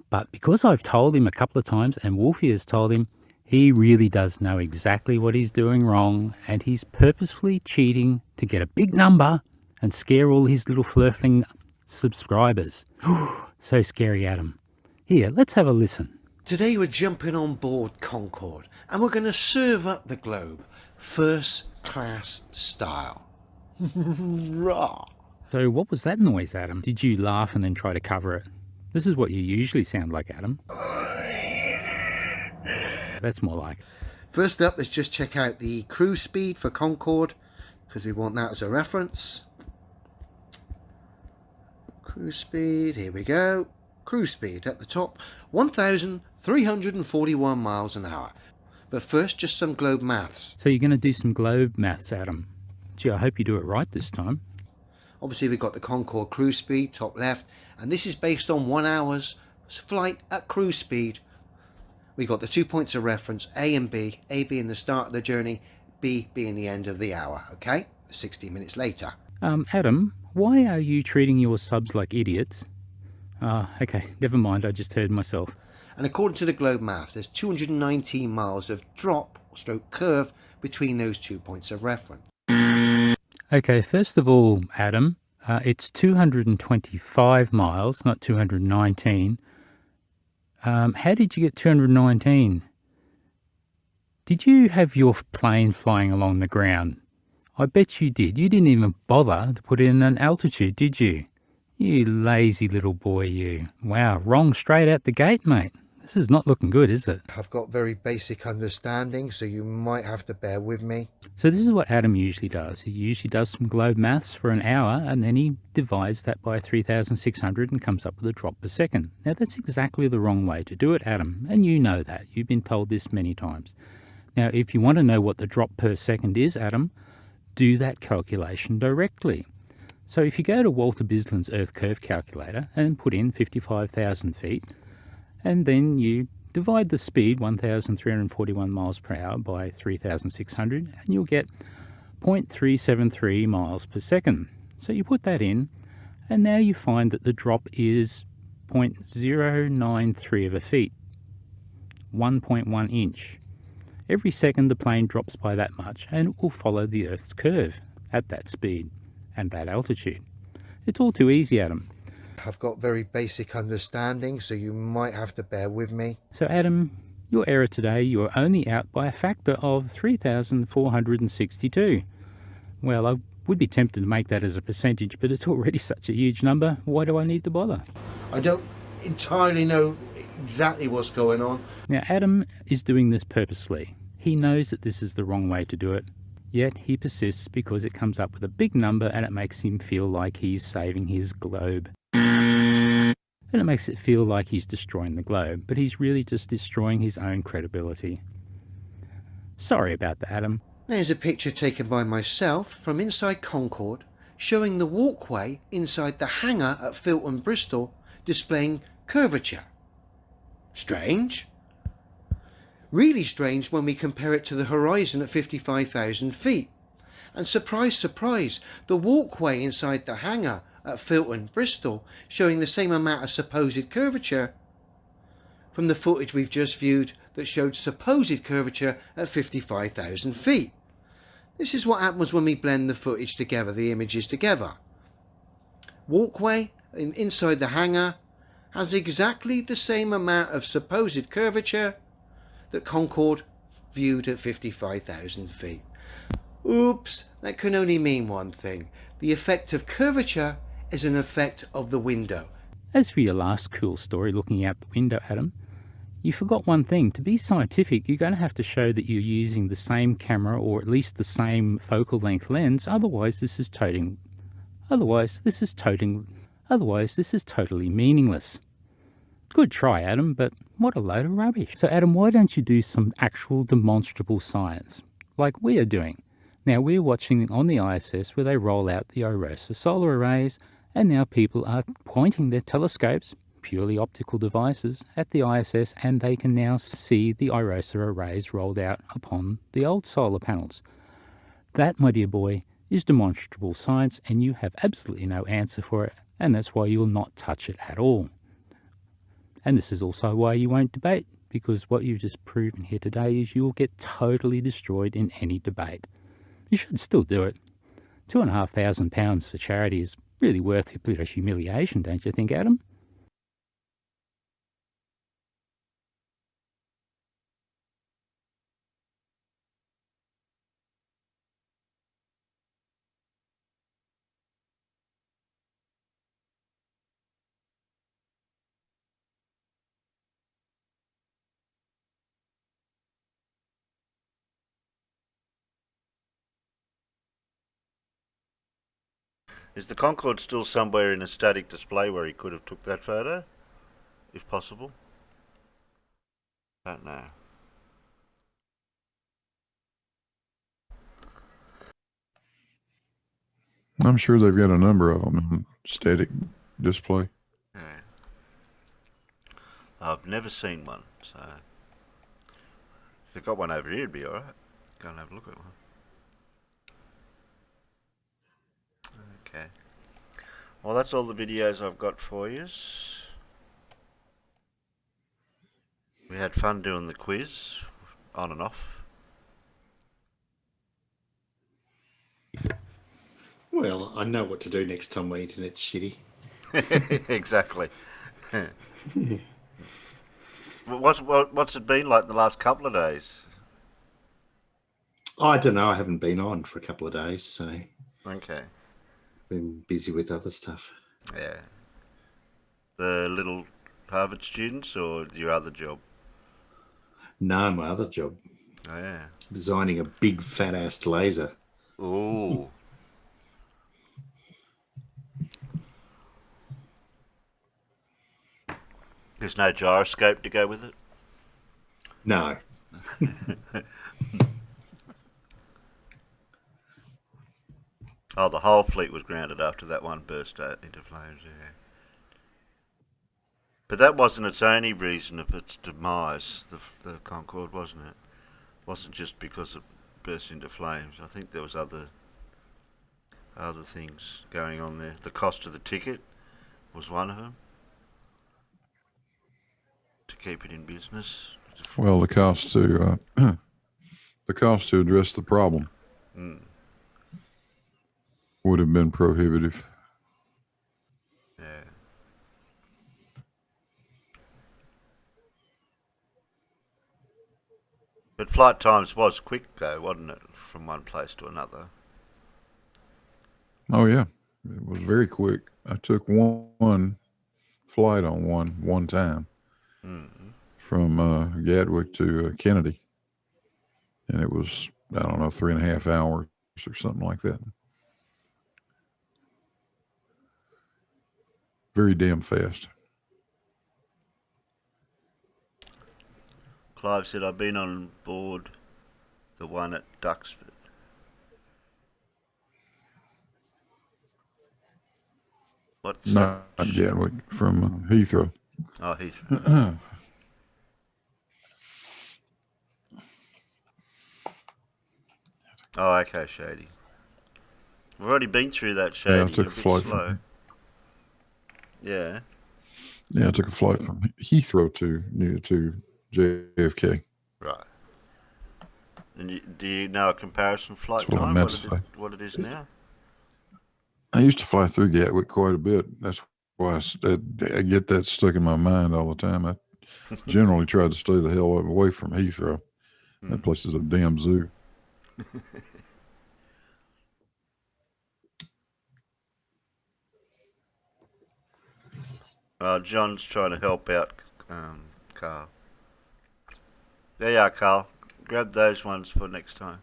Speaker 13: but because I've told him a couple of times, and Wolfie has told him, he really does know exactly what he's doing wrong, and he's purposefully cheating to get a big number and scare all his little flirting subscribers. So scary, Adam. Here, let's have a listen.
Speaker 14: Today we're jumping on board Concorde and we're going to serve up the globe first class style. Rah.
Speaker 13: So what was that noise, Adam? Did you laugh and then try to cover it? This is what you usually sound like, Adam. That's more like it.
Speaker 14: First up, let's just check out the cruise speed for Concorde because we want that as a reference. Cruise speed, here we go. Cruise speed at the top, 1,341 miles an hour. But first, just some globe maths.
Speaker 13: So you're going to do some globe maths, Adam. Gee, I hope you do it right this time.
Speaker 14: Obviously, we've got the Concorde cruise speed, top left, and this is based on 1 hour's flight at cruise speed. We've got the 2 points of reference, A and B, A being the start of the journey, B being the end of the hour, okay? 60 minutes later.
Speaker 13: Adam, why are you treating your subs like idiots? Okay, never mind, I just heard myself.
Speaker 14: And according to the globe maths, there's 219 miles of drop, stroke curve, between those 2 points of reference.
Speaker 13: Okay, first of all, Adam, it's 225 miles, not 219. How did you get 219? Did you have your plane flying along the ground? I bet you did. You didn't even bother to put in an altitude, did you? You lazy little boy, you. Wow, wrong straight out the gate, mate. This is not looking good, is it?
Speaker 14: I've got very basic understanding, so you might have to bear with me.
Speaker 13: So this is what Adam usually does. He usually does some globe maths for an hour, and then he divides that by 3,600 and comes up with a drop per second. Now, that's exactly the wrong way to do it, Adam, and you know that. You've been told this many times. Now, if you want to know what the drop per second is, Adam, do that calculation directly. So if you go to Walter Bisland's Earth Curve calculator and put in 55,000 feet, and then you divide the speed, 1,341 miles per hour, by 3,600, and you'll get 0.373 miles per second. So you put that in, and now you find that the drop is 0.093 of a feet, 1.1 inch. Every second the plane drops by that much, and it will follow the Earth's curve at that speed and that altitude. It's all too easy, Adam.
Speaker 14: I've got very basic understanding, so you might have to bear with me.
Speaker 13: So Adam, your error today, you are only out by a factor of 3,462. Well, I would be tempted to make that as a percentage, but it's already such a huge number. Why do I need to bother?
Speaker 14: I don't entirely know exactly what's going on.
Speaker 13: Now, Adam is doing this purposely. He knows that this is the wrong way to do it, yet he persists because it comes up with a big number and it makes him feel like he's saving his globe. And it makes it feel like he's destroying the globe, but he's really just destroying his own credibility. Sorry about that, Adam.
Speaker 14: There's a picture taken by myself from inside Concorde showing the walkway inside the hangar at Filton, Bristol, displaying curvature. Strange? Really strange when we compare it to the horizon at 55,000 feet. And surprise, surprise, the walkway inside the hangar at Filton, Bristol, showing the same amount of supposed curvature from the footage we've just viewed that showed supposed curvature at 55,000 feet. This is what happens when we blend the footage together, the images together. Walkway inside the hangar has exactly the same amount of supposed curvature that Concorde viewed at 55,000 feet. Oops, that can only mean one thing. The effect of curvature is an effect of the window.
Speaker 13: As for your last cool story looking out the window, Adam, you forgot one thing. To be scientific, you're going to have to show that you're using the same camera or at least the same focal length lens. Otherwise, this is totally meaningless. Good try, Adam, but what a load of rubbish. So, Adam, why don't you do some actual demonstrable science, like we are doing? Now, we're watching on the ISS where they roll out the OROSA solar arrays, and now people are pointing their telescopes, purely optical devices, at the ISS, and they can now see the OROSA arrays rolled out upon the old solar panels. That, my dear boy, is demonstrable science, and you have absolutely no answer for it, and that's why you will not touch it at all. And this is also why you won't debate, because what you've just proven here today is you will get totally destroyed in any debate. You should still do it. £2,500 for charity is really worth a bit of humiliation, don't you think, Adam?
Speaker 1: Is the Concorde still somewhere in a static display where he could have took that photo, if possible? Don't know.
Speaker 4: I'm sure they've got a number of them in static display.
Speaker 1: Yeah. I've never seen one, so if they've got one over here, it'd be alright. Go and have a look at one. Okay. Well, that's all the videos I've got for you. We had fun doing the quiz, on and off.
Speaker 2: Well, I know what to do next time my internet's shitty.
Speaker 1: Exactly. What's it been like the last couple of days?
Speaker 2: I don't know. I haven't been on for a couple of days, so
Speaker 1: Okay.
Speaker 2: been busy with other stuff.
Speaker 1: Yeah. The little Harvard students or your other job?
Speaker 2: No, my other job.
Speaker 1: Oh, yeah.
Speaker 2: Designing a big fat-assed laser.
Speaker 1: Ooh. There's no gyroscope to go with it?
Speaker 2: No.
Speaker 1: Oh, the whole fleet was grounded after that one burst out into flames, yeah. But that wasn't its only reason of its demise, the Concorde, wasn't it? It wasn't just because it burst into flames. I think there was other things going on there. The cost of the ticket was one of them, to keep it in business.
Speaker 4: Well, the cost to address the problem would have been prohibitive.
Speaker 1: Yeah. But flight times was quick though, wasn't it, from one place to another?
Speaker 4: Oh yeah, it was very quick. I took one flight on one time from Gatwick to Kennedy. and it was, I don't know, 3.5 hours or something like that. Very damn fast.
Speaker 1: Clive said, I've been on board the one at Duxford. What's
Speaker 4: Not Gatwick, from Heathrow.
Speaker 1: Oh, Heathrow. Oh, okay, Shady. We've already been through that, Shady.
Speaker 4: Yeah, I took a flight
Speaker 1: slow.
Speaker 4: from.
Speaker 1: Yeah.
Speaker 4: Yeah, I took a flight from Heathrow to JFK.
Speaker 1: Right. And do you know a comparison flight
Speaker 4: That's what I
Speaker 1: time?
Speaker 4: meant to say.
Speaker 1: What it is now?
Speaker 4: I used to fly through Gatwick quite a bit. That's why I get that stuck in my mind all the time. I generally try to stay the hell away from Heathrow. That place is a damn zoo.
Speaker 1: John's trying to help out Carl. There you are, Carl. Grab those ones for next time.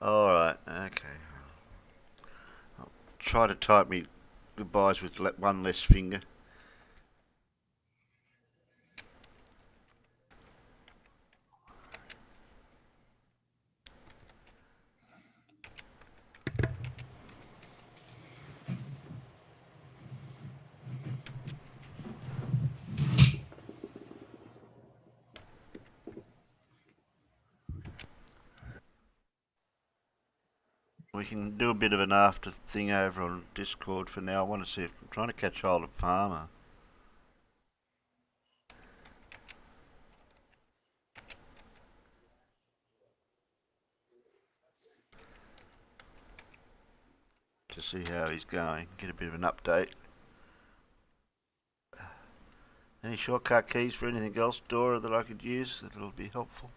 Speaker 1: Alright, okay. I'll try to type me goodbyes with one less finger. We can do a bit of an after thing over on Discord for now. I want to see if I'm trying to catch hold of Farmer. To see how he's going, get a bit of an update. Any shortcut keys for anything else, Dora, that I could use that'll be helpful?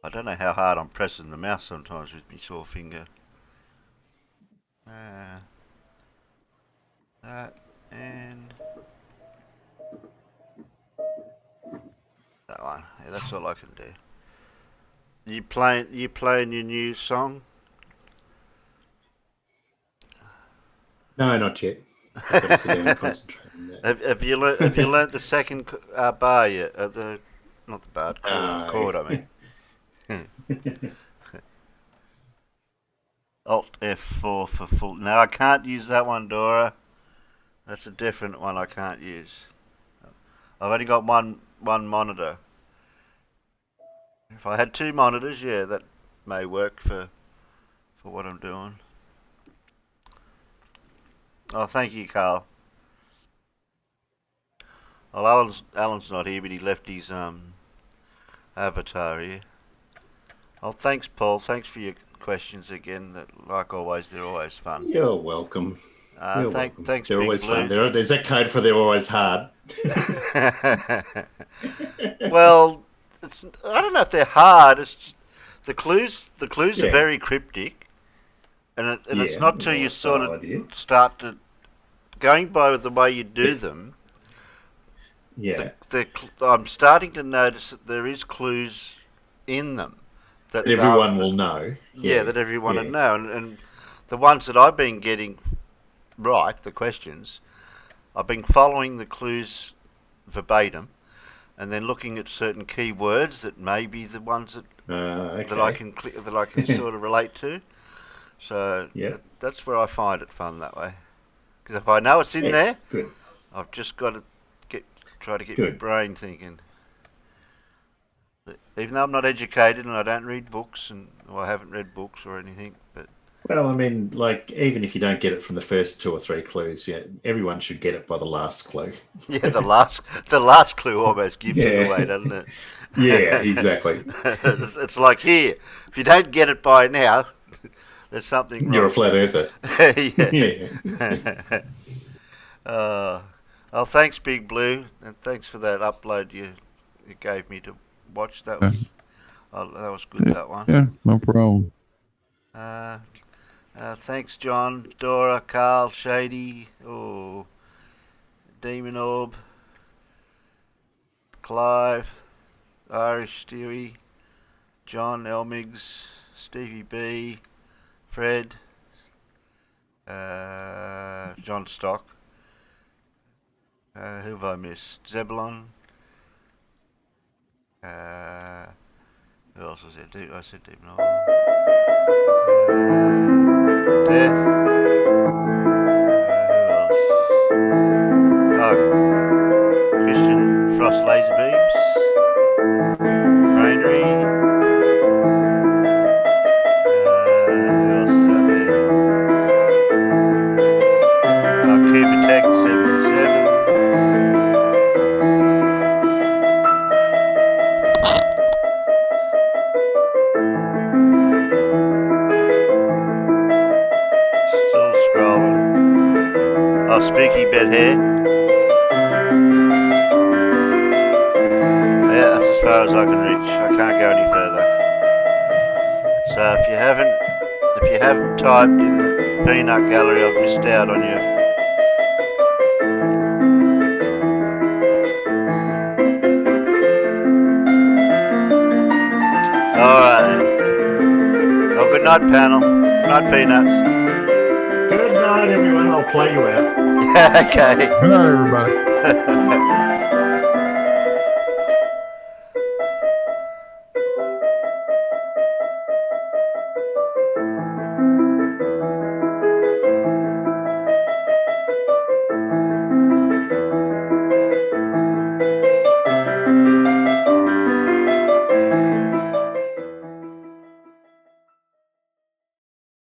Speaker 1: I don't know how hard I'm pressing the mouse sometimes with my sore finger. That and that one. Yeah, that's all I can do. You playing your new song?
Speaker 2: No, not yet. I've got to sit down and concentrate on that.
Speaker 1: Have you learnt the second bar yet? Not the bar, chord. I mean. Alt F4 for full. No, I can't use that one, Dora. That's a different one I can't use. I've only got one monitor. If I had two monitors, yeah, that may work for what I'm doing. Oh, thank you, Carl. Well, Alan's not here, but he left his avatar here. Oh, thanks, Paul. Thanks for your questions again. Like always, they're always fun.
Speaker 2: You're welcome. You're welcome.
Speaker 1: Thanks,
Speaker 2: they're
Speaker 1: Big
Speaker 2: always
Speaker 1: Blue.
Speaker 2: fun. There's that code for they're always hard.
Speaker 1: Well, I don't know if they're hard. It's just, the clues
Speaker 2: Yeah.
Speaker 1: are very cryptic, and it's not till you sort of
Speaker 2: idea.
Speaker 1: start to going by the way you do them.
Speaker 2: Yeah.
Speaker 1: I'm starting to notice that there is clues in them that
Speaker 2: everyone will know.
Speaker 1: Yeah, that everyone will know, and the ones that I've been getting right, the questions, I've been following the clues verbatim, and then looking at certain key words that may be the ones that that I can sort of relate to. So that's where I find it fun that way. Because if I know it's in there,
Speaker 2: good.
Speaker 1: I've just got to try to get my brain thinking. Even though I'm not educated and I don't read books, or I haven't read books or anything, but
Speaker 2: Well, I mean, like, even if you don't get it from the first 2 or 3 clues, everyone should get it by the last clue.
Speaker 1: Yeah, the last clue almost gives it away, doesn't it?
Speaker 2: Yeah, exactly.
Speaker 1: It's like, here, if you don't get it by now, there's something wrong.
Speaker 2: You're a flat earther.
Speaker 1: Yeah. Oh, thanks, Big Blue, and thanks for that upload you gave me to watched. That
Speaker 4: Yeah.
Speaker 1: was that was good. That one.
Speaker 4: Yeah, no problem.
Speaker 1: Thanks, John, Dora, Carl, Shady, Demon Orb, Clive, Irish Stewie, John, Elmigs, Stevie B, Fred, John Stock. Who have I missed? Zebulon. Who else was there? I said Demon Orb. Death. Who else? Christian Frost Laser Beams. Grainery. Who else is out there? Cooper Tech 77. Still scrolling. Speaky Bed Hair. Yeah, that's as far as I can reach. I can't go any further. So if you haven't typed in the Peanut Gallery, I've missed out on you. Alright then. Well, good night, panel. Good night, Peanuts.
Speaker 2: Good night, everyone. I'll play you out.
Speaker 1: Okay.
Speaker 4: Good night, everybody.